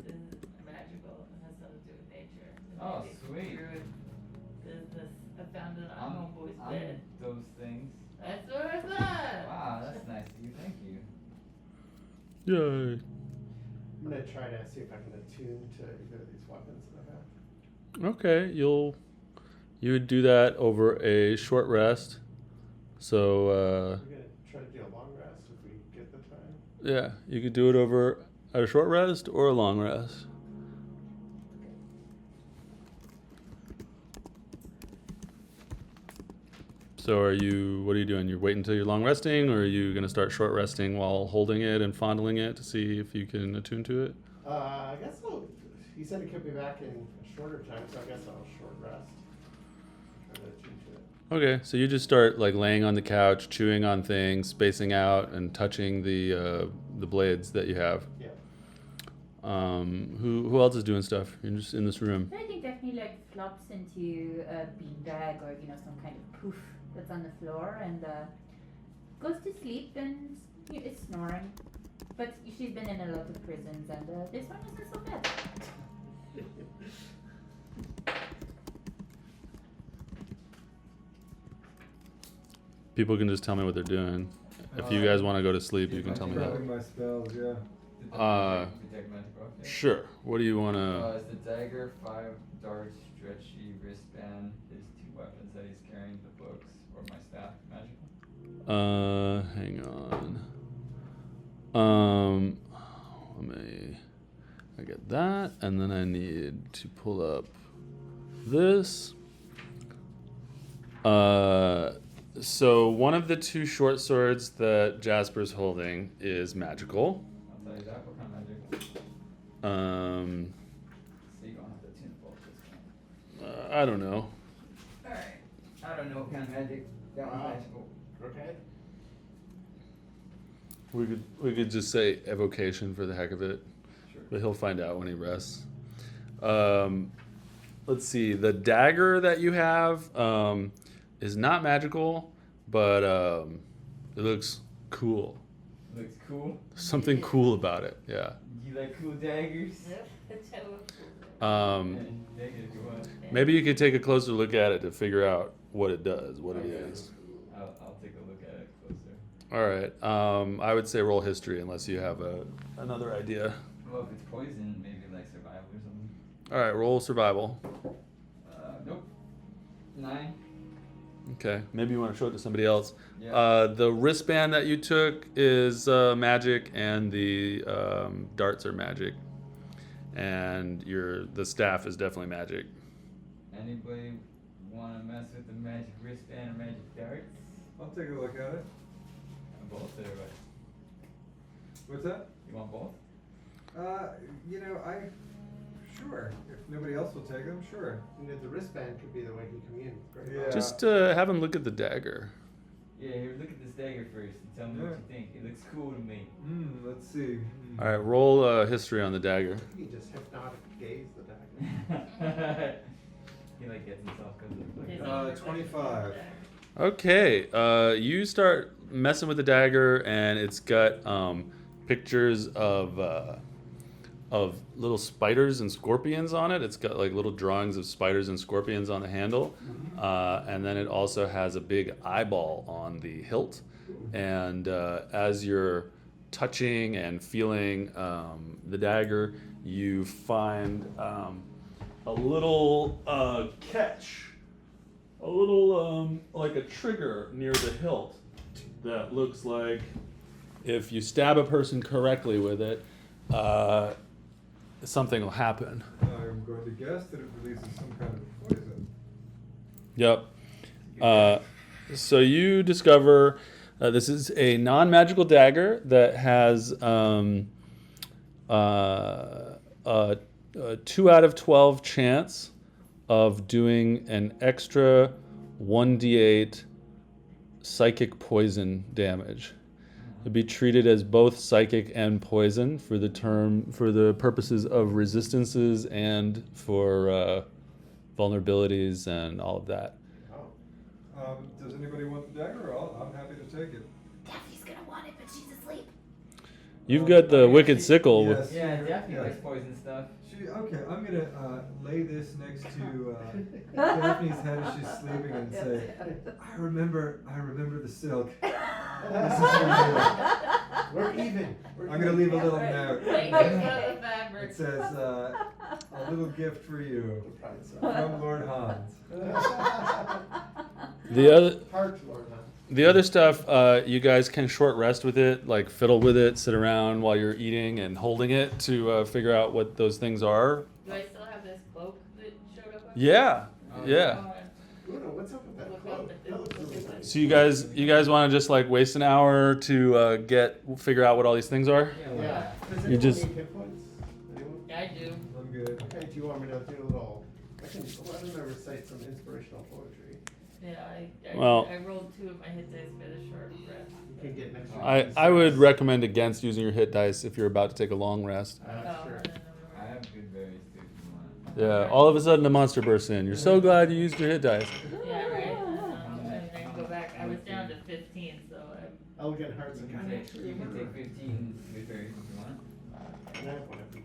this is magical, it has something to do with nature. Oh, Maybe sweet. Druid business. I found it on Homeboy's I'm bed. those things. That's what I thought. Wow, that's nice of you. Thank you. Yay. I'm gonna try to see if I can attune to either of these weapons that I have. Okay, you would do that over a short rest. So We're gonna try to do a long rest if we get the time. yeah, you could do it over at a short rest or a long rest. So what are you doing? You're waiting until you're long resting, or are you going to start short resting while holding it and fondling it to see if you can attune to it? I guess he said he could be back in a shorter time, so I guess I'll short rest. Try to attune to it. Okay, so you just start like laying on the couch, chewing on things, spacing out, and touching the blades that you have. Yeah. Who else is doing stuff? You're just in this room. I think definitely like flops into a beanbag or some kind of poof that's on the floor and goes to sleep and is snoring. But she's been in a lot of prisons and this one isn't so bad. People can just tell me what they're doing. If you guys want to go to sleep, you can tell me that. Grabbing my spells, yeah. Detect magical object. Sure. What do you want to? Is the dagger, 5 darts, stretchy wristband, his 2 weapons that he's carrying, the books, or my staff magical? Hang on. I get that, and then I need to pull up this. So one of the 2 short swords that Jasper's holding is magical. I'll tell you that. What kind of magic? So you don't have to tune both this time. I don't know. Alright. I don't know what kind of magic. That one's Wow. magical. Okay. We could just say evocation for the heck of it, Sure. but he'll find out when he rests. Let's see. The dagger that you have is not magical, but it looks cool. Looks cool. Something cool about it. Yeah. You like cool daggers? Negative, you want? Maybe you could take a closer look at it to figure out what it does, what it Okay. is. I'll take a look at it closer. All right. I would say roll history unless you have another idea. Well, if it's poison, maybe like survival or something. All right. Roll survival. Nope. 9. Okay. Maybe you want to show it to somebody else. Yeah. The wristband that you took is magic, and the darts are magic, and the staff is definitely magic. Anybody want to mess with the magic wristband or magic darts? I'll take a look at it. Both, everybody. What's that? You want both? Sure. If nobody else will take them, sure. And the wristband could be the way he communes. Great. Yeah. Just have him look at the dagger. Yeah, here, look at this dagger first and tell me what you think. It looks cool to me. Let's see. All right. Roll history on the dagger. He just hypnotic gaze the dagger. He like gets himself because of the 25. Okay, you start messing with the dagger, and it's got pictures of little spiders and scorpions on it. It's got like little drawings of spiders and scorpions on the handle, and then it also has a big eyeball on the hilt. And as you're touching and feeling the dagger, you find a little catch. A little, like a trigger near the hilt that looks like if you stab a person correctly with it, something will happen. I'm going to guess that it releases some kind of poison. Yep. So you discover this is a non-magical dagger that has a 2 out of 12 chance of doing an extra 1d8 psychic poison damage. It'd be treated as both psychic and poison for the purposes of resistances and for vulnerabilities and all of that. Does anybody want the dagger? I'm happy to take it. Daphne's gonna want it, but she's asleep. You've got the wicked sickle. Yes. Yeah, Daphne likes poison stuff. Okay, I'm gonna lay this next to Daphne's head as she's sleeping and say, I remember the silk. This is for you. We're even. I'm gonna leave a little note. Wait, there's the fabric. It says, a little gift for you We'll try this from Lord Hans. The other Heart, Lord, huh? The other stuff, you guys can short rest with it, like fiddle with it, sit around while you're eating and holding it to figure out what those things are. Do I still have this cloak that showed up on Yeah, Oh, yeah. Ooh, no, what's up with that Look cloak? up at That looks this. really nice. So you guys want to just like waste an hour to figure out what all these things are? Yeah. Does You anyone just- need hit points? Anyone? Yeah, I do. I'm good. Okay, do you want me to do a little, why don't I recite some inspirational poetry? Yeah, Well- I rolled 2 of my hit dice for the short rest. You can get an extra. I would recommend against using your hit dice if you're about to take a long rest. Oh, Sure. and then I have good berries too if you want. Yeah, all of a sudden a monster bursts in. You're so glad you used your hit dice. Yeah, right. And then go back. I was down to 15, so I'm. Elegant hearts You and can kind take, you can take 15 good berries if you want. And I have one if you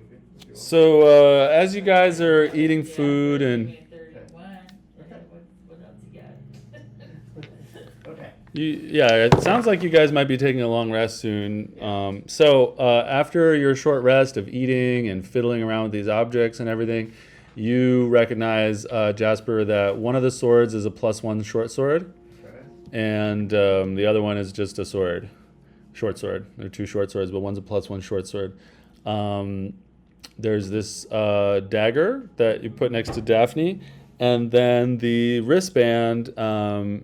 want. So as you guys are eating food and 31. What else you got? Okay. it sounds like you guys might be taking a long rest soon. So after your short rest of eating and fiddling around with these objects and everything, you recognize, Jasper, that one of the swords is a +1 short sword, Okay. and the other one is just a sword, short sword. There are 2 short swords, but one's a +1 short sword. There's this dagger that you put next to Daphne, and then the wristband,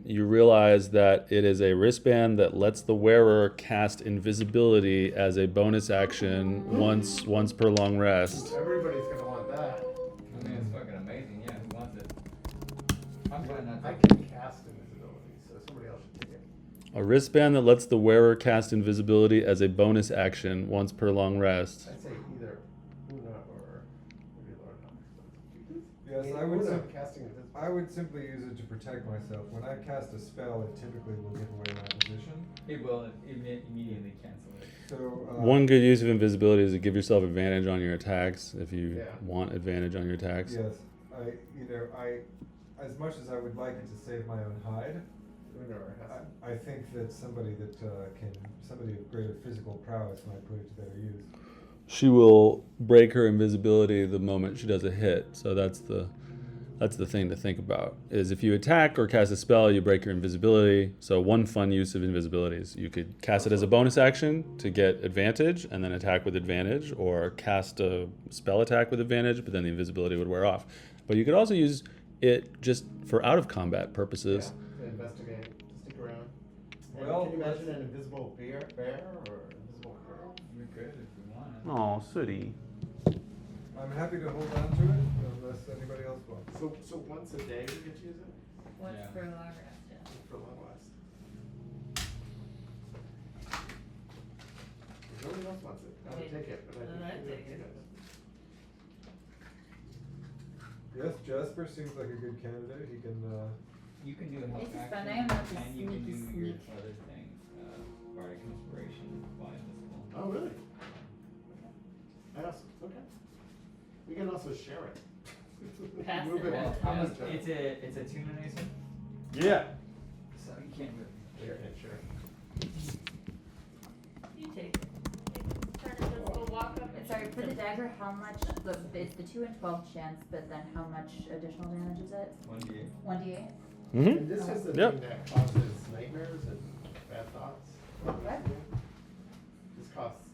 you realize that it is a wristband that lets the wearer cast invisibility as a bonus action once per long rest. Everybody's gonna want that. I mean, it's fucking amazing. Yeah, who wants it? I'm fine not I taking can cast invisibility, so somebody else should take it. A wristband that lets the wearer cast invisibility as a bonus action once per long rest. I'd say either Una or maybe Lord Knox. Yes, I Una would. casting invisibility. I would simply use it to protect myself. When I cast a spell, it typically will give away my position. It will immediately cancel it. So One good use of invisibility is to give yourself advantage on your attacks if you Yeah. want advantage on your attacks. Yes, as much as I would like it to save my own hide, Una or Hassan. I think that somebody of greater physical prowess might put it to better use. She will break her invisibility the moment she does a hit. So that's the thing to think about. Is if you attack or cast a spell, you break your invisibility. So one fun use of invisibility is you could cast it as a bonus action to get advantage and then attack with advantage, or cast a spell attack with advantage, but then the invisibility would wear off. But you could also use it just for out of combat purposes. Yeah, to investigate, to stick around. And Well, can you imagine an invisible bear or invisible girl? We could if we wanted. Oh, sooty. I'm happy to hold on to it unless anybody else wants. So once a day we get to use it Once Yeah. for a long rest, yeah. for a long last. If nobody else wants it, I would Wait. take it, but I think I'd you take it. Yes, Jasper seems like a good candidate. He can. You can do a help It's just action, fun. I am not the and you can do sneaky your sneak. other thing, bardic inspiration, fly invisible. Oh, really? I also, okay. We can also share it. Pass Move it it. around. How much? It's a tuna nicer, Yeah. so you can't move. Share it, sure. You take it. Turn it, let's go walk up. and Sorry, shoot for the some- dagger, how much, it's the 2 in 12 chance, but then how much additional damage is it? 1d8. 1d8? Mm-hmm. And this is the Yep. thing that causes nightmares and bad thoughts. What? This costs.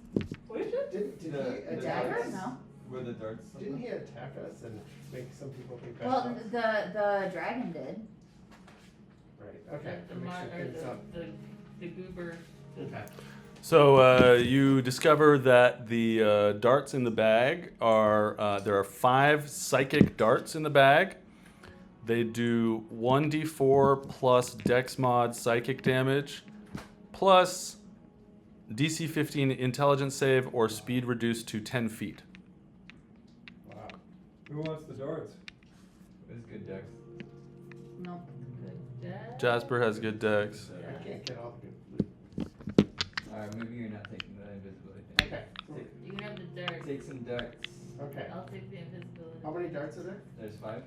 What is it? Did he The attack Dagger? us? No. Were the darts? Didn't he attack us and make some people think bad Well, thoughts? the dragon did. Right, okay. The That makes mar- it or things up. the goober. Okay. So you discover that the darts in the bag are, there are 5 psychic darts in the bag. They do 1d4 plus dex mod psychic damage, plus DC 15 intelligence save or speed reduced to 10 feet. Wow. Who wants the darts? It was good dex. Nope. Good dad. Jasper has good dex. I can't get all the good loot. Alright, maybe you're not taking the invisibility thing. Okay. You can have the darts. Take some darts. Okay. I'll take the invisibility. How many darts are there? There's 5.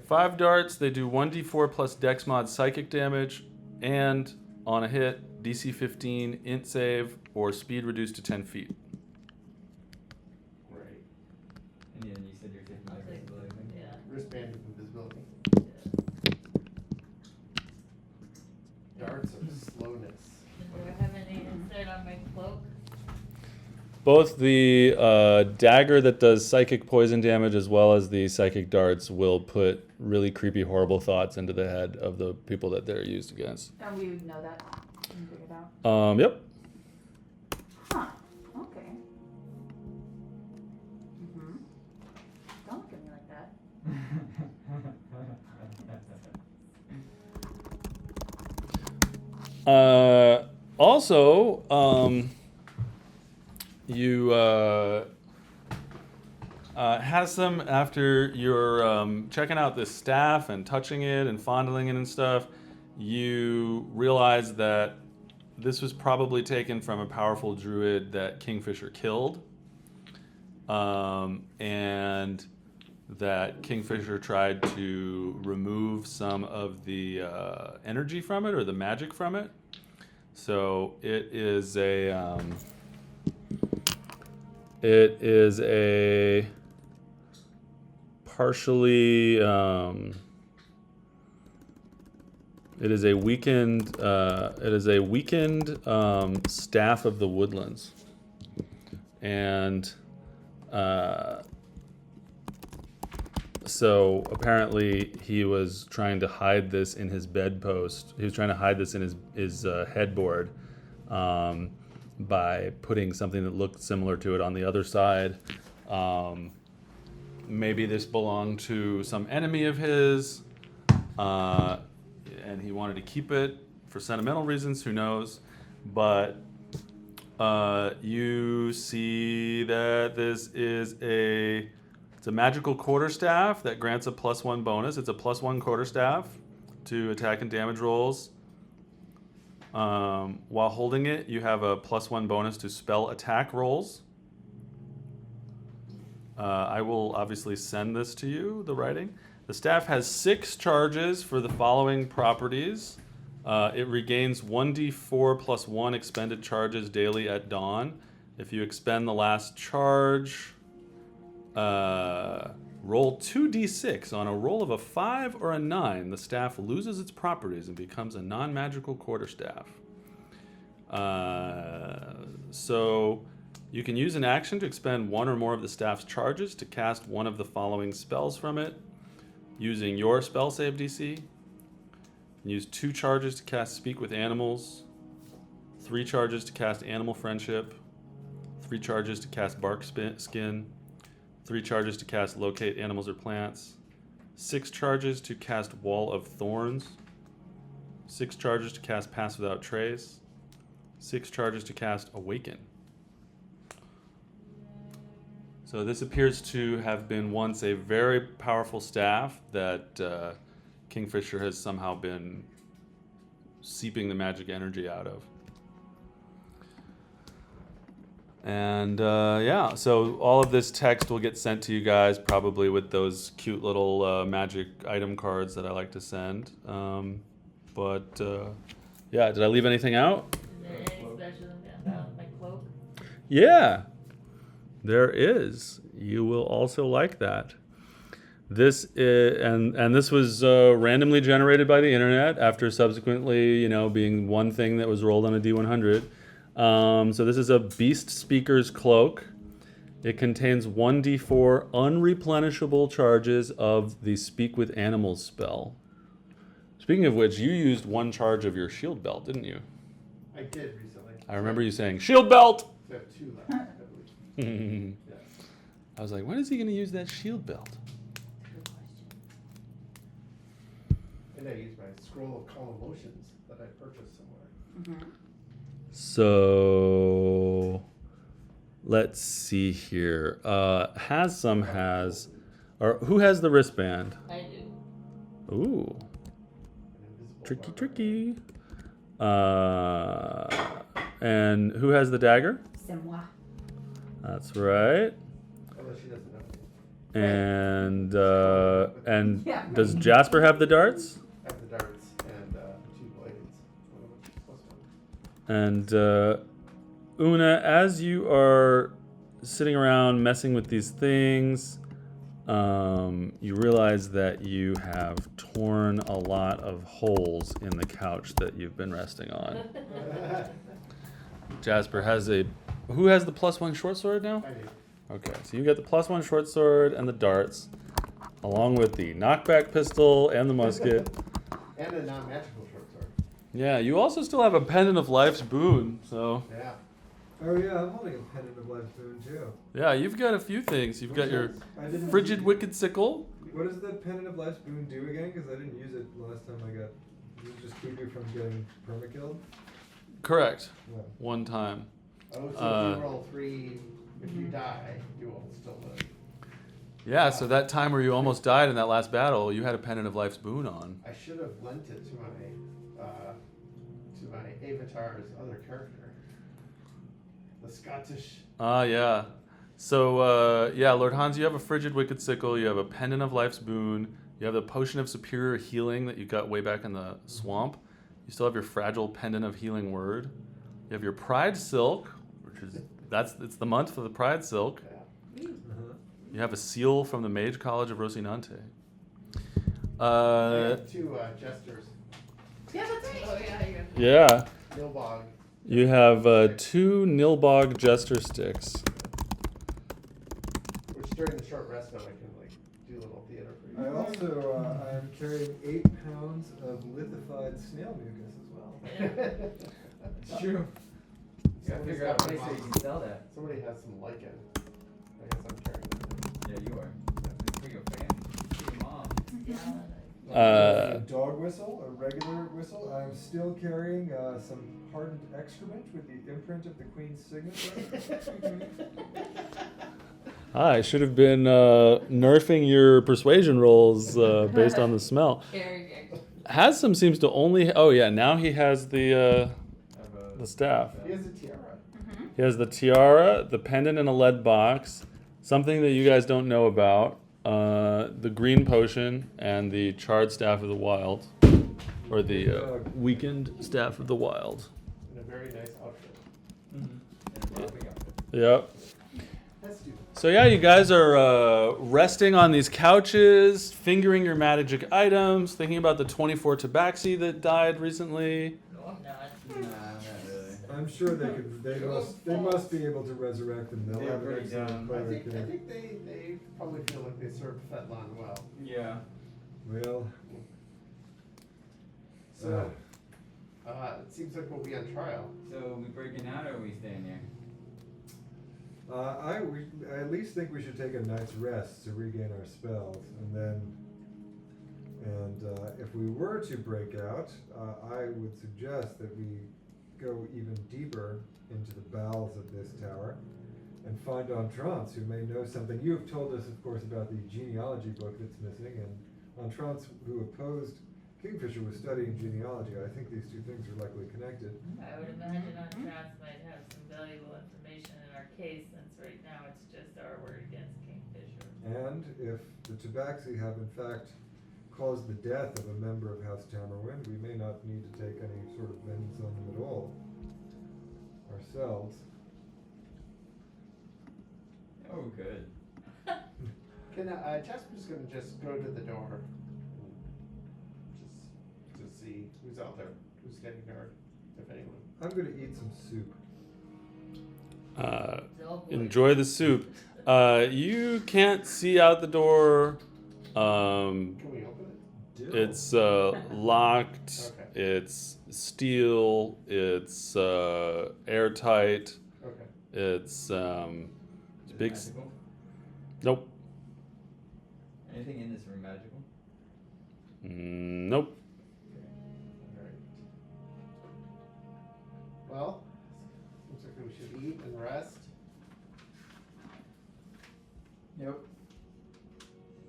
5 darts, they do 1d4 plus dex mod psychic damage, and on a hit, DC 15 int save or speed reduced to 10 feet. Right. And then you said you're taking the I'll take, invisibility thing. yeah. Wristband of invisibility. Yeah. Darts are slow both the dagger that does psychic poison damage as well as the psychic darts will put really creepy, horrible thoughts into the head of the people that they're used against. And we would know that and figure it out. Yep. Huh. Okay. Mm-hmm. Don't look at me like that. Also, you has them after you're checking out this staff and touching it and fondling it and stuff. You realize that this was probably taken from a powerful druid that Kingfisher killed, and that Kingfisher tried to remove some of the energy from it or the magic from it. So it is a partially it is a weakened staff of the woodlands, and so apparently he was trying to hide this in his bedpost. He was trying to hide this in his headboard by putting something that looked similar to it on the other side. Maybe this belonged to some enemy of his, and he wanted to keep it for sentimental reasons, who knows. But you see that this is it's a magical quarterstaff that grants a +1 bonus. It's a +1 quarterstaff to attack and damage rolls. While holding it, you have a +1 bonus to spell attack rolls. I will obviously send this to you, the writing. The staff has 6 charges for the following properties. It regains 1d4 + 1 expended charges daily at dawn. If you expend the last charge, roll 2d6. On a roll of a 5 or a 9, the staff loses its properties and becomes a non-magical quarterstaff. So you can use an action to expend 1 or more of the staff's charges to cast one of the following spells from it, using your spell save DC. Use 2 charges to cast Speak with Animals, 3 charges to cast Animal Friendship, 3 charges to cast Bark Skin, 3 charges to cast Locate Animals or Plants, 6 charges to cast Wall of Thorns, 6 charges to cast Pass Without Trace, 6 charges to cast Awaken. So this appears to have been once a very powerful staff that Kingfisher has somehow been seeping the magic energy out of. And yeah, so all of this text will get sent to you guys probably with those cute little magic item cards that I like to send. But yeah, did I leave anything out? Is there anything special about my cloak? Yeah, there is. You will also like that. This is, and this was randomly generated by the internet after subsequently, being one thing that was rolled on a D100. So this is a Beast Speaker's Cloak. It contains 1d4 unreplenishable charges of the Speak with Animals spell. Speaking of which, you used 1 charge of your shield belt, didn't you? I did recently. I remember you saying, shield belt! I have 2 left, I believe. Yeah. I was like, when is he going to use that shield belt? Good question. And I used my scroll of calm emotions that I purchased somewhere. Mm-hmm. So let's see here. Hasum has, or who has the wristband? I do. Ooh, An invisible tricky, barbarian. tricky. And who has the dagger? C'est moi. That's right. Although she doesn't know. And Yeah. does Jasper have the darts? I have the darts and 2 blades. One of which is +1. And Una, as you are sitting around messing with these things, you realize that you have torn a lot of holes in the couch that you've been resting on. Jasper has a Who has the +1 short sword now? I do. Okay, so you get the +1 short sword and the darts, along with the knockback pistol and the musket. And a non-magical short sword. Yeah, you also still have a pendant of life's boon. So Yeah. Oh yeah, I'm holding a pendant of life's boon too. yeah, you've got a few things. You've got your I didn't. frigid wicked sickle. What does the pendant of life's boon do again? Because I didn't use it last time I got. Does it just keep you from getting perma-killed? Correct. Yeah. One time. Oh, so if you roll 3, if you die, you will still live. Yeah, so that time where you almost died in that last battle, you had a pendant of life's boon on. I should have lent it to my avatar's other character, the Scottish. Ah, yeah. So, yeah, Lord Hans, you have a frigid wicked sickle, you have a pendant of life's boon, you have the potion of superior healing that you got way back in the swamp. You still have your fragile pendant of healing word. You have your pride silk, which is it's the month for the pride silk. Yeah. You have a seal from the Mage College of Rocinante. I have 2 jesters. Yeah, that's right. Oh, yeah, you Yeah. Nilbog. You have 2 Nilbog Jester sticks. Which during the short rest time I can do a little theater for you. I also I am carrying 8 pounds of lithified snail mucus as well. It's true. You gotta figure out a place that you can sell that. Somebody has some lichen. I guess I'm carrying that. Yeah, you are. That's big a fan. Your mom. A dog whistle, a regular whistle. I'm still carrying some hardened excrement with the imprint of the Queen's signature. I should have been nerfing your persuasion rolls based on the smell. Hasem seems to only. Oh yeah, now he has the staff. He has a tiara. He has the tiara, the pendant in a lead box, something that you guys don't know about, the green potion, and the charred staff of the wild, or the weakened staff of the wild. In a very nice outfit. And a lovely outfit. Yep. Let's do that. So yeah, you guys are resting on these couches, fingering your magic items, thinking about the 24 tabaxi that died recently. No, I'm not. Nah, not really. I'm sure they could. They must be able to resurrect them. They'll They're have an pretty excellent dumb. I cleric think there. they probably feel like they served Fetlan well. Yeah. Well, So, it seems like we'll be on trial. So we breaking out or are we staying there? I at least think we should take a night's rest to regain our spells, and if we were to break out, I would suggest that we go even deeper into the bowels of this tower and find Entrance, who may know something. You have told us, of course, about the genealogy book that's missing, and Entrance, who opposed Kingfisher, was studying genealogy. I think these two things are likely connected. I would imagine Entrance might have some valuable information in our case, since right now it's just our word against Kingfisher. And if the Tabaxi have in fact caused the death of a member of House Tamerwind, we may not need to take any sort of vengeance on them at all ourselves. Oh, good. Can Jasper's gonna just go to the door, just to see who's out there, who's getting guard, if anyone. I'm going to eat some soup. Enjoy the soup. You can't see out the door. Can we open it? It's locked. Okay. It's steel. It's airtight. Okay. It's Is it big. magical? Nope. Anything in this room magical? Nope. Alright. Well, looks like we should eat and rest. Yep.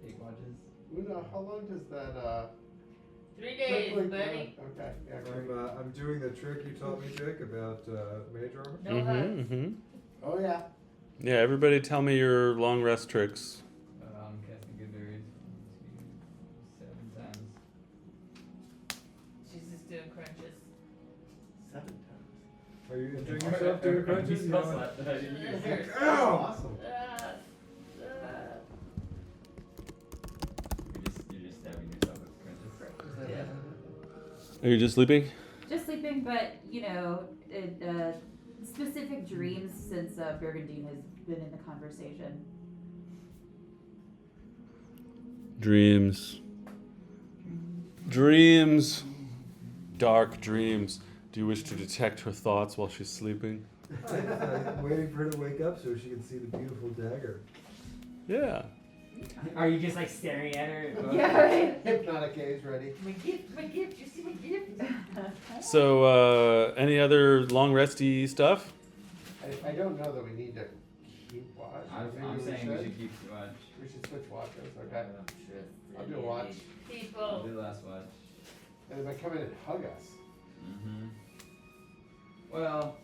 8 watches. Una, how long does that 3 days, like, buddy. okay, yeah, great. I'm doing the trick you taught me, Jake, about mage armor. No hugs. Mm-hmm. Oh yeah. Yeah. Everybody, tell me your long rest tricks. Casting good berries 7 times. She's just doing crunches. 7 times. Are you enjoying yourself doing crunches? You know what? that I didn't use. Hurts. Oh, awesome. You're just stabbing yourself with crunches. Yeah. Are you just sleeping? Just sleeping, but specific dreams since Burgundine has been in the conversation? Dreams. Dreams. Dark dreams. Do you wish to detect her thoughts while she's sleeping? I'm waiting for her to wake up so she can see the beautiful dagger. Yeah. Are you just like staring at her? Yeah, right. Hypnotic gaze ready. My gift, you see my gift? So, any other long resty stuff? I don't know that we need to keep watch. Maybe I'm saying we should. should keep watch. We should switch watches. Okay. I'll do a Interested watch. in I'll People. do the last watch. And they might come in and hug us. Mm-hmm. Well,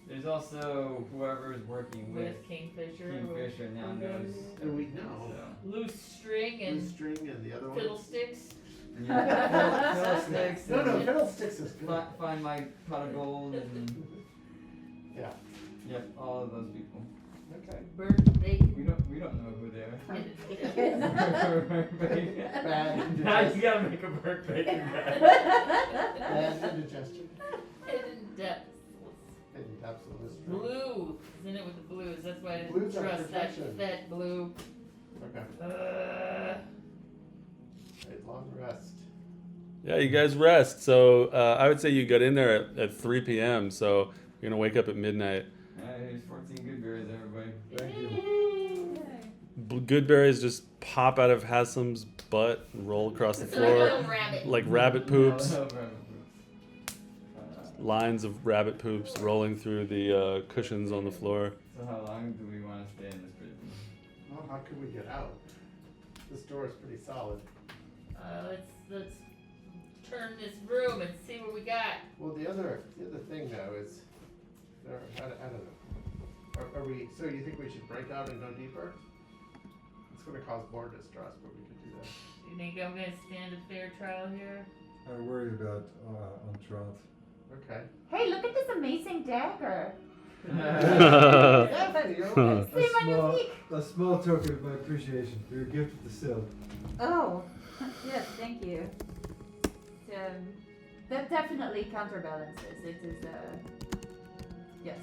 there's also whoever is working with With Kingfisher. Kingfisher now knows. And we know. So. Loose string Blue and string and the other one. fiddlesticks. Yeah, fiddlesticks. No, and fiddlesticks is good. Find my pot of gold and Yeah. yep, all of those people. Okay. Burnt bacon. We don't know who they are. Bad Now you indigestion. gotta make a burnt bacon guy. Bad indigestion. Hidden depths. Hidden depths of this string. Blue is in it with the blues. That's why I didn't Blues are trust that protection. fat blue. Okay. Right, long rest. Yeah, you guys rest. So, I would say you got in there at 3 p.m., so you're going to wake up at midnight. Here's 14 good berries, everybody. Thank you. Good berries just pop out of Haslam's butt and roll across the It's like a little floor rabbit. like rabbit poops. I love rabbit poops. Lines of rabbit poops rolling through the cushions on the floor. So how long do we want to stay in this prison? Well, how could we get out? This door is pretty solid. Let's turn this room and see what we got. Well, the other thing though is, I don't know. Are we? So you think we should break out and go deeper? It's going to cause more distress, but we could do that. You think I'm gonna stand a fair trial here? I worry about Entrant. Okay. Hey, look at this amazing dagger. Daphne, you're okay. C'est magnifique. A small token of my appreciation for your gift of the sill. Oh, yes, thank you. That definitely counterbalances. It is, yes,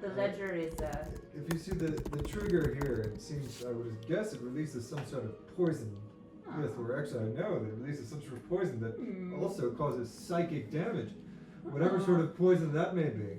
the ledger is, If you see the trigger here, it seems, I would guess it releases some sort of poison. Yes, or actually I know that it releases some sort of poison that also causes psychic damage. Whatever sort of poison that may be.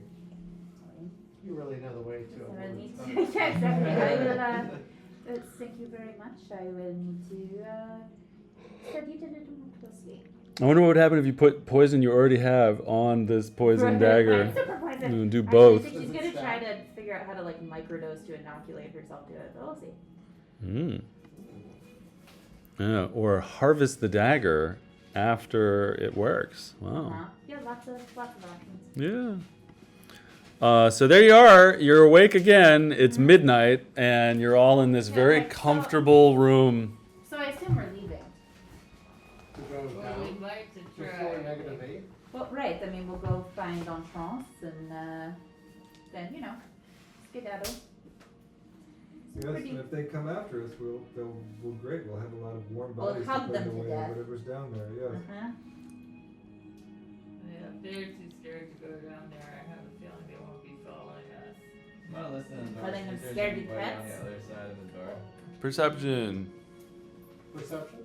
You really know the way to a I need woman's to, heart. yeah, exactly. I will, thank you very much. I will need to, study it a little more closely. I wonder what would happen if you put poison you already have on this poison dagger. Super poison. You do Actually, both. I think she's Does it gonna try stab? to figure out how to like microdose to inoculate herself to it, but we'll see. Mm. Yeah, or harvest the dagger after it works. Wow. Yeah, lots of options. Yeah. So there you are. You're awake again. It's midnight, and you're all in this very Okay, so- comfortable room. So I assume we're leaving. To go Well, down we'd like to to try. floor -8. Well, right. I mean, we'll go find Entrance and then skedaddle. Yes, Pretty- and if they come after us, we'll great. We'll have a lot of warm We'll bodies hug to put them in the to way death. of whatever's down there. Yes. Uh-huh. Yeah, if they're too scared to go down there, I have a feeling they won't be following us. Well, listen, Letting them if there's scaredy anybody on cats. the other side of the door. Perception. Perception?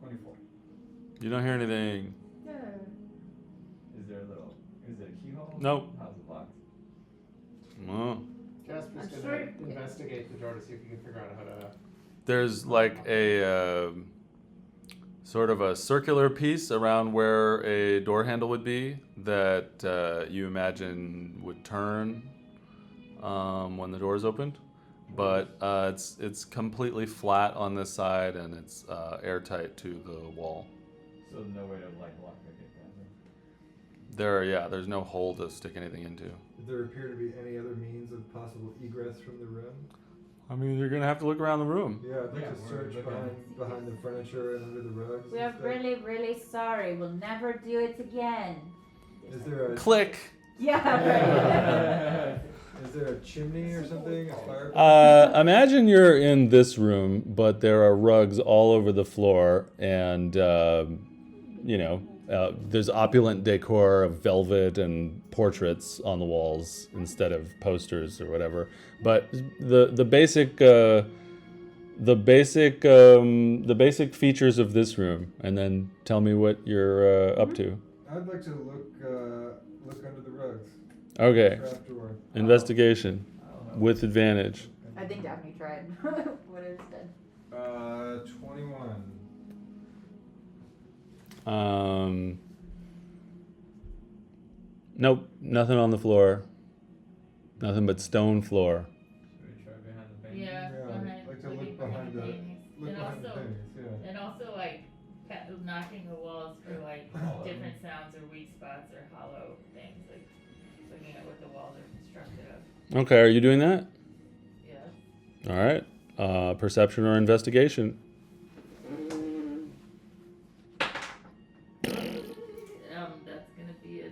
24. You don't hear anything. Is there a little, is it a keyhole? Nope. How's it locked? Well, Jasper's I'm going sure- to investigate the door to see if he can figure out how to. there's like a sort of a circular piece around where a door handle would be that you imagine would turn when the door is opened. But it's completely flat on this side, and it's airtight to the wall. So no way to like lock it There's no hole to stick anything into. Did there appear to be any other means of possible egress from the room? I mean, you're gonna have to look around the room. Yeah, I'd like Yeah, to we're search looking. behind the furniture and under the rugs. We and are stuff. really, really sorry. We'll never do it again. Is there a Click. Yeah, right. Is there a chimney or something? A fireplace? Imagine you're in this room, but there are rugs all over the floor, and there's opulent decor of velvet and portraits on the walls instead of posters or whatever. But the basic features of this room, and then tell me what you're up to. I'd like to look under the rugs. Okay. Trap door. Investigation with advantage. I think Daphne tried. What is it? 21. Nope, nothing on the floor. Nothing but stone floor. Should we try behind the painting? Yeah, Yeah, behind, like to looking look behind the paintings. look And behind the also, paintings. Yeah. and also like knocking the walls for like different sounds or weak spots or hollow things, like looking at what the walls are constructed of. Okay, are you doing that? Yeah. All right. Perception or investigation? That's gonna be a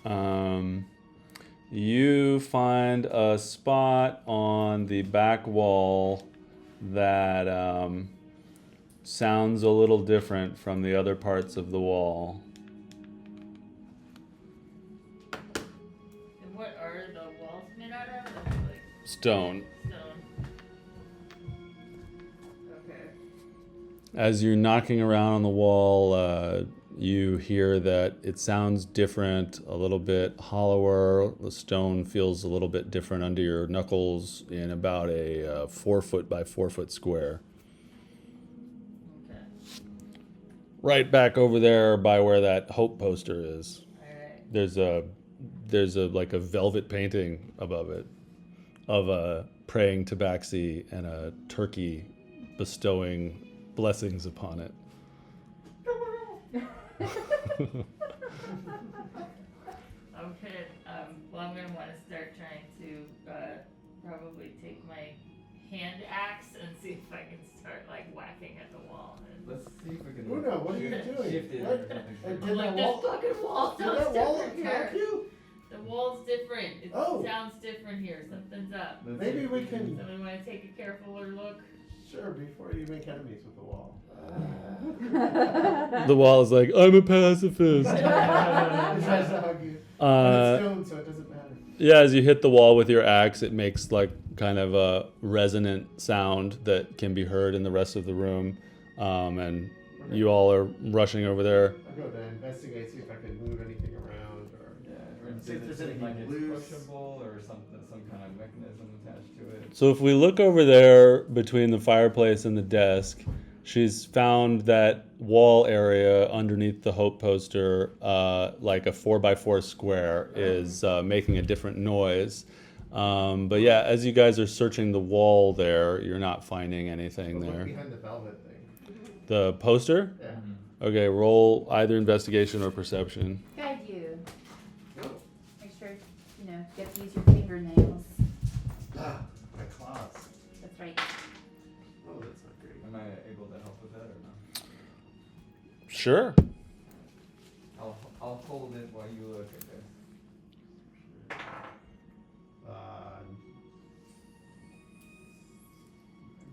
21. You find a spot on the back wall that sounds a little different from the other parts of the wall. And what are the walls made out of? Like Stone. stone. Okay. As you're knocking around on the wall, you hear that it sounds different, a little bit hollower. The stone feels a little bit different under your knuckles in about a 4 foot by 4 foot square. Okay. Right back over there by where that hope poster is. Alright. There's a like a velvet painting above it of a praying tabaxi and a turkey bestowing blessings upon it. Okay, well, I'm gonna want to start trying to probably take my hand axe and see if I can start like whacking at the wall. And Let's see if we can. Una, what are you doing? Shift it or What? something. And I'm did like, that this wall? fucking wall Did sounds that wall different attack here. you? The wall's different. It Oh. sounds different here. Something's up. Let's Maybe see if we can- Somebody want to take a carefuler look? Sure, before you make enemies with the wall. The wall is like, I'm a pacifist. It tries to hug you. But it's stone, so it doesn't matter. Yeah, as you hit the wall with your axe, it makes like kind of a resonant sound that can be heard in the rest of the room. And you all are rushing over there. I'll go to investigate, see if I can move anything around or. Yeah, or See if does there's it seem like anything it's loose. pushable or something, some kind of mechanism attached to it? So if we look over there between the fireplace and the desk, she's found that wall area underneath the hope poster, like a 4x4 square, is making a different noise. But yeah, as you guys are searching the wall there, you're not finding anything Look there. behind the velvet thing. The poster? Yeah. Okay, roll either investigation or perception. Guide you. Make sure, get to use your fingernails. Ah, my claws. That's right. Oh, that's not great. Am I able to help with that or not? Sure. I'll hold it while you look at this.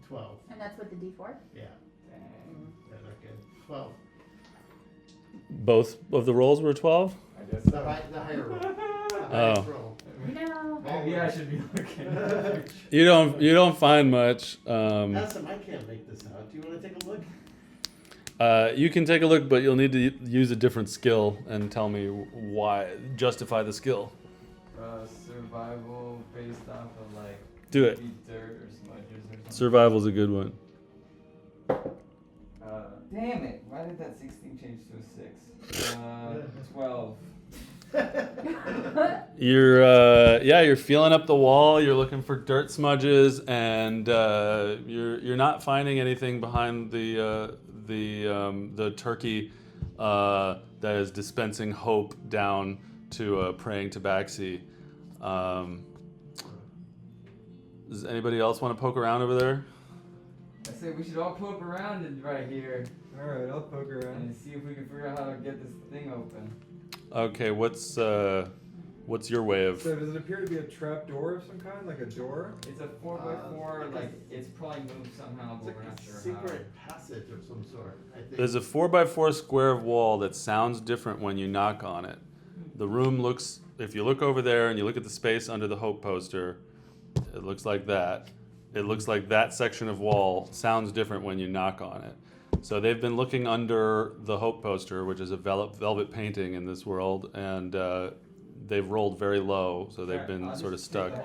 12. And that's with the D4? Yeah, Dang. they're not good. 12. Both of the rolls were 12? I guess The, so. the higher roll. The Oh. highest roll. No. Maybe I should be looking. You don't find much. Awesome, I can't make this out. Do you want to take a look? You can take a look, but you'll need to use a different skill and tell me why. Justify the skill. Survival based off of like Do it. maybe dirt or smudges or something. Survival's a good one. Damn it! Why did that 16 change to a 6? 12. You're feeling up the wall. You're looking for dirt smudges, and you're not finding anything behind the turkey that is dispensing hope down to praying tabaxi. Does anybody else want to poke around over there? I say we should all poke around it right here Alright, I'll poke around. and see if we can figure out how to get this thing open. Okay, what's What's your way of? So does it appear to be a trap door of some kind, like a door? It's a 4x4, like it's probably moved somehow, It's but like we're a not sure secret passage of some sort, I think. There's a 4x4 square of wall that sounds different when you knock on it. The room looks, if you look over there and you look at the space under the Hope poster, it looks like that. It looks like that section of wall sounds different when you knock on it. So they've been looking under the Hope poster, which is a velvet painting in this world, and they've rolled very low, so they've been I'll sort of just take stuck.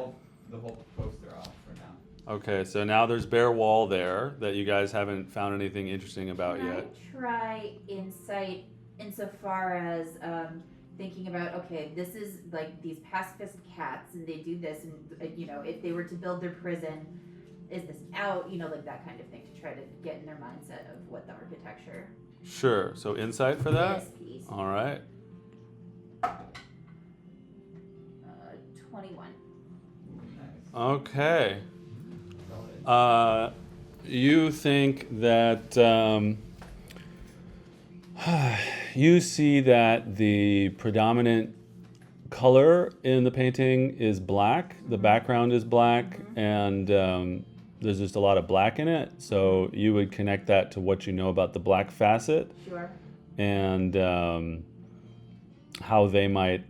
The whole poster off for now. Okay, so now there's bare wall there that you guys haven't found anything interesting about Can yet. I try insight insofar as thinking about, okay, this is like these pacifist cats and they do this, and if they were to build their prison, is this out, like that kind of thing, to try to get in their mindset of what the architecture Sure, so insight for that? is piece. All right. 21. Nice. Okay. Solid. You think that you see that the predominant color in the painting is black. The background is black, and there's just a lot of black in it. So you would connect that to what you know about the black facet Sure. and how they might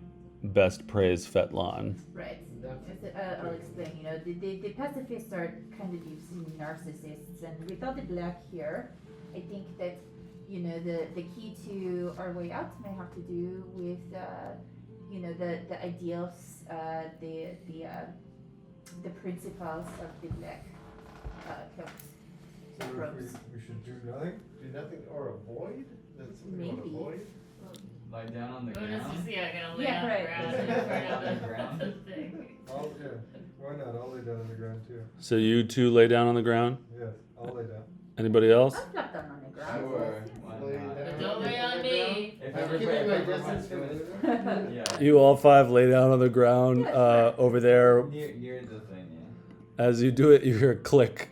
best praise Fetlan. Right. That's- I'll explain. The pacifists are kind of these narcissists, and without the black here, I think that the key to our way out may have to do with the ideals, the principles of the black So if approach. we should do nothing? Do nothing or avoid? That's something you want to Maybe. avoid? Lie down on the Well, it's ground. just, gonna lay Yeah, on right. the ground in front On of the ground. the thing. Yeah. Why not? I'll lay down on the ground too. So you two lay down on the ground. Yes, I'll lay down. Anybody else? I'll flop down on the ground. Sure. Why Lay not? down. But don't lay on me. If I'm everybody, keeping my if distance everyone's from doing you. Yeah. You all five lay down on the ground Yeah, sure. over there. Near the thing, As you do it, you hear a click,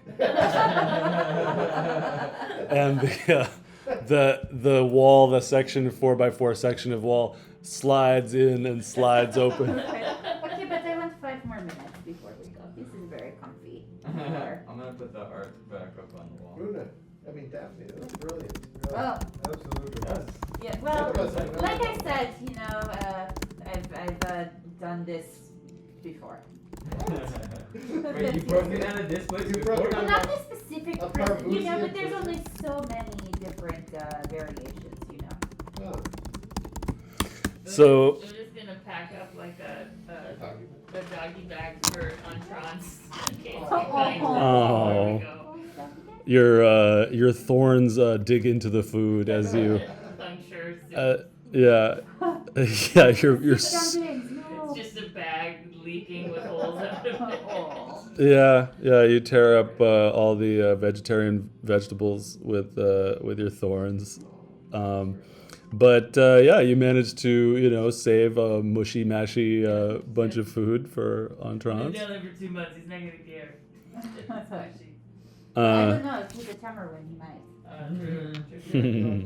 and the wall, the section 4x4 section of wall, slides in and slides open. Okay, but I want 5 more minutes before we go. This is very comfy. yeah. I'm gonna put the art back up on the wall. Luna, Daphne, that's brilliant. Well, Absolutely. Yes. yeah. Well, That's like I said, I've done this before. Wait, you broke it out of this place You before? broke it Well, out. not the specific A prison, Parbusian but there's prison. only so many different variations, Oh, So We're just gonna pack up like a doggy. doggy bag for entrance in case we Oh. find Oh. where we go. your thorns dig into the food as you, Punctures. yeah, yeah, your Dumplings, It's no. just a bag leaking with holes out of it. Oh. yeah, you tear up all the vegetarian vegetables with your thorns. But you managed to save a mushy mashy bunch of food for He's been entrance. down there for 2 months. He's not gonna care. It's actually. I Uh, don't know, if he's a Tamerlane, he might. True.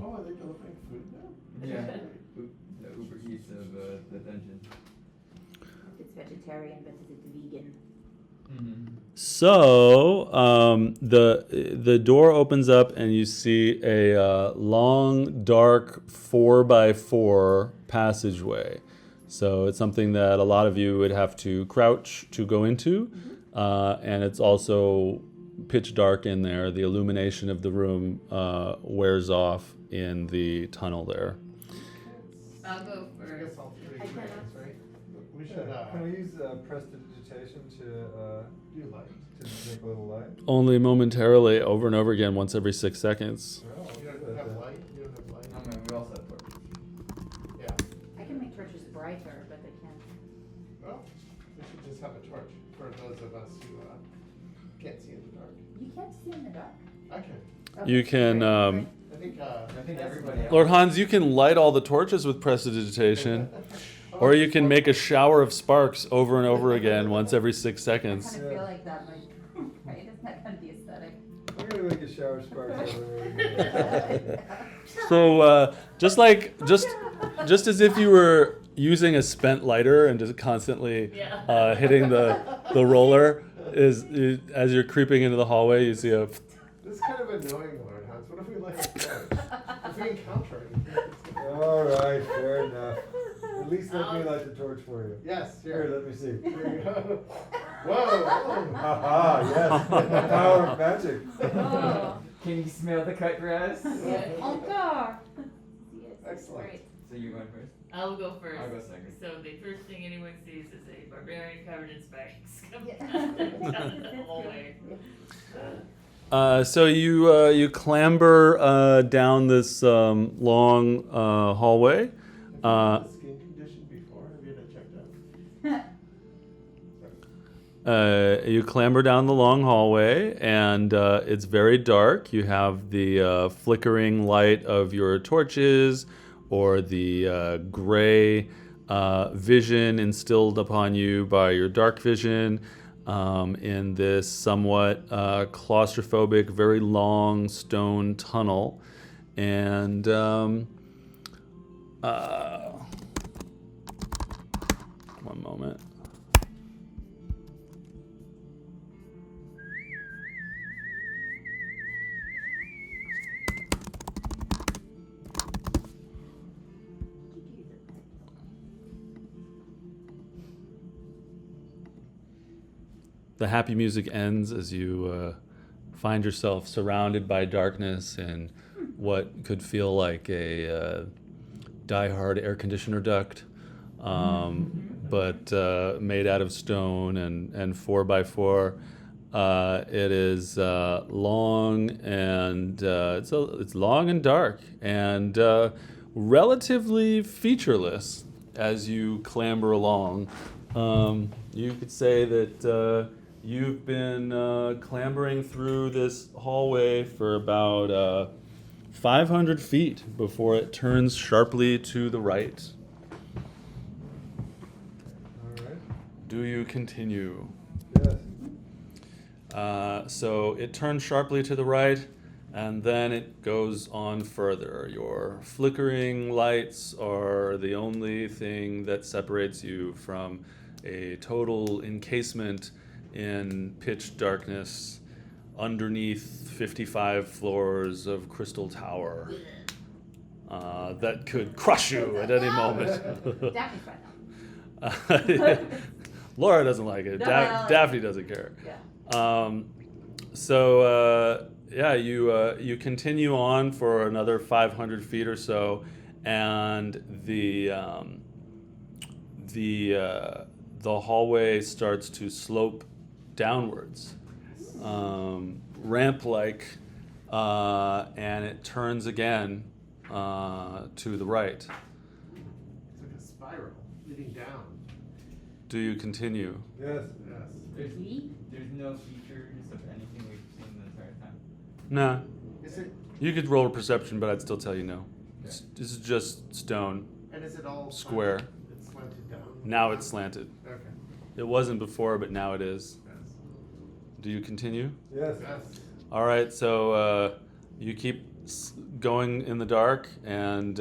Oh, are they delivering food now? Yeah. The Uber Eats of the dungeon. If it's vegetarian, but is it vegan? So the door opens up and you see a long, dark 4x4 passageway. So it's something that a lot of you would have to crouch to go into, and it's also pitch dark in there. The illumination of the room wears off in the tunnel there. I'll go I first. guess all three I cannot. ways, right? We should, Can we use prestidigitation to do light. make a little light? Only momentarily, over and over again, once every 6 seconds. Well, You I'll do don't that have then. light? You don't have light? I mean, we also have torches. Yeah. I can make torches brighter, but I can't. Well, we should just have a torch for those of us who can't see in the dark. You can't see in the dark. I can. Okay, You can, great, I think everybody else. Lord Hans, you can light all the torches with prestidigitation. Or you can make a shower of sparks over and over again once every 6 I seconds. kind of feel like that, like, right? It's not kind of the aesthetic. We're gonna make a shower sparks over there. So just as if you using a spent lighter and just constantly Yeah. hitting the roller as you're creeping into the hallway. You see a. This is kind of annoying, Lord Hans. What if we light a torch? If we encounter anything. All right, fair enough. At least let me light the torch for you. Yes, Here, here. let me see. Here you go. Whoa! Haha, yes. The power of magic. Oh. Can you smell the cut grass? Encore. Excellent. Great. So you're going first? I'll go first. I'll go second. So the first thing anyone sees is a barbarian covered in spikes coming Yeah. down the hallway. So you clamber down this long hallway. Have you had skin condition before? Have you had it checked out? You clamber down the long hallway, and it's very dark. You have the flickering light of your torches, or the gray vision instilled upon you by your dark vision, in this somewhat claustrophobic, very long stone tunnel. And one moment. The happy music ends as you find yourself surrounded by darkness in what could feel like a die-hard air conditioner duct, but made out of stone and 4x4. It is long and it's long and dark and relatively featureless as you clamber along. You could say that you've been clambering through this hallway for about 500 feet before it turns sharply to the right. All right. Do you continue? Yes. So it turns sharply to the right, and then it goes on further. Your flickering lights are the only thing that separates you from a total encasement in pitch darkness underneath 55 floors of Crystal Tower that could crush you at any moment. Daphne's fine though. Laura doesn't like it. No, I like it. Daphne doesn't care. Yeah. You continue on for another 500 feet or so, and the hallway starts to slope downwards, ramp-like, and it turns again to the right. It's like a spiral leading down. Do you continue? Yes. Yes. There's no features of anything we've seen the entire time. Nah. Is it? You could roll a perception, but I'd still tell you no. Okay. This is just stone. And is it all Square. It's slanted down. Now it's slanted. Okay. It wasn't before, but now it is. Yes. Do you continue? Yes. Yes. All right, so you keep going in the dark, and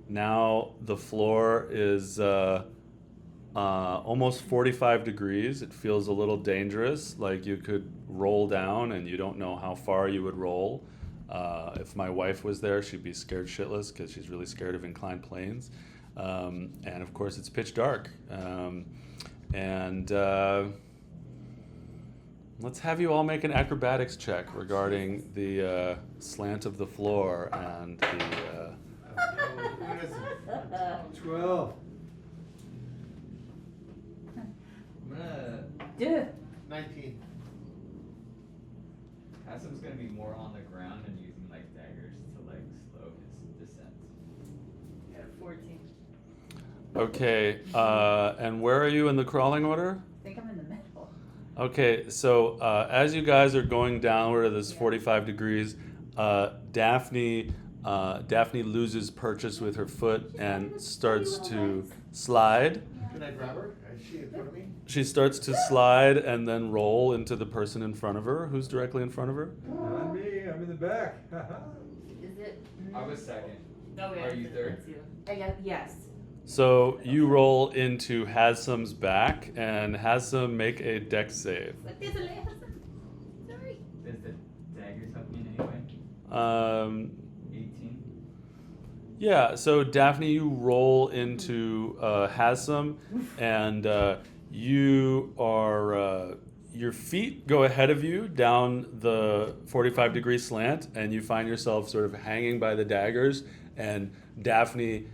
now the floor is almost 45 degrees. It feels a little dangerous, like you could roll down, and you don't know how far you would roll. If my wife was there, she'd be scared shitless because she's really scared of inclined planes. And of course, it's pitch dark. Let's have you all make an acrobatics check regarding the slant of the floor and the. What is it? 12. I'm gonna. Do it. 19. Hassim's gonna be more on the ground and using like daggers to like slow his descent. Yeah, 14. Okay, and where are you in the crawling order? I think I'm in the middle. Okay, so as you guys are going downward at this 45 degrees, Daphne loses purchase with her foot and starts to slide. Can I grab her? Is she in front of me? She starts to slide and then roll into the person in front of her, who's directly in front of her. Not me. I'm in the back. Is it? I was second. No, Are you third? That's you. Yes. So you roll into Hasam's back, and Hasam make a dex save. Sorry. Does the daggers help me in any way? 18. Yeah, so Daphne, you roll into Hasam, and you are your feet go ahead of you down the 45-degree slant, and you find yourself sort of hanging by the daggers, and Daphne's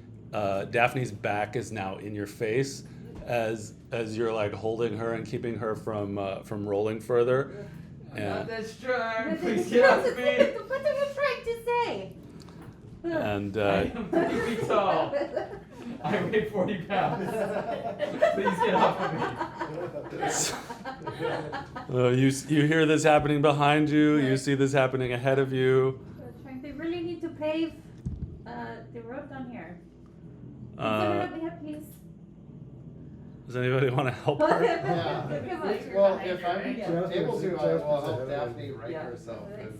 back is now in your face as you're like holding her and keeping her from rolling further. I'm not And, that strong. Please get off me. What are you trying to say? and I am 50 feet tall. I weigh 40 pounds. Please get off of me. you hear this happening behind you. You see this happening ahead of you. They really need to pave the road down here. Can Uh, someone help me up, please? does anybody want to help her? Yeah. Come on. Well, if I'm Yeah. able to, I will help Yeah. Daphne right Yeah. herself and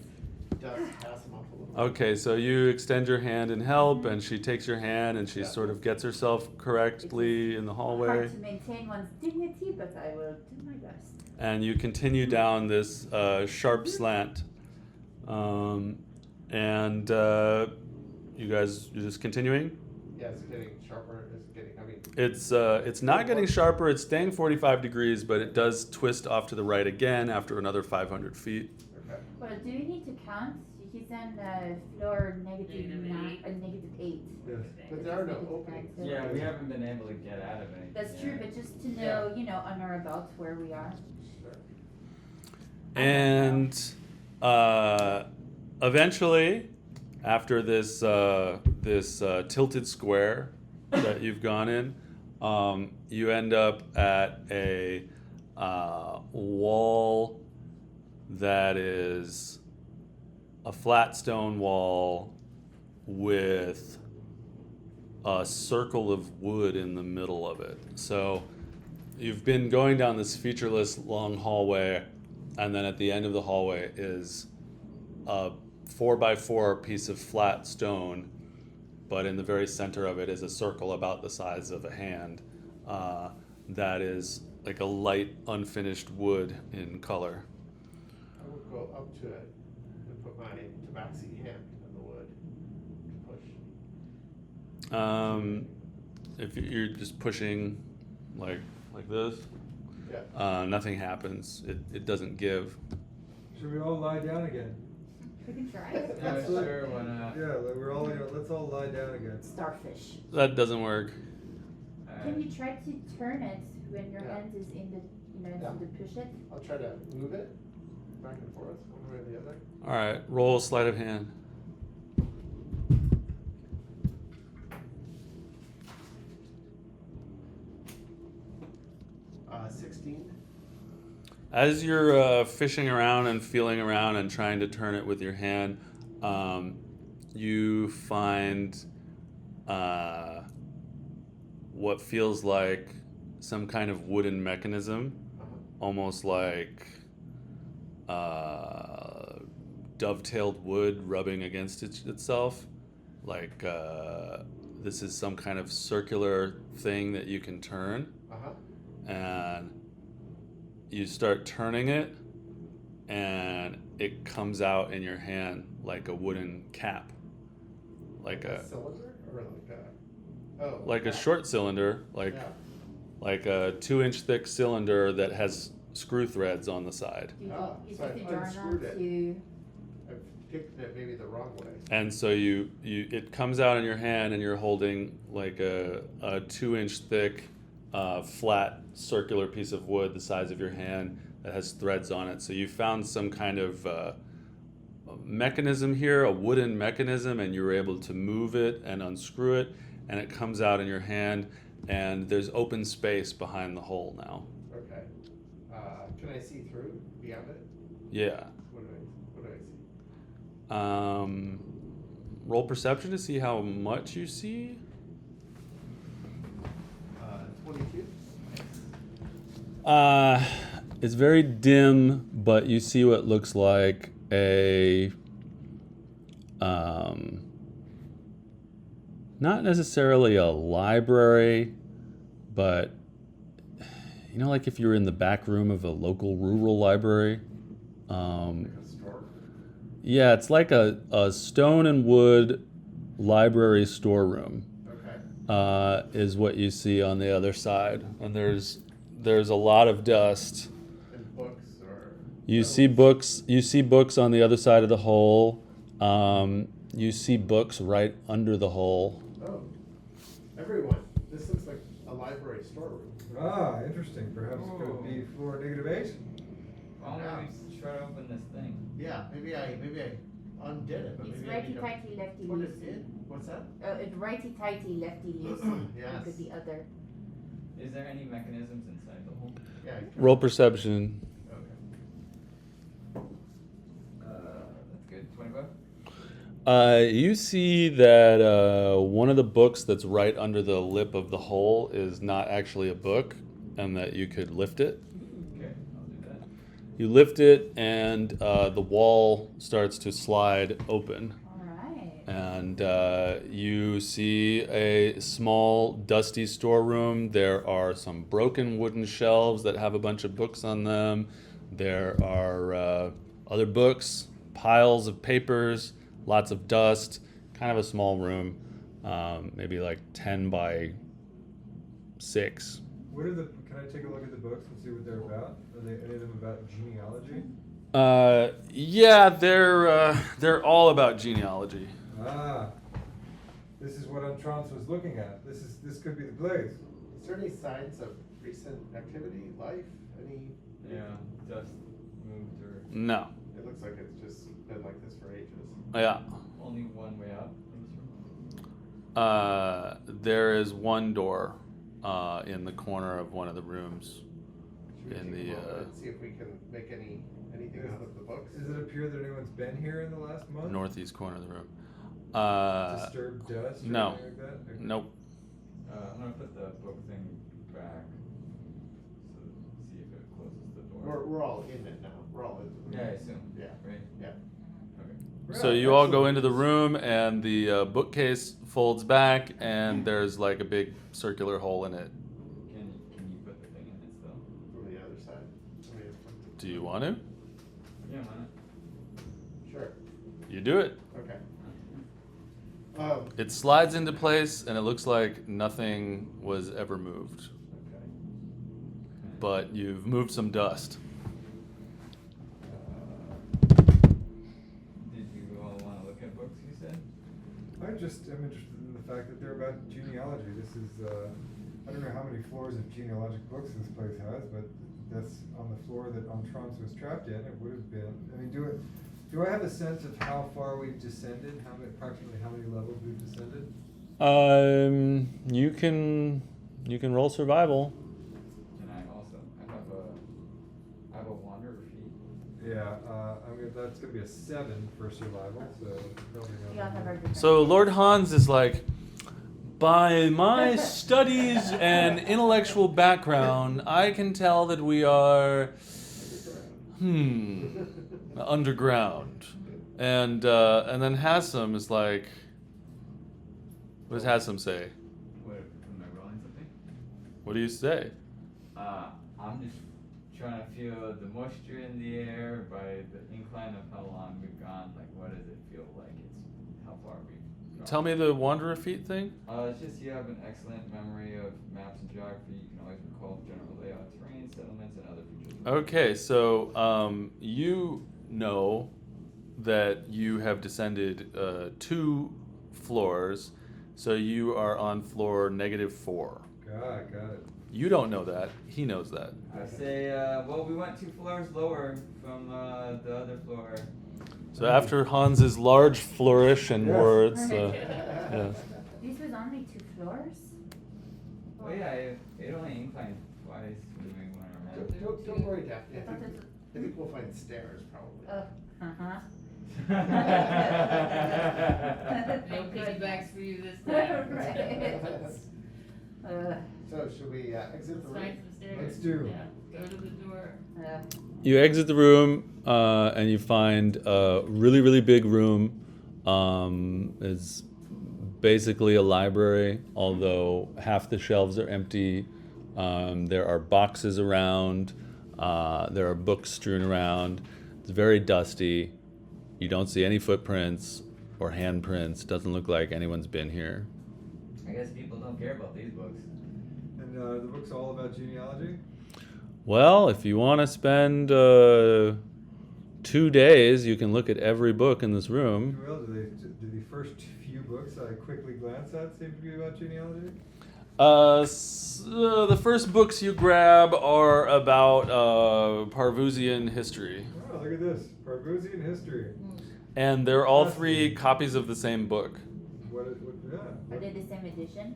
just pass him off a little. Okay, so you extend your hand in help, and she takes your hand, and she Yeah. sort of gets herself correctly in the hallway. Hard to maintain one's dignity, but I will do my best. And you continue down this sharp slant. And you guys, you're just continuing? Yeah, it's getting sharper. It's getting, I mean, It's not getting sharper, it's staying 45 degrees, but it does twist off to the right again after another 500 feet. okay. Well, do you need to count? He's on floor negative -8. Yes. But there are no openings. Yeah, we haven't been able to get out of anything. That's true, yet. but just to know, on or about where we are. Sure. And eventually, after this tilted square that you've gone in, you end up at a wall that is a flat stone wall with a circle of wood in the middle of it. So you've been going down this featureless long hallway, and then at the end of the hallway is a 4x4 piece of flat stone, but in the very center of it is a circle about the size of a hand that is like a light unfinished wood in color. I would go up to it and put my tabaxi hand in the wood to push. If you're just pushing like this, Yeah. nothing happens. It doesn't give. Should we all lie down again? We can try. Yeah, sure, why not? Yeah, like we're all, let's all lie down again. Starfish. That doesn't work. Can you try to turn it when your Yeah. hand is in the, Yeah. to push it? I'll try to move it back and forth one way or the other. All right, roll sleight of hand. 16. As you're fishing around and feeling around and trying to turn it with your hand, you find what feels like some kind of wooden mechanism, almost like dovetailed wood rubbing against itself. Like this is some kind of circular thing that you can turn. And you start turning it, and it comes out in your hand like a wooden cap, like a cylinder or like a short cylinder, like Yeah. like a 2-inch thick cylinder that has screw threads on the side. You Ah, you so put I the jar unscrewed it. to I've picked it maybe the wrong way. And so you it comes out in your hand, and you're holding like a 2-inch thick, flat circular piece of wood the size of your hand that has threads on it. So you found some kind of mechanism here, a wooden mechanism, and you were able to move it and unscrew it, and it comes out in your hand, and there's open space behind the hole now. Okay. Can I see through beyond it? Yeah. What do I see? Roll perception to see how much you see. 22. It's very dim, but you see what looks like a not necessarily a library, but you know, like if you're in the back room of a local rural library. Like a store. Yeah, it's like a stone and wood library storeroom. Okay. Is what you see on the other side, and there's a lot of dust. And books or. You see books. You see books on the other side of the hole. You see books right under the hole. Oh, everyone, this looks like a library storeroom. Ah, interesting. Perhaps it could be floor -8. Why don't we try to open this thing? Yeah, maybe I undid it, but It's maybe I need righty to tighty, lefty put loosey. it in. What's that? It's righty tighty, lefty loosey. Yes. Look at the other. Is there any mechanisms inside the hole? Yeah. Roll perception. Okay. That's good. 25? You see that one of the books that's right under the lip of the hole is not actually a book, and that you could lift it. Okay, I'll do that. You lift it, and the wall starts to slide open. All right. And you see a small, dusty storeroom. There are some broken wooden shelves that have a bunch of books on them. There are other books, piles of papers, lots of dust. Kind of a small room, maybe like 10 by 6. What are the? Can I take a look at the books and see what they're about? Are they any of them about genealogy? Yeah, they're all about genealogy. Ah, this is what Entrance was looking at. This could be the place. Is there any signs of recent activity, life, any? Yeah, dust moved or No. It looks like it's just been like this for ages. Yeah. only one way out from this room? There is one door in the corner of one of the rooms. Should we In take a the, moment and see if we can make anything out of the books? Does it appear that anyone's been here in the last month? Northeast corner of the room. Disturbed dust? Or no. anything like that? Okay. Nope. I'm gonna put the book thing back. So see if it closes the door. We're all in it now. We're all in the room. Yeah, I assume. Yeah. Right? Yeah. Okay. So you all go into the room, and the bookcase folds back, and there's like a big circular hole in it. Can you put the thing in it still? From the other side. I mean, Do you want to? Yeah, why not? sure. You do it. Okay. It slides into place, and it looks like nothing was ever moved. Okay. But you've moved some dust. Did you all want to look at books, you said? I just am interested in the fact that they're about genealogy. This is, I don't know how many floors of genealogic books this place has, but that's on the floor that Entrance was trapped in. It would have been. I mean, do I have a sense of how far we've descended? Approximately how many levels we've descended? You can roll survival. Can I also? I have a wanderer feat. Yeah, that's gonna be a 7 for survival, so probably not. We all have our different. So Lord Hans is like, by my studies and intellectual background, I can tell that we are, underground. And then Hassam is like, what does Hassam say? What, am I rolling something? What do you say? I'm just trying to feel the moisture in the air by the incline of how long we've gone. Like, what does it feel like? It's how far we've gone. Tell me the Wanderer feat thing. It's just you have an excellent memory of maps and geography. You can always recall general layout, terrain, settlements, and other features. Okay, so you know that you have descended 2 floors, so you are on floor -4. Got it. You don't know that. He knows that. I say, well, we went 2 floors lower from the other floor. So after Hans's large flourish and Yes. words, yes. This was only 2 floors? Oh yeah, it only inclined twice. We may want to remember. Don't worry, Daphne. I thought I think we'll find stairs probably. Uh-huh. No piggybacks for you this time. Right. So should we exit the Let's find room? some stairs. Let's do. Yeah, go to the door. You exit the room, and you find a really, really big room. It's basically a library, although half the shelves are empty. There are boxes around. There are books strewn around. It's very dusty. You don't see any footprints or handprints. Doesn't look like anyone's been here. I guess people don't care about these books. And the book's all about genealogy? Well, if you want to spend 2 days, you can look at every book in this room. Well, do the first few books I quickly glance at seem to be about genealogy? The first books you grab are about Parvusian history. Oh, look at this. Parvusian history. And they're all 3 copies of the same book. Are they the same edition?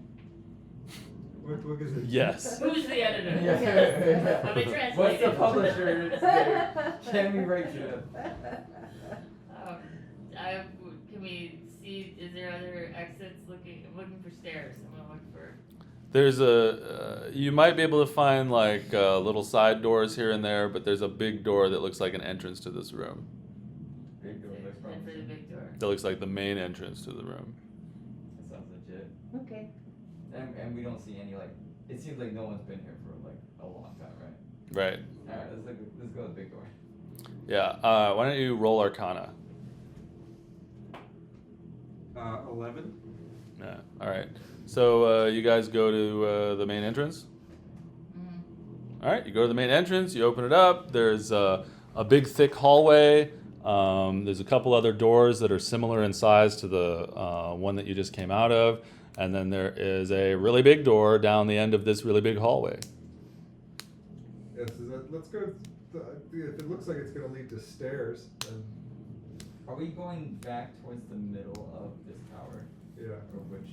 What book is it? Yes. Who's the editor? Yeah. Let me translate What's the it. publisher? Can we write to them? Can we see? Is there other exits? I'm looking for stairs. I'm gonna look for. There's you might be able to find like little side doors here and there, but there's a big door that looks like an entrance to this room. Big door looks And for the promising. big door. That looks like the main entrance to the room. That sounds legit. Okay. And we don't see any like. It seems like no one's been here for like a long time, right? Right. All right, let's go to the big door. Yeah. Why don't you roll Arcana? 11. Yeah. All right. So you guys go to the main entrance. All right. You go to the main entrance. You open it up. There's a big, thick hallway. There's a couple other doors that are similar in size to the one that you just came out of. And then there is a really big door down the end of this really big hallway. Yes, let's go. If it looks like it's going to lead to stairs, then Are we going back towards the middle of this tower, yeah. or which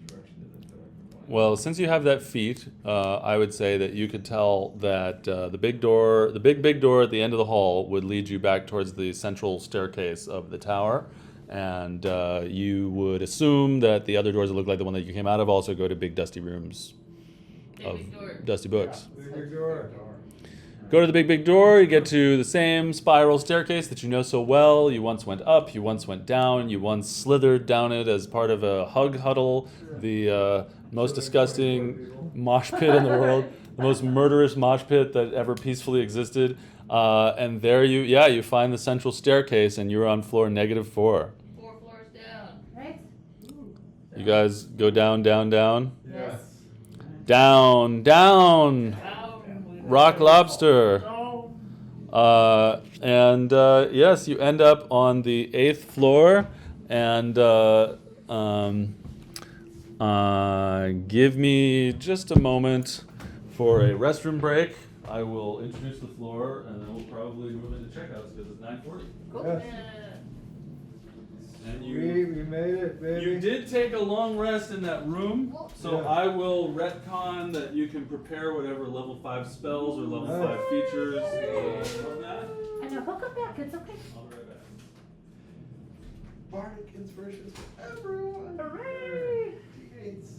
direction does it feel like we're going? Well, since you have that feat, I would say that you could tell that the big door, the big door at the end of the hall would lead you back towards the central staircase of the tower. And you would assume that the other doors that look like the one that you came out of also go to big dusty rooms of Big door. dusty books. Big door. Go to the big door, you get to the same spiral staircase that you know so well. You once went up, you once went down, you once slithered down it as part of a hug huddle, the most disgusting mosh pit in the world, the most murderous mosh pit that ever peacefully existed. And there you find the central staircase and you're on floor -4. 4 floors down. Right? You guys go down, down, down. Yes. Down, down. Rock lobster. And yes, you end up on the 8th floor. And give me just a moment for a restroom break. I will introduce the floor, and then we'll probably move into checkouts because it's 9:40. Cool. Yes. And We made it, baby. you did take a long rest in that room, so Yeah. I will retcon that you can prepare whatever level 5 spells or level 5 features from that. I know, he'll come back, it's okay. I'll be right back. Bardic inspirations for everyone. Hooray! D8s.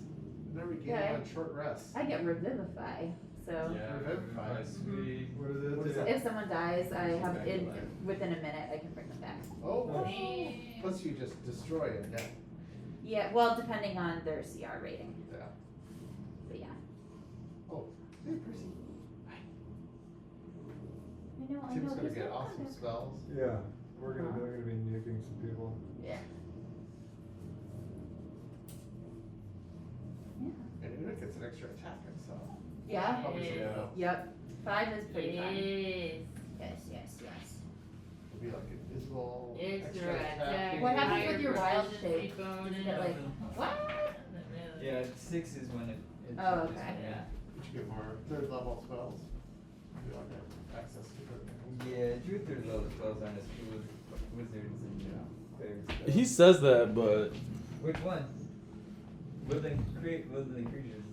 Never gain Okay. on short rest. I get Revivify, so Revivify. Sweet. What is it? What is do? that? if someone dies, I have within a minute I can bring them back. Oh, Hey. plus you just destroy it. Yeah. Yeah, well, depending on their CR rating, Yeah. but yeah. Oh, hey, Percy. I know, Tim's gonna he's get gonna awesome come spells. Yeah, we're gonna be nuking some people. back. Yeah. And Una gets an extra attack, so. Yeah? Probably should Yeah. know. Yep. 5 is pretty fun. Yes. Yes. It'll be like invisible. Extra attack. What happens higher with your wild proficiency shape? bonus. Does it get like, what? Yeah, 6 is when it. Oh, okay. Yeah. But you get more third level spells. You don't have access to it. Yeah, Drew third level spells aren't as cool as wizards and clerics. He says that, but Which one? Woodland creatures is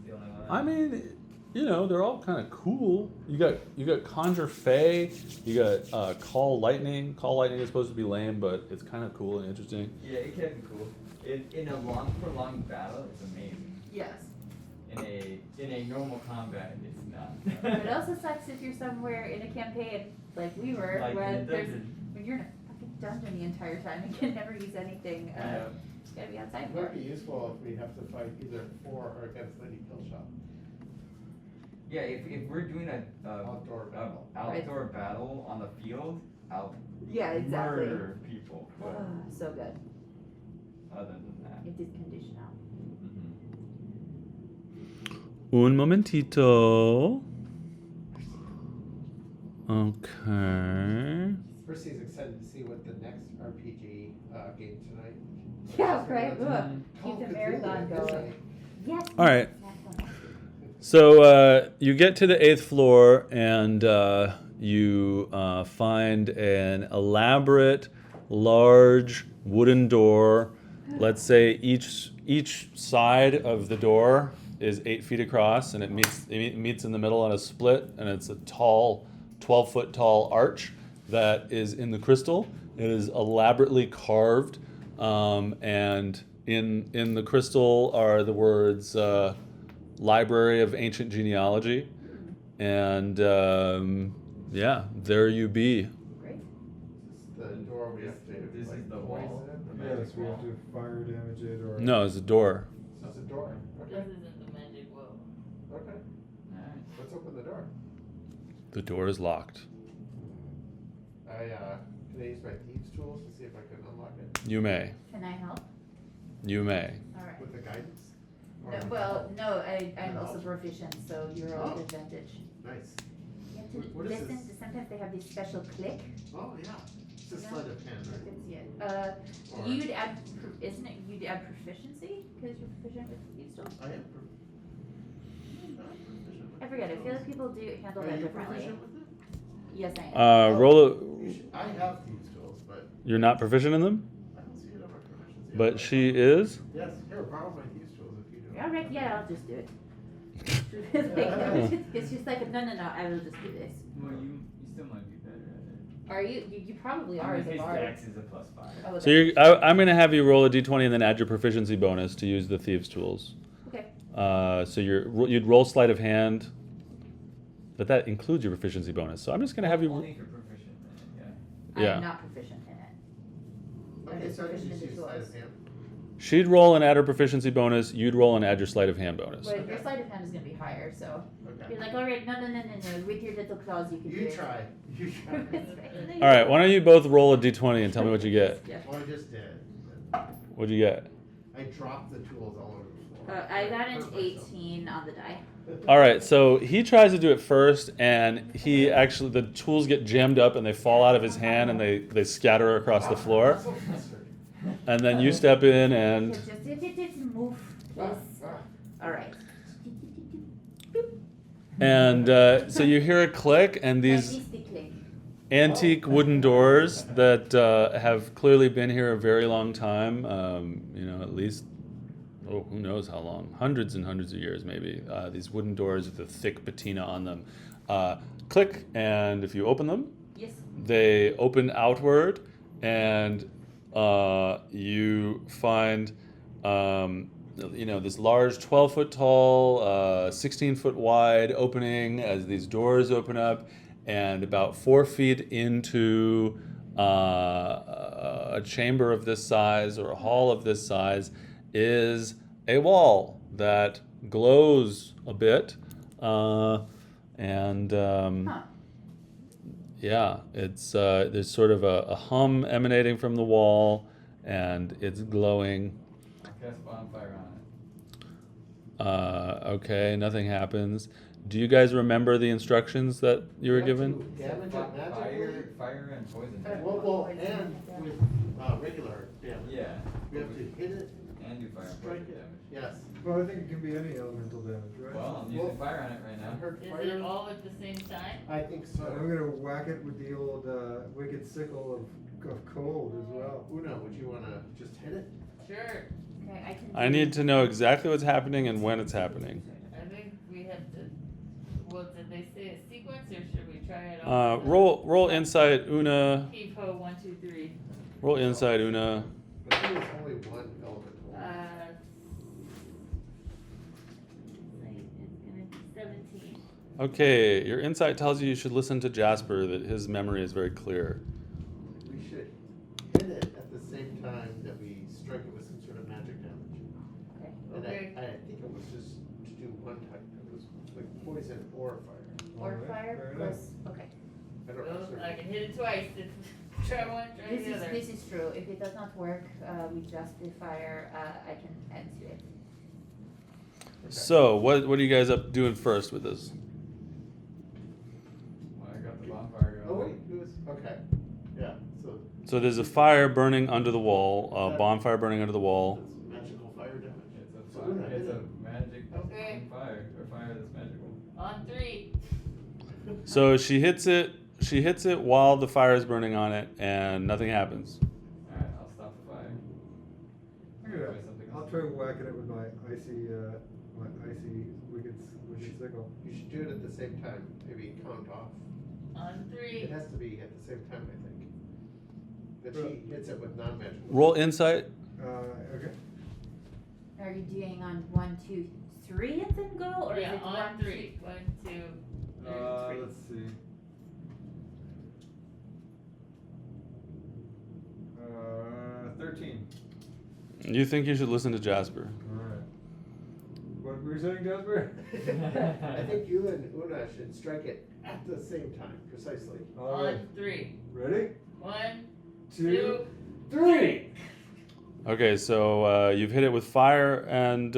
the only one. I mean, you know, they're all kind of cool. You got Conjure Fey, you got Call Lightning. Call Lightning is supposed to be lame, but it's kind of cool and interesting. Yeah, it can be cool. In a prolonged battle, it's amazing. Yes. In a normal combat, it's not. It also sucks if you're somewhere in a campaign, like we were, Like in a when dungeon. you're in a fucking dungeon the entire time, you can never use anything. Yeah. gotta be outside It for might it. be useful if we have to fight either for or against Lady Killshot. Yeah, if we're doing a Outdoor battle. outdoor battle on the field, I'll Yeah, exactly. murder people. But So good. other than that, It is conditional. Un momentito. Okay. Percy's excited to see what the next RPG game tonight. Yeah, right. Call Ugh. of Keep the Cthulhu marathon at going. midnight. Yes. All right. Exactly. So you get to the 8th floor and you find an elaborate, large wooden door. Let's say each side of the door is 8 feet across, and it meets in the middle on a split, and it's a tall, 12-foot tall arch that is in the crystal. It is elaborately carved, and in the crystal are the words Library of Ancient Genealogy, and yeah, there you be. Great. The door we have to. This like, is the poison. wall. Yes, we have to fire damage it or. No, it's a door. This is the door. This Okay. isn't the magic wall. Okay. Alright. Let's open the door. The door is locked. Can I use my thieves tools to see if I can unlock it You may. Can I help? You may. All right. with the guidance? Or- No, well, no, I'm No. also proficient, so you're all Oh. advantage. Nice. You have to What is listen. this? Sometimes they have this special click. Oh yeah. It's a Yeah. sleight of hand, right? It's, yeah. Or- You'd add, isn't it? You'd add proficiency because you're proficient with these tools. I am. I'm not proficient with I forget. I feel like people do handle Are that you differently. proficient with it? Yes, I am. Roll a. I have thieves tools, but You're not proficient in them, I don't see it on my proficiency. but she is. Yes. Here, borrow my thieves tools if you do. All right. Yeah, I'll just do it. It's just like no, I will just do this. Well, you still might be better at it. Are you? You probably are as a His bard. dex is a +5. Oh, So I'm going to have you roll a d20 and then add your proficiency bonus to use the thieves' tools. okay. So you'd roll sleight of hand, but that includes your proficiency bonus. So I'm just going to have you. Only if you're proficient in it, I Yeah. am not proficient in it. I'm Okay, just so I can proficient just in use the sleight tools. of hand. She'd roll and add her proficiency bonus. You'd roll and add your sleight of hand bonus. But your sleight of hand is gonna be higher, so Okay. you're like, all right, no. With your little claws, you can do You it. try. You try. All right, why don't you both roll a d20 and tell me what you get? Yeah. Well, I just did. What'd you get? I dropped the tools all over the floor. I got an Hurt myself. 18 on the die. All right, so he tries to do it first, and the tools get jammed up and they fall out of his hand and they scatter across the floor. So flustered. And then you step in and Just move this. All right. so you hear a click, and these At least the click. antique wooden doors that have clearly been here a very long time. At least who knows how long, hundreds and hundreds of years maybe. These wooden doors with a thick patina on them. Click, and if you open them, Yes. they open outward, and you find this large 12-foot tall, 16-foot wide opening as these doors open up, and about 4 feet into a chamber of this size or a hall of this size is a wall that glows a bit, and Huh. yeah, it's there's sort of a hum emanating from the wall, and it's glowing. Cast bonfire on it. Okay, nothing happens. Do you guys remember the instructions that you were given? Damage it magically. Fire and poison. Well, and with regular damage. Yeah. We have to hit it, And do fire and strike poison it. damage. Yes. Well, I think it can be any elemental damage, right? Well, I'm using fire on it right I now. heard Is fire. it all at the same time? I think So I'm so. gonna whack it with the old wicked sickle of cold as well. Una, would you wanna just hit it? Sure. Okay, I can. I need to know exactly what's happening and when it's happening. I think we have to. Well, did they say a sequence or should we try it all? Roll insight, Una. Heave ho, 1, 2, 3. Roll insight, Una. But there is only one elemental. It's gonna be 17. Okay, your insight tells you should listen to Jasper, that his memory is very clear. We should hit it at the same time that we strike it with some sort of poison or fire. Or Alright, fire fair plus, okay. I don't know. Well, I can hit it twice. Try one, try the other. This is true. If it does not work, with just the fire, I can add to it. So, what are you guys up doing first with this? Well, I got the bonfire Oh, going. wait, who is, okay, yeah, so So there's a fire burning under the wall, a bonfire burning under the wall. that's magical fire damage. It's a So fire. Una, It's hit a it. magic Okay. fire, or fire that's magical. On 3. So she hits it while the fire is burning on it, and nothing happens. Alright, I'll stop the fire. Yeah, Try something I'll else. try whacking it with my icy wicked sickle. You should do it at the same time, maybe count off. On 3. It has to be at the same time, I think. But she hits it with non-magical. Roll insight. Okay. Are you doing on 1, 2, 3 and then go, or Yeah, is it on 1, 3. 1, 2, 3. Let's see. 13. You think you should listen to Jasper? Alright. What were you saying, Jasper? I think you and Una should strike it at the same time, precisely. Alright. On 3. Ready? 1, 2, 2, 3! Okay, so you've hit it with fire and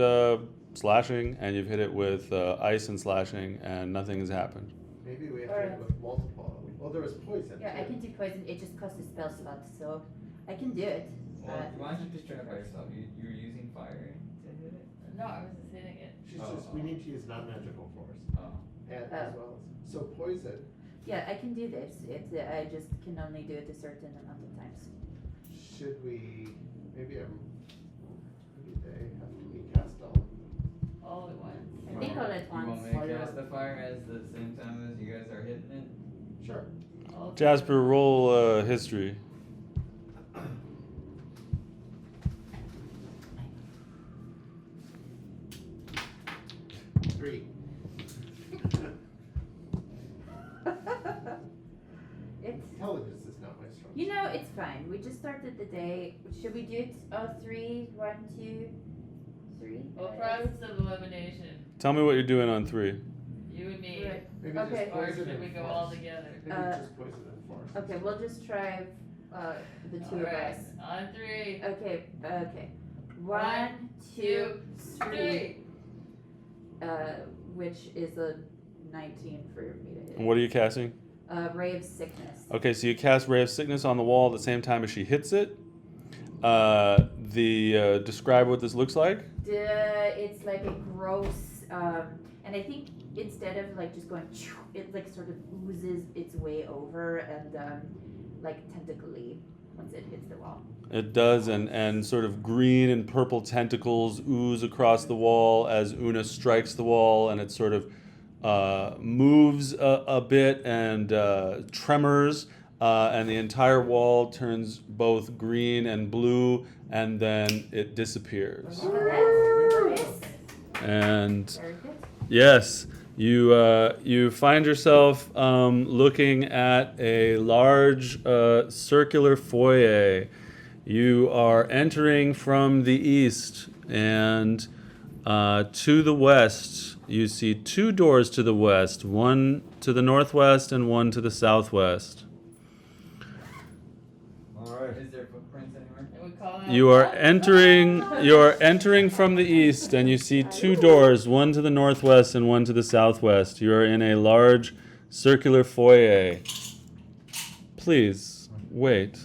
slashing, and you've hit it with ice and slashing, and nothing has happened. Maybe we have to hit it with multiple. Well, there was poison. Yeah, I too. can do poison. It just costs a spell slot, so I can do it. Well, why don't you just try it by yourself? You were using fire to hit it? No, I wasn't hitting it. She's Oh, just, we need to use non-magical force. Oh. And as well as, so poison, Yeah, I can do this. I just can only do it a certain amount of times. should we, maybe they have to be cast all. All at once. I think all at You want once. me to cast the fire at the same time as you guys are hitting it? Sure. All Jasper, roll history. Three. It's, Intelligence is not my strong. you know, it's fine. We just started the day. Should we do it 3, 1, 2, 3? Well, process of elimination. Tell me what you're doing on 3. You and me. Right. Maybe Okay. just Or poison should and we go force. all together? Maybe just poison and force. Okay, we'll just try the two of Alright, us. on 3. Okay. 1, 2, 3. Which is a 19 for me to hit. And what are you casting? Ray of Sickness. Okay, so you cast Ray of Sickness on the wall at the same time as she hits it. Describe what this looks like. It's like a gross, and I think instead of like just going, it like sort of oozes its way over and like tentacly once it hits the wall. It does, and sort of green and purple tentacles ooze across the wall as Una strikes the wall, and it sort of moves a bit and tremors, and the entire wall turns both green and blue, and then it disappears. And Very good. yes, you find yourself looking at a large circular foyer. You are entering from the east, and to the west, you see 2 doors to the west, one to the northwest and one to the southwest. Alright. Is there footprints anywhere? And we call that You are entering from the east, and you see 2 doors, one to the northwest and one to the southwest. You are in a large circular foyer. Please wait.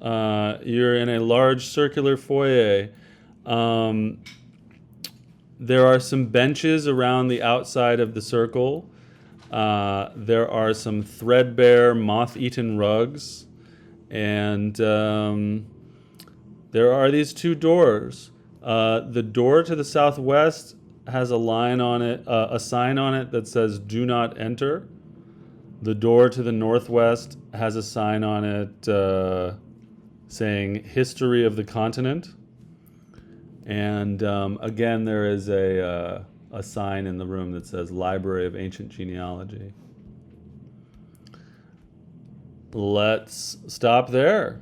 Alright. You're in a large circular foyer. There are some benches around the outside of the circle. There are some threadbare, moth-eaten rugs. And there are these 2 doors. The door to the southwest has a line on it, a sign on it that says "Do not enter." The door to the northwest has a sign on it saying "History of the Continent." And again, there is a sign in the room that says "Library of Ancient Genealogy." Let's stop there.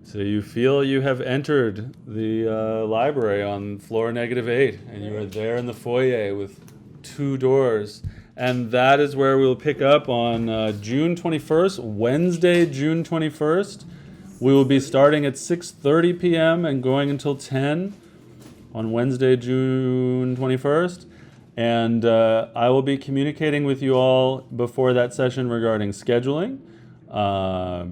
So you feel you have entered the library on floor -8, and you are there in the foyer with 2 doors. And that is where we'll pick up on June 21st, Wednesday, June 21st. We will be starting at 6:30 p.m. and going until 10 on Wednesday, June 21st. And I will be communicating with you all before that session regarding scheduling,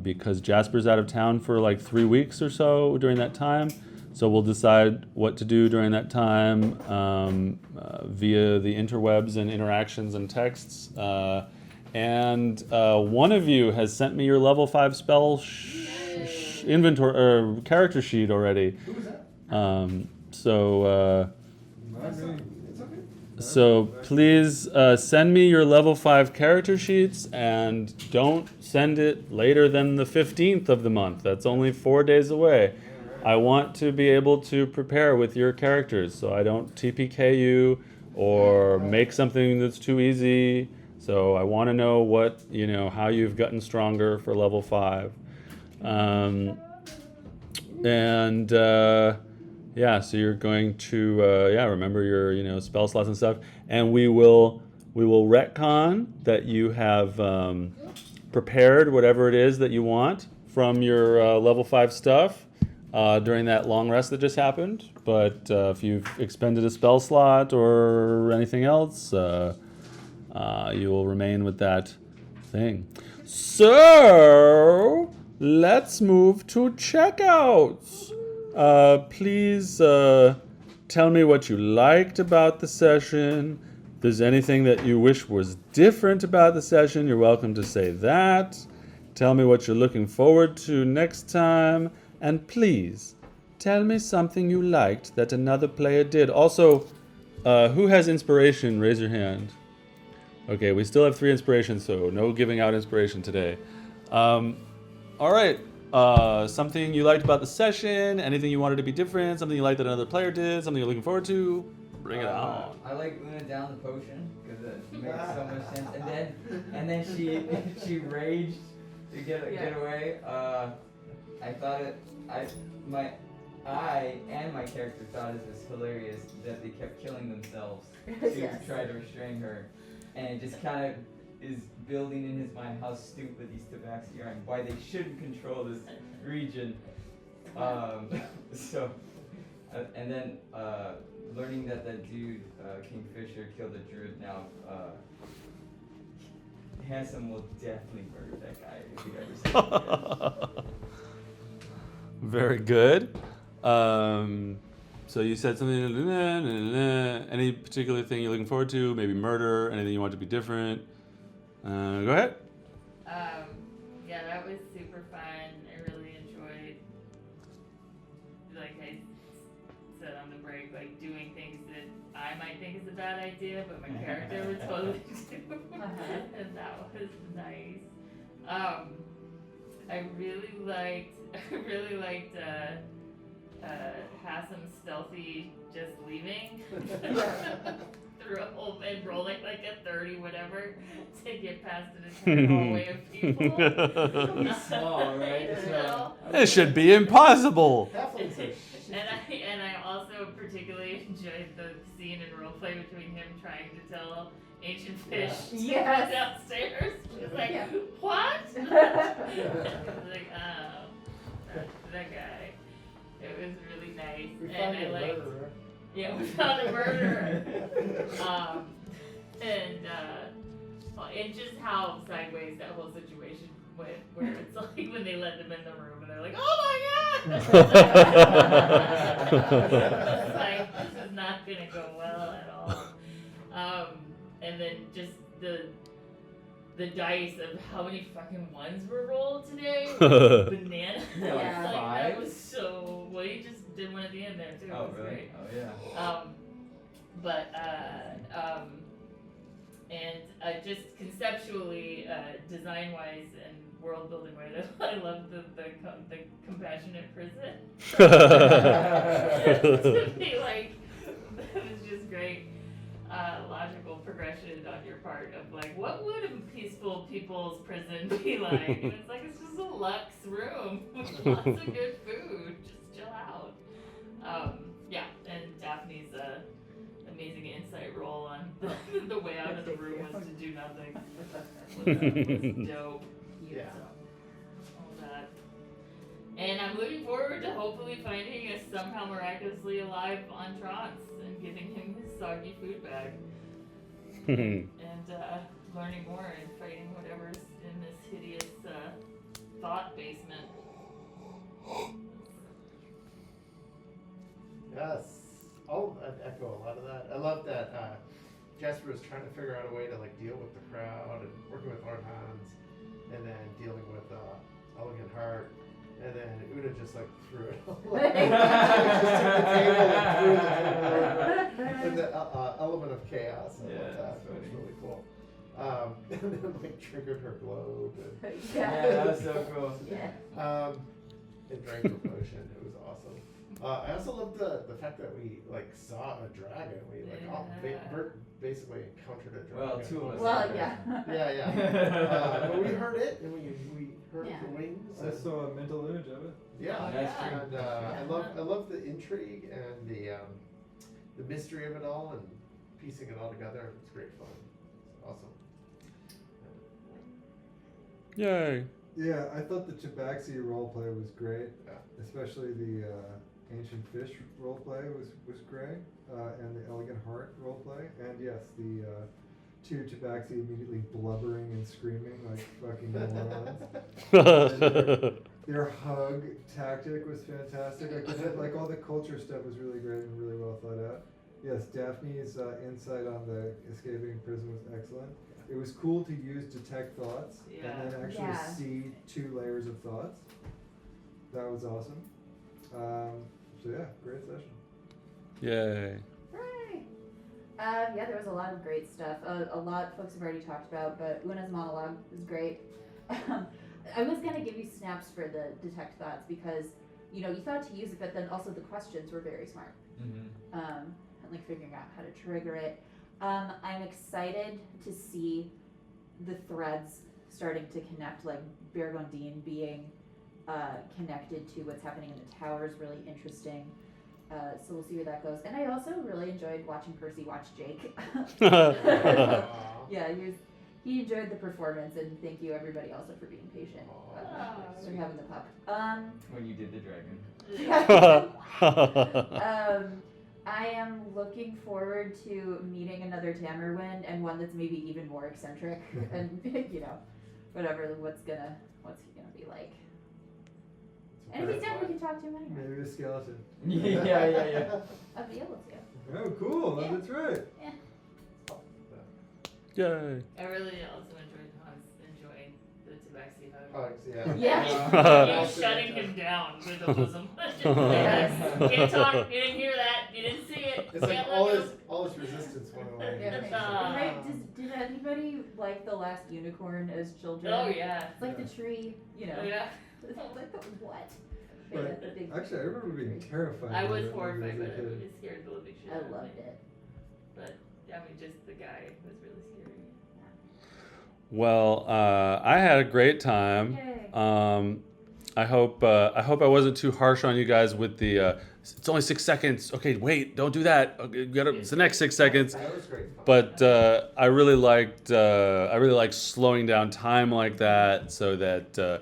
because Jasper's out of town for like 3 weeks or so during that time. So we'll decide what to do during that time via the interwebs and interactions and texts. And one of you has sent me your level 5 spell inventory or character sheet already. Who was that? So please send me your level 5 character sheets, and don't send it later than the 15th of the month. That's only 4 days away. I want to be able to prepare with your characters, so I don't TPK you or make something that's too easy. So I want to know what, how you've gotten stronger for level 5. So you're going to remember your spell slots and stuff, and we will retcon that you have prepared whatever it is that you want from your level 5 stuff during that long rest that just happened. But if you've expended a spell slot or anything else, you will remain with that thing. So let's move to checkouts. Please tell me what you liked about the session. If there's anything that you wish was different about the session, you're welcome to say that. Tell me what you're looking forward to next time. And please, tell me something you liked that another player did. Also, who has inspiration? Raise your hand. Okay, we still have 3 inspirations, so no giving out inspiration today. All right. Something you liked about the session, anything you wanted to be different, something you liked that another player did, something you're looking forward to, bring it on. I like Una down the potion because it makes so much sense. And then she raged to get away. I thought I and my character thought it was hilarious that they kept killing themselves to try to restrain her, and it just kind of is building in his mind how stupid these tabaxi are and why they shouldn't control this region. And then learning that dude, Kingfisher, killed a druid now, Handsome will definitely murder that guy if he ever sees him again. Very good. So you said something, any particular thing you're looking forward to, maybe murder, anything you want to be different? Go ahead. Yeah, that was super fun. I really enjoyed, like I said on the break, like doing things that I might think is a bad idea, but my character would totally do. And that was nice. I really liked Hassam stealthy just leaving through a whole and rolling like a 30 whatever to get past an entire hallway of people. He's small, right? It should be impossible. And I also particularly enjoyed the scene in roleplay between him trying to tell Ancient Fish to go downstairs. She was like, what? I was like, oh, that guy. It was really nice. We and found I a liked, murderer. yeah, we found a murderer. And just how sideways that whole situation went, where it's like when they let them in the room and they're like, oh my god! It's like, this is not gonna go well at all. And then just the dice of how many fucking ones were rolled today. Bananas. Yeah, like Like, 5? that was so. Well, you just did one at the end there too. Oh, It was really? great. Oh, yeah. And just conceptually, design-wise and world-building-wise, I love the compassionate prison. To be like, that was just great. Logical progression on your part of like, what would a peaceful people's prison be like? And it's like, it's just a luxe room with lots of good food. Just chill out. And Daphne's amazing insight roll on the the way out of the room was to do nothing. Was dope. Yeah. All that. And I'm looking forward to hopefully finding us somehow miraculously alive on Trance and giving him his soggy food bag. And learning more and fighting whatever's in this hideous thought basement. Yes. Oh, I echo a lot of that. I love that Jasper was trying to figure out a way to like deal with the crowd and working with Lord Hans, and then dealing with Elegant Heart, and then Una just like threw it all. Just took the table and threw the table over. With the element of chaos. I Yeah, love that. that's That was funny. really cool. And then like triggered her globe. And, Yeah, that was so cool. Yeah. and drank her potion. It was awesome. I also love the fact that we like saw a dragon. We like all Bert basically encountered a dragon. Well, two of us. Well, yeah. Yeah. But we heard it, and we heard Yeah. the wings. I saw a mental image of it. Yeah, That's true. and I love the intrigue and the mystery of it all, and piecing it all together. It's great fun. It's awesome. Yay. Yeah, I thought the Tabaxi roleplay was great, Yeah. especially the Ancient Fish roleplay was great, and the Elegant Heart roleplay, and yes, the two Tabaxi immediately blubbering and screaming like fucking morons. Their hug tactic was fantastic. Like all the culture stuff was really great and really well thought out. Yes, Daphne's insight on the escaping prison was excellent. It was cool to use detect thoughts Yeah. and then actually Yeah. see 2 layers of thoughts. That was awesome. So yeah, great session. Yay. Hooray. Yeah, there was a lot of great stuff. A lot folks have already talked about, but Una's monologue was great. I was gonna give you snaps for the detect thoughts because you thought to use it, but then also the questions were very smart. Mm-hmm. And like figuring out how to trigger it. I'm excited to see the threads starting to connect, like Bergondine being connected to what's happening in the tower is really interesting. So we'll see where that goes. And I also really enjoyed watching Percy watch Jake. Yeah, he enjoyed the performance, and thank you everybody also for being patient for having the pup. When you did the dragon. I am looking forward to meeting another Tamerwind, and one that's maybe even more eccentric and whatever what's he gonna be like. And if he's down, we can talk to him anyway. Maybe a skeleton. yeah. I'll be able to. Oh, cool. Yeah. That's right. Yay. I really also enjoyed Hans enjoying the Tabaxi hug. Hugs, yeah. Yeah. You shutting him down with a bosom. Yes. Can't talk. You didn't hear that. You didn't see it. It's like Can't all look. his resistance went away. Yeah. Right, did anybody like the last unicorn as children? Oh yeah. It's like the tree, Oh yeah. It's like what? But The big actually, I remember being terrified. I by was that movie horrified as by a that kid. movie. It scared the living shit I out of me. loved it. But I mean, just the guy was really scary. Well, I had a great time. Yay. I hope I wasn't too harsh on you guys with the. It's only 6 seconds. Okay, wait, don't do that. Okay, it's the next 6 seconds. That was great fun. But I really liked slowing down time like that, so that a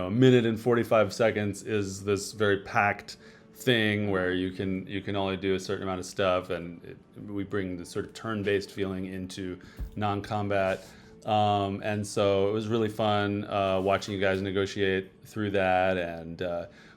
minute and 45 seconds is this very packed thing where you can only do a certain amount of stuff, and we bring the sort of turn-based feeling into non-combat. And so it was really fun watching you guys negotiate through that and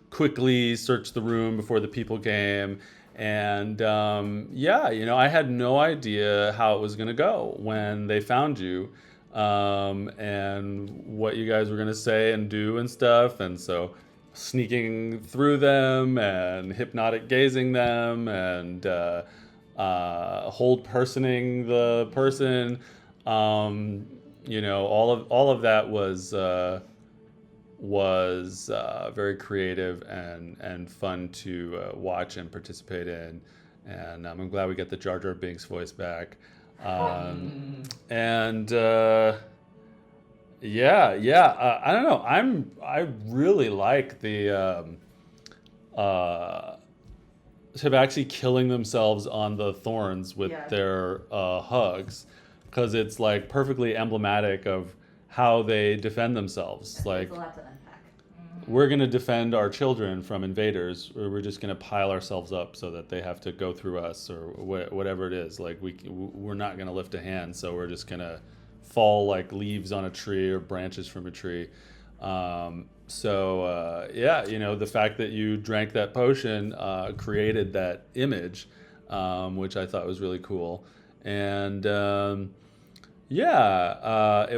quickly search the room before the people came. And I had no idea how it was going to go when they found you, and what you guys were going to say and do and stuff. And so sneaking through them and hypnotic gazing them and hold personing the person. All of that was very creative and fun to watch and participate in, and I'm glad we get the Jar Jar Binks voice back. I don't know. I really like the Tabaxi killing themselves on the thorns with Yeah. their hugs. because it's like perfectly emblematic of how they defend themselves. Like, There's a lot to unpack. we're going to defend our children from invaders, or we're just going to pile ourselves up so that they have to go through us, or whatever it is. Like, we're not going to lift a hand, so we're just going to fall like leaves on a tree or branches from a tree. Yeah, you know, the fact that you drank that potion created that image, which I thought was really cool. And it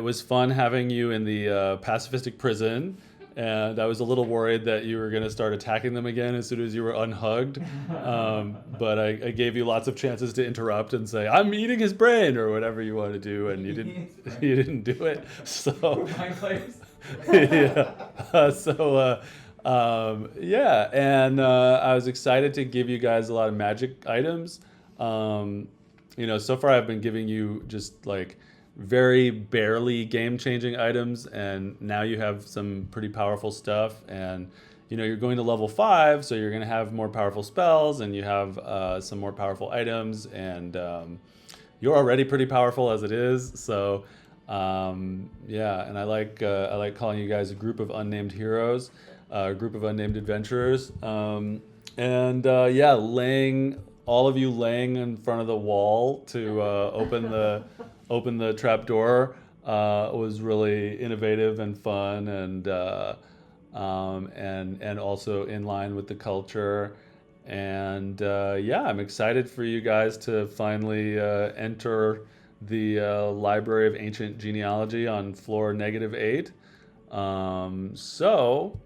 was fun having you in the pacifistic prison. And I was a little worried that you were going to start attacking them again as soon as you were unhugged. But I gave you lots of chances to interrupt and say, "I'm eating his brain," or whatever you want to do, and you didn't do it. So My players. And I was excited to give you guys a lot of magic items. You know, so far I've been giving you just like very barely game-changing items, and now you have some pretty powerful stuff. And you know, you're going to level 5, so you're going to have more powerful spells, and you have some more powerful items, and you're already pretty powerful as it is. So and I like calling you guys a group of unnamed heroes, a group of unnamed adventurers, all of you laying in front of the wall to open the trap door was really innovative and fun, and also in line with the culture. And I'm excited for you guys to finally enter the Library of Ancient Genealogy on floor -8. So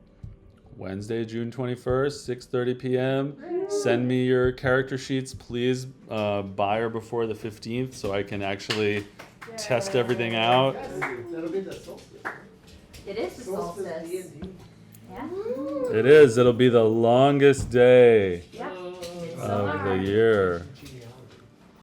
Wednesday, June 21st, 6:30 p.m. Send me your character sheets, please, by or before the 15th, so I can actually test everything out. Yes, that'll be the solstice. It is the solstice. D&D. Yeah. It is. It'll be the longest day Yeah. Oh. It's so of the hard. year. Genealogy.